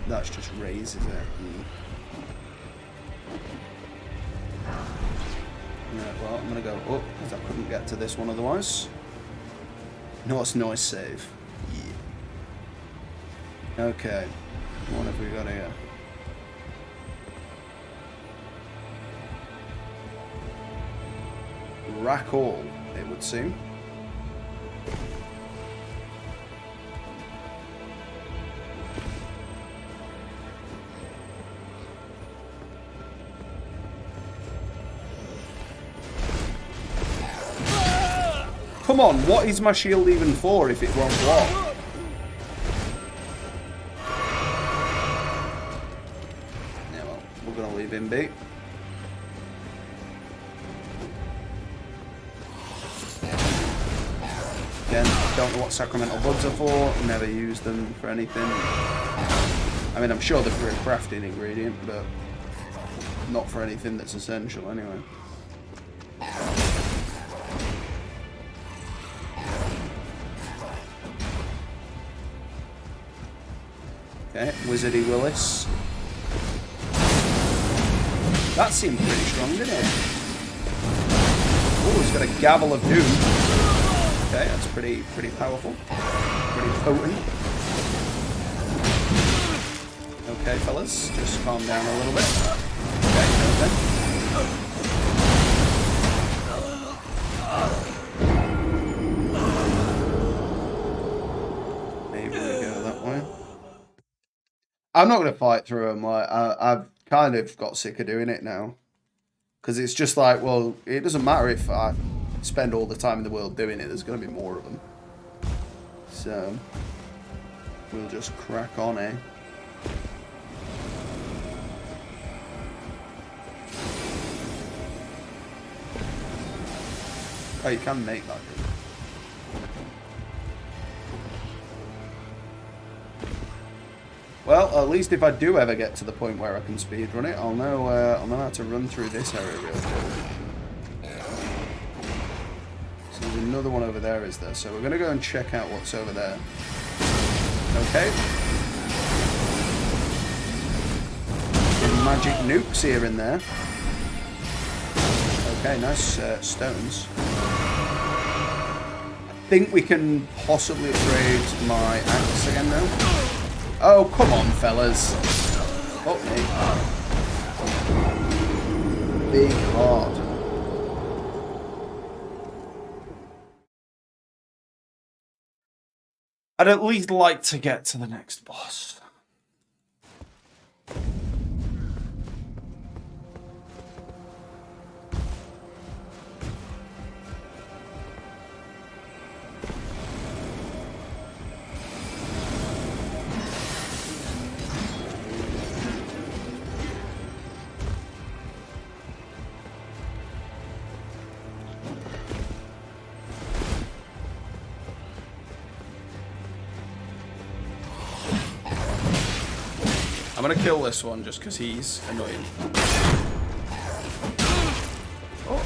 [SPEAKER 1] That just raises it. Right, well, I'm gonna go up because I couldn't get to this one otherwise. Nice save. Yeah. Okay, what have we got here? Rack all, it would seem. come on, what is my shield even for if it won't block? Yeah, well, we're gonna leave him be. Again, don't know what sacramental buds are for, never use them for anything. I mean, I'm sure they're for a crafting ingredient, but not for anything that's essential anyway. Okay, Wizardy Willis. That seemed pretty strong, didn't it? Oh, he's got a Gavel of Doom. Okay, that's pretty powerful. Pretty potent. Okay, fellas, just calm down a little bit. Okay, maybe we go that way. I'm not going to fight through them. Like, I've kind of got sick of doing it now. Because it's just like, well, it doesn't matter if I spend all the time in the world doing it. There's going to be more of them. So, we'll just crack on, eh? Oh, you can make that. Well, at least if I do ever get to the point where I can speedrun it, I'll know how to run through this area real quick. So there's another one over there, is there? So we're going to go and check out what's over there. Okay. Some magic nukes here and there. Okay, nice stones. I think we can possibly upgrade my axe again now. Oh, come on, fellas. Oh, me. Big heart. I'd at least like to get to the next boss. I'm gonna kill this one just because he's annoying. Oh.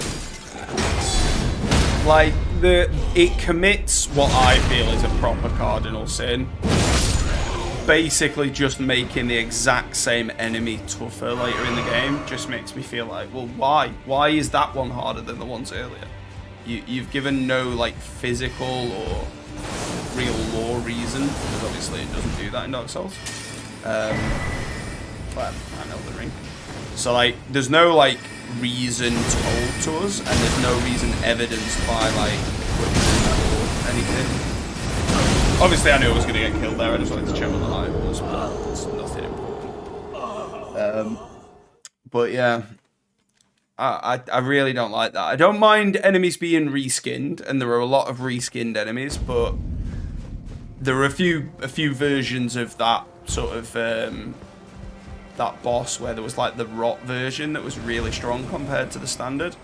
[SPEAKER 1] Like, it commits what I feel is a proper cardinal sin. Basically just making the exact same enemy tougher later in the game just makes me feel like, well, why? Why is that one harder than the ones earlier? You've given no, like, physical or real lore reason, because obviously it doesn't do that in Dark Souls. Well, and Elden Ring. So, like, there's no, like, reason told to us, and there's no reason evidenced by, like, or anything. Obviously, I knew I was going to get killed there. I just wanted to check what the height was, but it's nothing important. But, yeah. I really don't like that. I don't mind enemies being reskinned, and there are a lot of reskinned enemies, but there are a few versions of that sort of that boss where there was like the rot version that was really strong compared to the standard.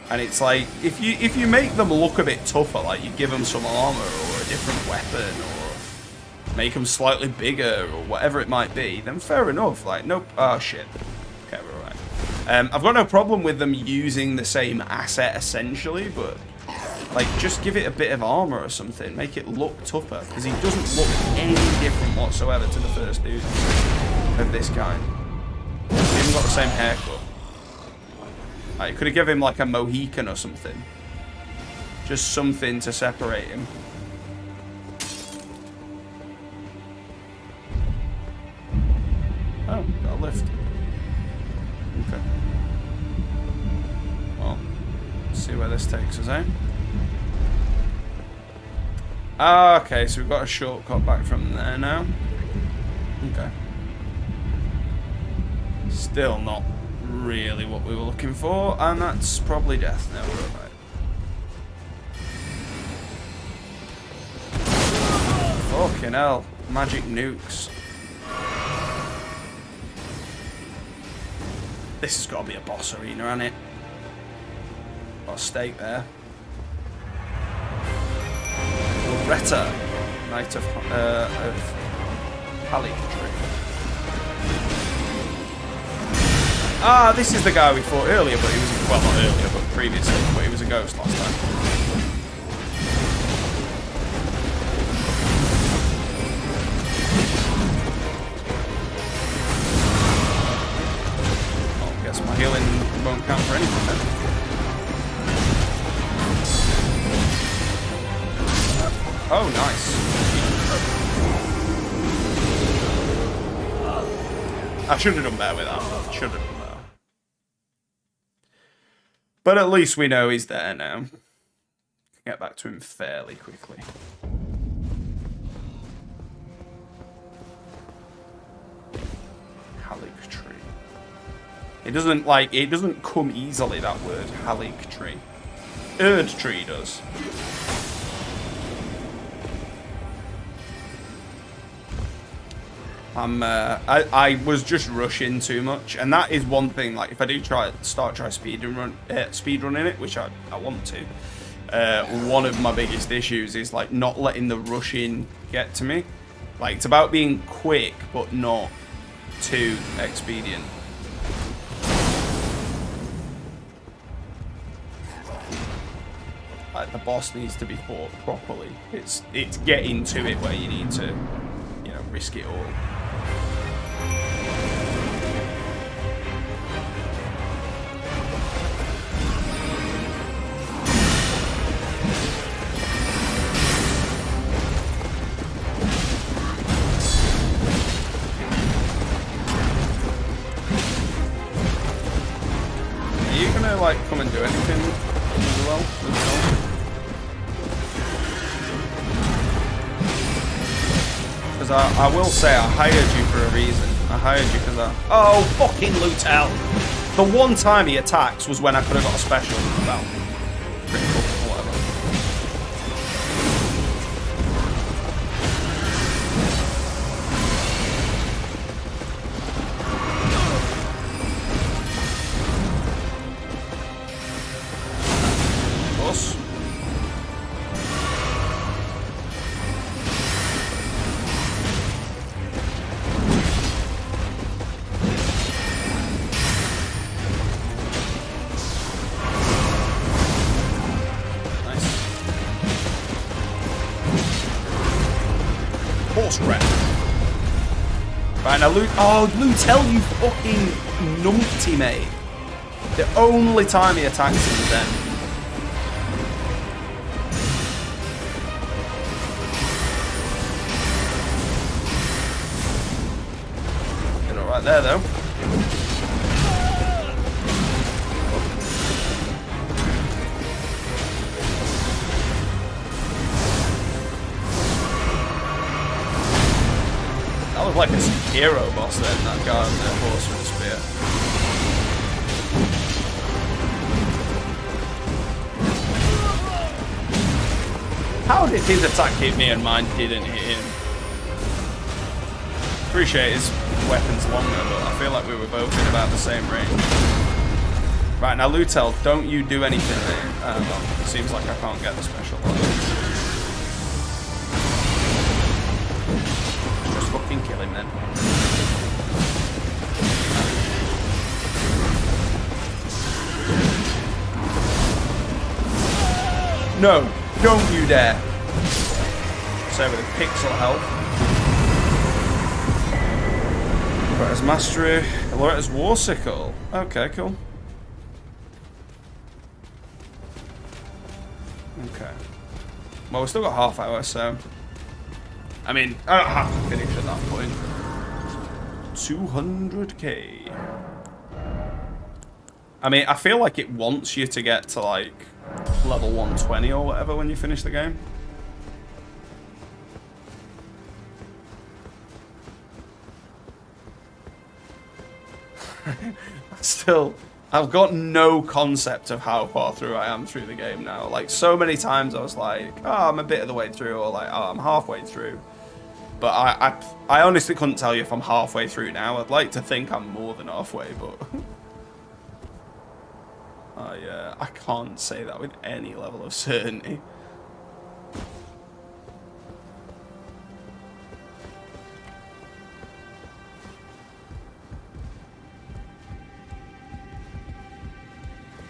[SPEAKER 1] And it's like, if you make them look a bit tougher, like you give them some armor or a different weapon or make them slightly bigger or whatever it might be, then fair enough. Like, nope. Oh shit. Okay, we're alright. I've got no problem with them using the same asset essentially, but like, just give it a bit of armor or something. Make it look tougher, because he doesn't look any different whatsoever to the first dude of this kind. He even got the same haircut. Like, you could have given him like a Mohican or something. Just something to separate him. Oh, got a lift. Okay. Well, let's see where this takes us, eh? Okay, so we've got a shortcut back from there now. Okay. Still not really what we were looking for, and that's probably death now. We're alright. Fucking hell. Magic nukes. This has got to be a boss arena, hasn't it? Got a stake there. Loretta, Knight of Haligtree. Ah, this is the guy we fought earlier, but he was, well, not earlier, but previously, but he was a ghost last time. Oh, I guess my healing won't count for anything then. Oh, nice. I should have done better with that. Should have done better. But at least we know he's there now. Get back to him fairly quickly. Haligtree. It doesn't come easily, that word, Haligtree. Erdtree does. I was just rushing too much, and that is one thing. Like, if I do try speedrunning it, which I want to, one of my biggest issues is like not letting the rushing get to me. Like, it's about being quick, but not too expedient. Like, the boss needs to be fought properly. It's getting to it where you need to, you know, risk it all. Like, come and do anything as well? Because I will say I hired you for a reason. I hired you because I... Oh, fucking Lutel! The one time he attacks was when I could have got a special. Well, critical or whatever. Right, now Lutel, you fucking numpty, mate. The only time he attacks him is then. Did alright there, though. That was like a hero boss then, that guy on the horse with the spear. How did his attack hit me and mine didn't hit him? Appreciate his weapon's longer, but I feel like we were both in about the same range. Right, now Lutel, don't you do anything, mate. Well, it seems like I can't get the special one. Fucking kill him then. No, don't you dare. So with a pixel health. Loretta's Mastery, Loretta's Warsicle. Okay, cool. Okay. Well, we've still got half hour, so... I mean, I don't have to finish at that point. 200k. I mean, I feel like it wants you to get to, like, level 120 or whatever when you finish the game. Still, I've got no concept of how far through I am through the game now. Like, so many times I was like, oh, I'm a bit of the way through, or like, oh, I'm halfway through. But I honestly couldn't tell you if I'm halfway through now. I'd like to think I'm more than halfway, but I can't say that with any level of certainty.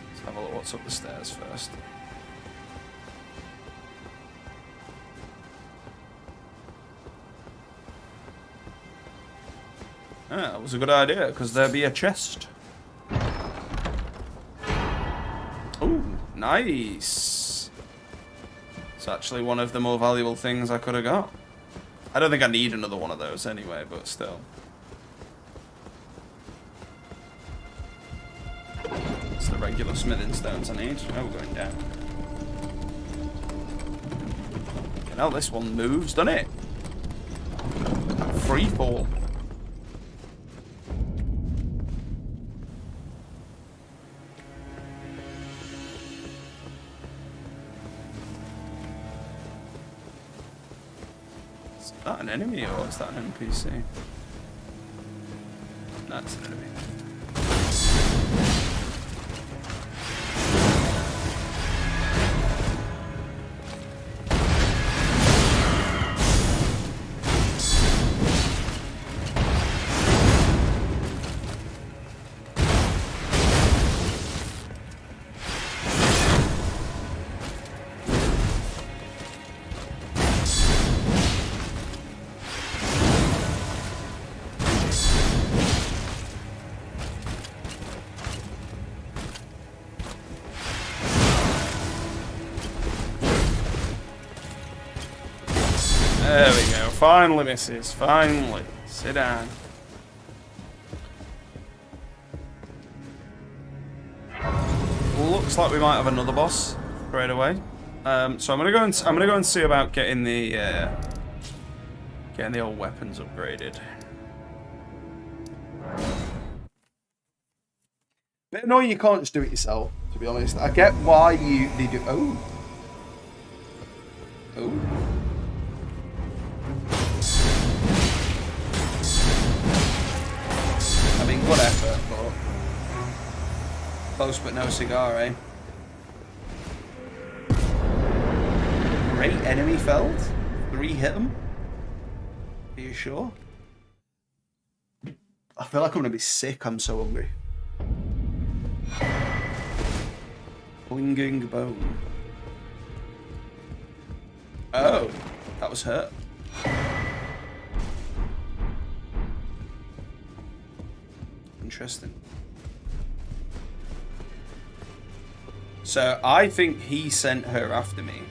[SPEAKER 1] Let's have a look what's up the stairs first. Ah, that was a good idea, because there'd be a chest. Ooh, nice. It's actually one of the more valuable things I could have got. I don't think I need another one of those anyway, but still. It's the regular smithing stones I need. Oh, we're going down. Okay, now this one moves, doesn't it? Free fall. Is that an enemy or is that an NPC? That's an enemy. There we go. Finally, missus. Finally. Sit down. Looks like we might have another boss straight away. So I'm gonna go and see about getting the old weapons upgraded. Bit annoying you can't just do it yourself, to be honest. I get why they do. Oh. I mean, good effort, but close but no cigar, eh? Great enemy felled. 3 hit them. Are you sure? I feel like I'm gonna be sick. I'm so hungry. Clinging bone. Oh, that was hurt. Interesting. So I think he sent her after me.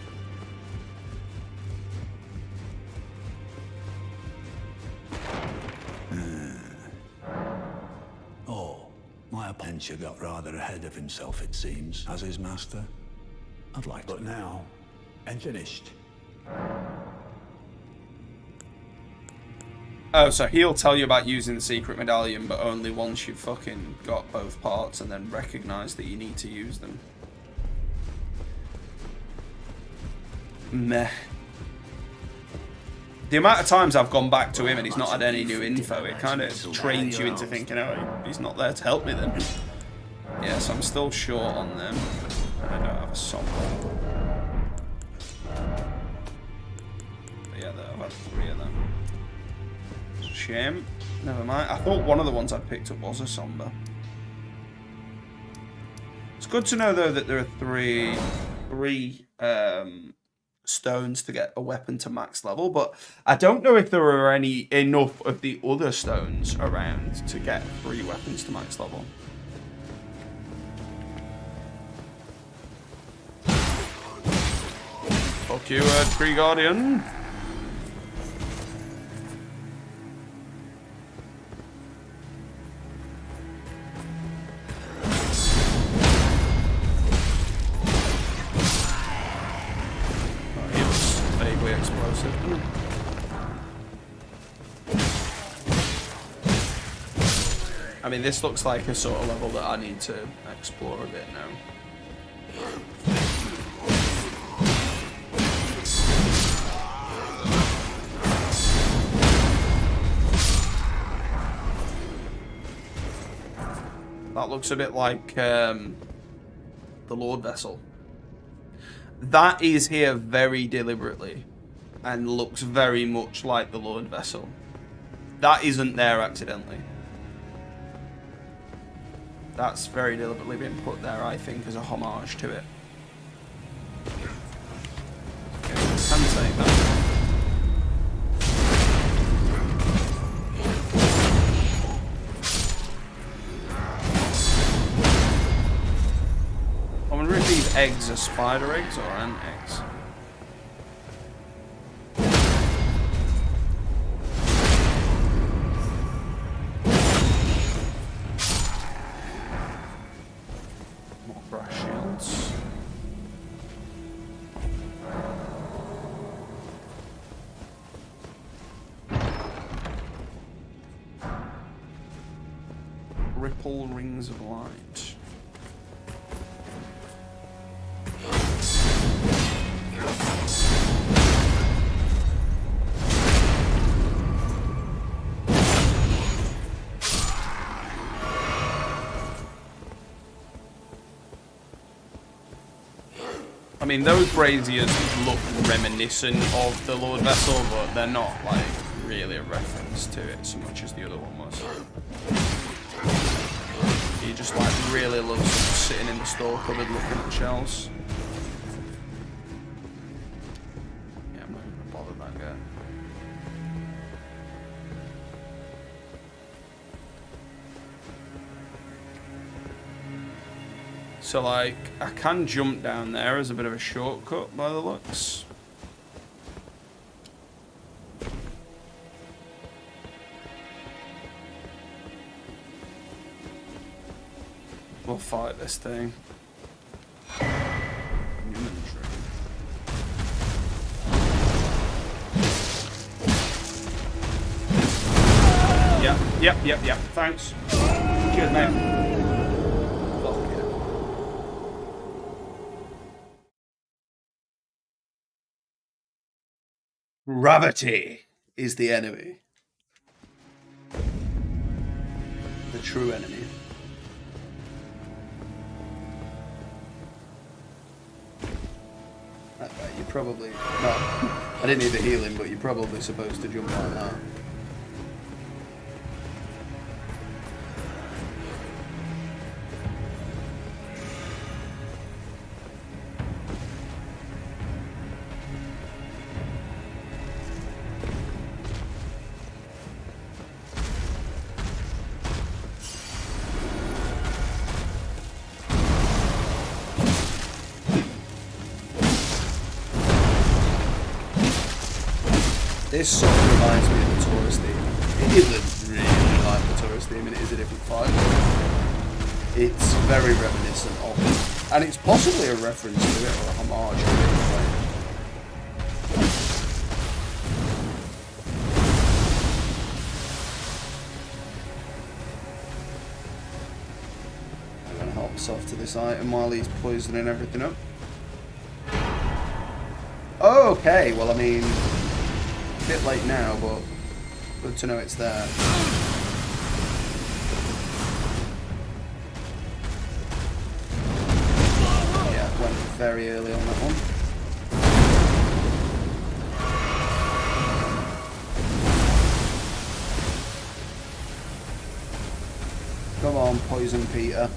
[SPEAKER 4] Oh, my Apentia got rather ahead of himself, it seems, as his master. I'd like to. But now, and finished.
[SPEAKER 1] Oh, so he'll tell you about using the secret medallion, but only once you've fucking got both parts and then recognize that you need to use them. Meh. The amount of times I've gone back to him and he's not had any new info, it kind of trains you into thinking, oh, he's not there to help me then. Yeah, so I'm still short on them. And I don't have a somber. But yeah, I've had 3 of them. Shame. Never mind. I thought one of the ones I picked up was a somber. It's good to know though that there are three stones to get a weapon to max level, but I don't know if there are enough of the other stones around to get 3 weapons to max level. Fuck you, Tree Guardian. I mean, this looks like a sort of level that I need to explore a bit now. That looks a bit like the Lord Vessel. That is here very deliberately and looks very much like the Lord Vessel. That isn't there accidentally. That's very deliberately been put there, I think, as a homage to it. Okay, I'm saying that. I wonder if these eggs are spider eggs or ant eggs. More brass shields. Ripple rings of light. I mean, those braziers look reminiscent of the Lord Vessel, but they're not, like, really a reference to it so much as the other one was. He just, like, really loves sitting in the store cupboard looking at the shelves. Yeah, I'm not even gonna bother that guy. So, like, I can jump down there as a bit of a shortcut by the looks. We'll fight this thing. Yep. Thanks. Cheers, mate. Gravity is the enemy. The true enemy. Right, you're probably... No, I didn't need the healing, but you're probably supposed to jump like that. This sort of reminds me of the tourist theme. It isn't really like the tourist theme, and it is a different fight. It's very reminiscent of it. And it's possibly a reference to it, or a homage to it. I'm going to help myself to this item while he's poisoning everything up. Okay, well, I mean... bit late now, but good to know it's there. Yeah, went very early on that one. Come on, Poison Peter.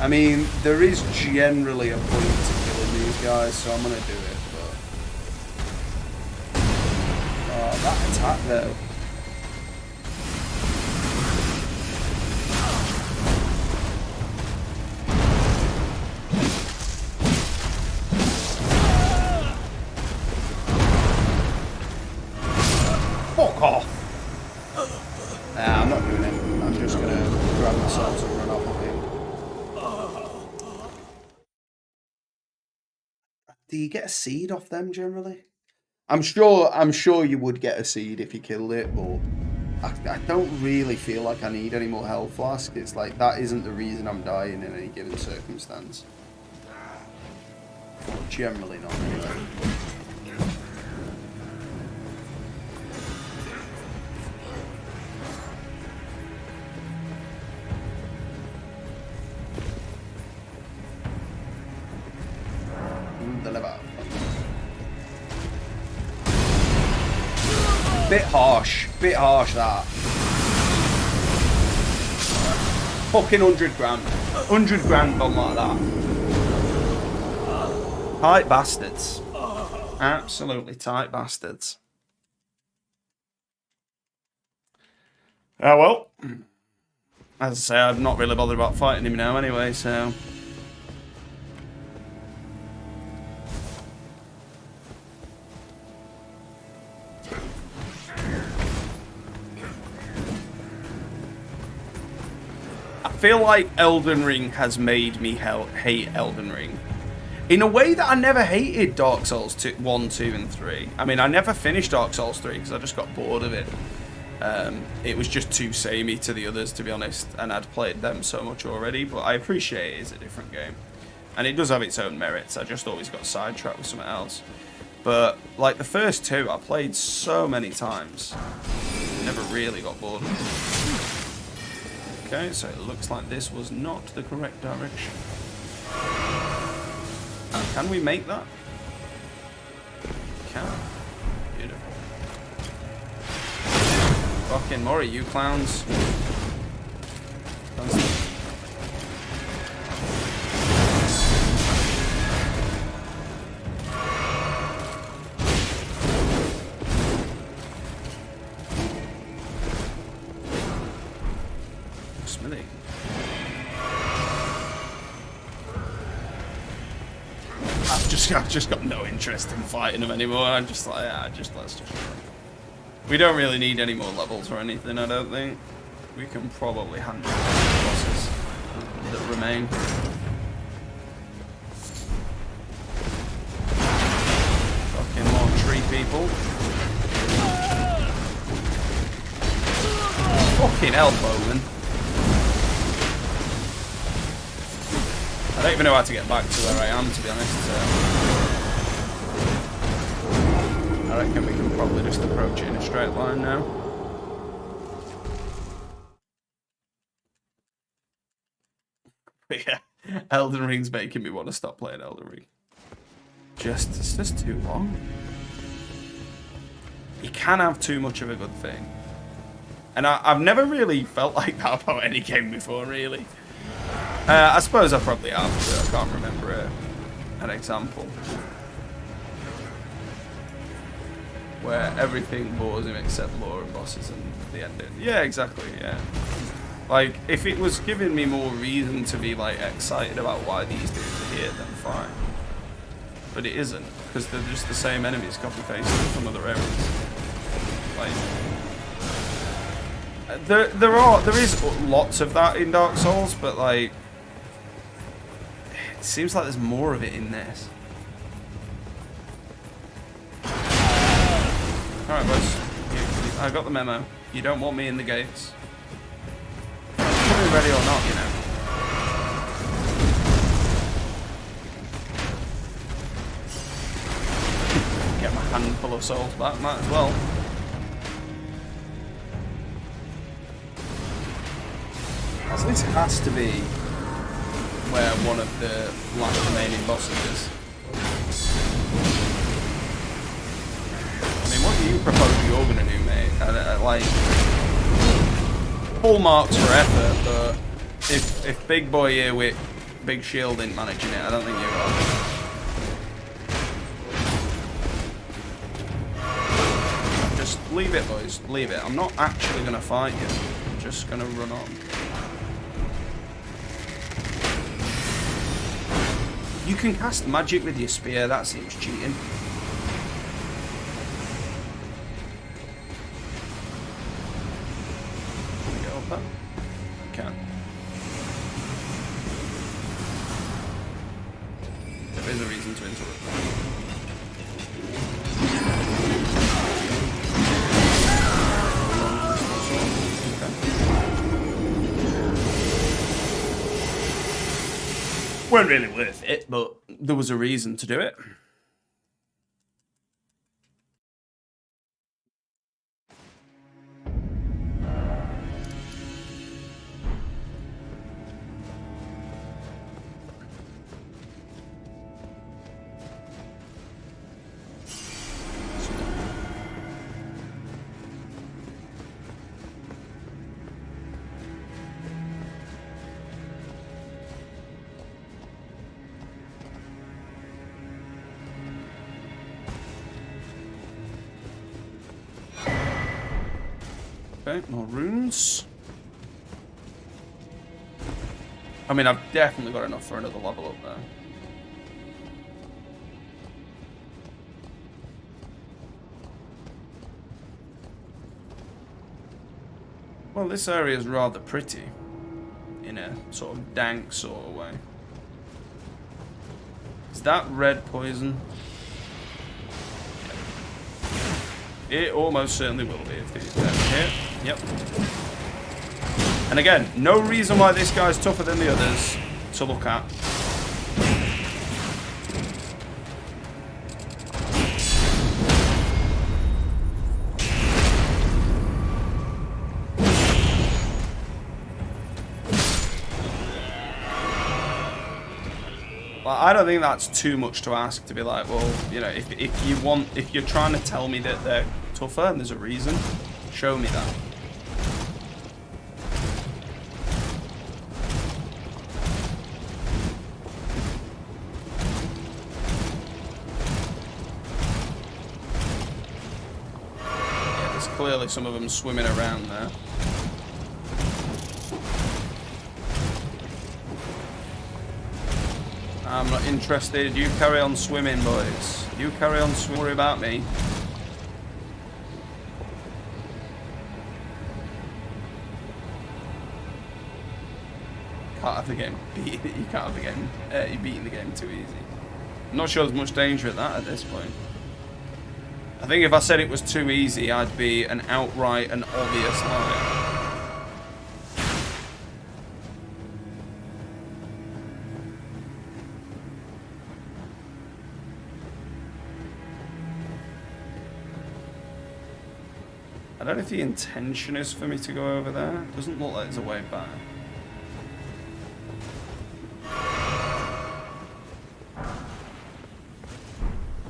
[SPEAKER 1] I mean, there is generally a point to killing these guys, so I'm gonna do it, but... Oh, that attack though. Fuck off! Nah, I'm not doing it. I'm just gonna grab myself and run off, I think. do you get a seed off them generally? I'm sure you would get a seed if you killed it, but I don't really feel like I need any more health flask. It's like that isn't the reason I'm dying in any given circumstance. Generally not anyway. The lever. Bit harsh that. Fucking 100 grand. 100 grand gone like that. Tight bastards. Absolutely tight bastards. Oh well. As I say, I'm not really bothered about fighting him now anyway, so... I feel like Elden Ring has made me hate Elden Ring. In a way that I never hated Dark Souls 1, 2, and 3. I mean, I never finished Dark Souls 3 because I just got bored of it. It was just too samey to the others, to be honest, and I'd played them so much already, but I appreciate it as a different game. And it does have its own merits. I just always got sidetracked with something else. But, like, the first two, I played so many times. Never really got bored. Okay, so it looks like this was not the correct direction. Can we make that? Can. Beautiful. Fucking more of you clowns. Smithy. I've just got no interest in fighting them anymore. I'm just like, yeah, let's just. We don't really need any more levels or anything, I don't think. We can probably handle the bosses that remain. Fucking more tree people. Fucking hell, Bowman. I don't even know how to get back to where I am, to be honest. I reckon we can probably just approach it in a straight line now. But yeah, Elden Ring's making me want to stop playing Elden Ring. It's just too long. You can have too much of a good thing. And I've never really felt like that about any game before, really. I suppose I probably have, but I can't remember an example. Where everything bores him except lore and bosses and the ending. Yeah, exactly, yeah. Like, if it was giving me more reason to be, like, excited about why these dudes are here, then fine. But it isn't, because they're just the same enemies copy-pasted from other areas. Like... There is lots of that in Dark Souls, but like it seems like there's more of it in this. Alright boys, I got the memo. You don't want me in the gates. Coming ready or not, you know. Get my handful of souls back, might as well. So this has to be where one of the last remaining bosses is. I mean, what do you propose you're going to do, mate? Like, full marks for effort, but if Big Boy here with Big Shield ain't managing it, I don't think you are. Just leave it, boys. Leave it. I'm not actually going to fight you. I'm just going to run on. You can cast magic with your spear, that seems cheating. Can we get up that? I can. There is a reason to interrupt that. weren't really worth it, but there was a reason to do it. Okay, more runes. I mean, I've definitely got enough for another level up there. Well, this area is rather pretty, in a sort of dank sort of way. Is that red poison? It almost certainly will be if these guys are here. Yep. And again, no reason why this guy's tougher than the others to look at. Well, I don't think that's too much to ask to be like, well, you know, if you're trying to tell me that they're tougher and there's a reason, show me that. Yeah, there's clearly some of them swimming around there. I'm not interested. You carry on swimming, boys. You carry on swimming. Worry about me. Can't have the game beat. You can't have the game. You're beating the game too easy. I'm not sure there's much danger at that at this point. I think if I said it was too easy, I'd be an outright and obvious liar. I don't know if the intention is for me to go over there. It doesn't look like there's a way back.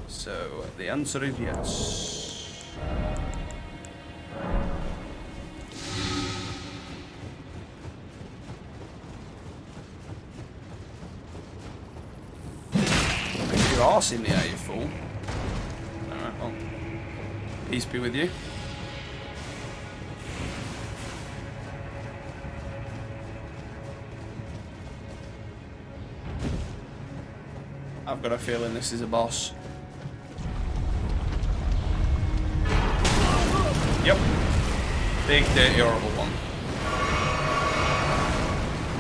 [SPEAKER 1] So, the answer is yes. Make your arse in the air, you fool. Alright, well, peace be with you. I've got a feeling this is a boss. Yep. Big, dirty, horrible one.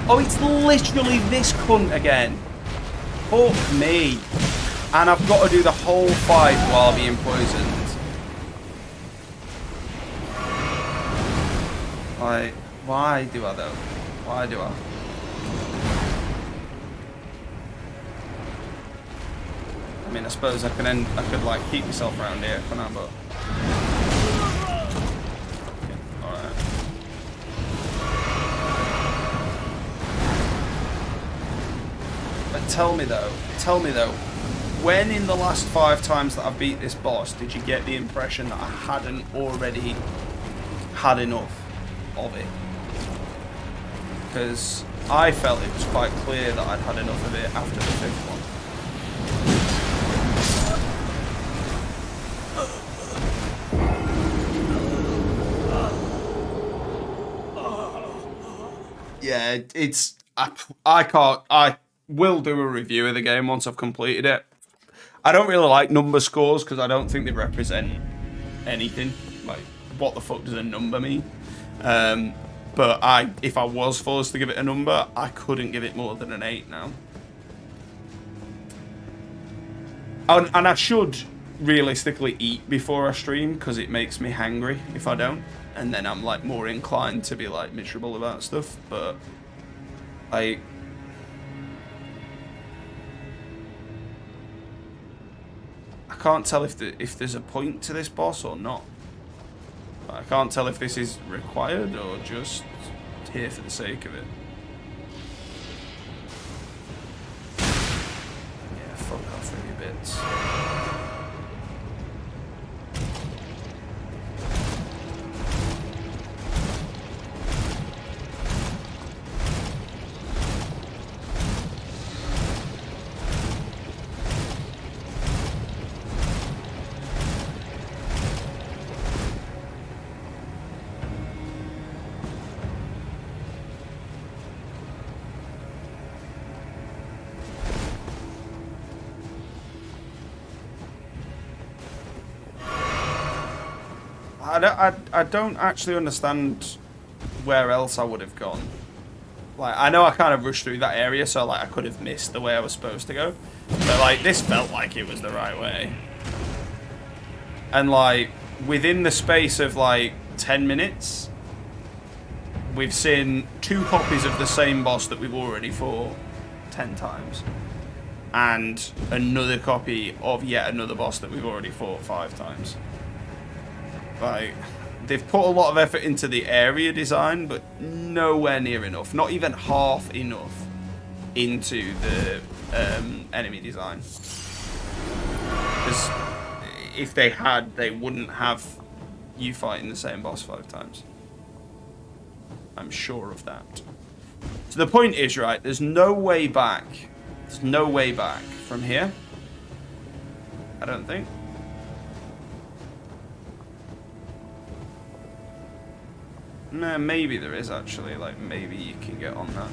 [SPEAKER 1] Oh, it's literally this cunt again. Fuck me. And I've got to do the whole fight while being poisoned. Like, why do I though? Why do I? I mean, I suppose I could like keep myself around here for now, but okay, alright. But tell me though, when in the last 5 times that I've beat this boss, did you get the impression that I hadn't already had enough of it? Because I felt it was quite clear that I'd had enough of it after the 5th one. Yeah, it's I will do a review of the game once I've completed it. I don't really like number scores because I don't think they represent anything. Like, what the fuck does a number mean? But if I was forced to give it a number, I couldn't give it more than an 8 now. And I should realistically eat before I stream because it makes me hangry if I don't. And then I'm like more inclined to be like miserable about stuff. But can't tell if there's a point to this boss or not. I can't tell if this is required or just here for the sake of it. Yeah, fuck off with your bits. I don't actually understand where else I would have gone. Like, I know I kind of rushed through that area, so like I could have missed the way I was supposed to go. But like, this felt like it was the right way. And like, within the space of like 10 minutes, we've seen 2 copies of the same boss that we've already fought 10 times. And another copy of yet another boss that we've already fought 5 times. Like, they've put a lot of effort into the area design, but nowhere near enough. Not even half enough into the enemy design. Because if they had, they wouldn't have you fighting the same boss 5 times. I'm sure of that. So the point is, right, there's no way back. There's no way back from here. I don't think. Nah, maybe there is actually. Like, maybe you can get on that.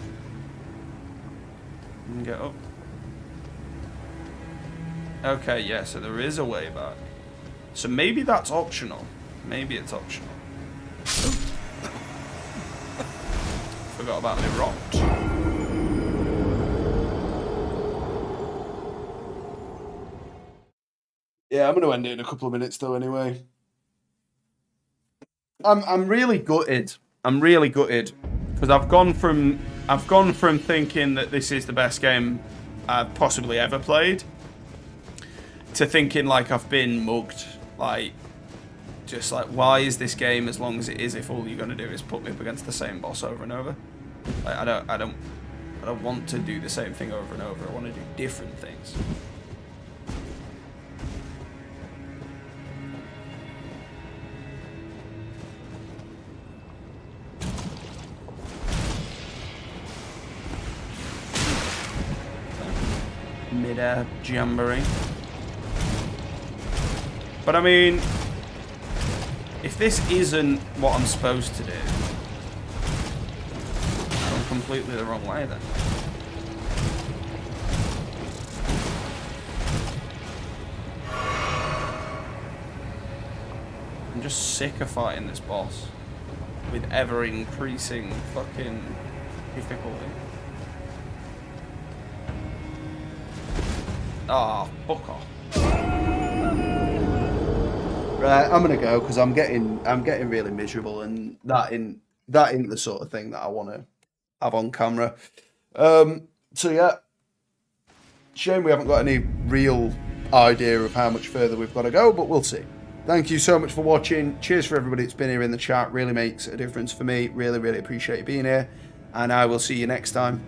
[SPEAKER 1] And get up. Okay, yeah, so there is a way back. So maybe that's optional. Maybe it's optional. Forgot about the rot. Yeah, I'm going to end it in a couple of minutes though anyway. I'm really gutted. I'm really gutted because I've gone from thinking that this is the best game I've possibly ever played to thinking like I've been mugged. Like, just like, why is this game as long as it is if all you're gonna do is put me up against the same boss over and over? Like, I don't want to do the same thing over and over. I want to do different things. Mid-air jamboree. But I mean, if this isn't what I'm supposed to do, I'm completely the wrong way then. I'm just sick of fighting this boss with ever increasing fucking difficulty. Ah, oh, fuck off. Right, I'm gonna go because I'm getting really miserable, and that ain't the sort of thing that I want to have on camera. So yeah, shame we haven't got any real idea of how much further we've got to go, but we'll see. Thank you so much for watching. Cheers for everybody that's been here in the chat. Really makes a difference for me. Really, really appreciate you being here, and I will see you next time.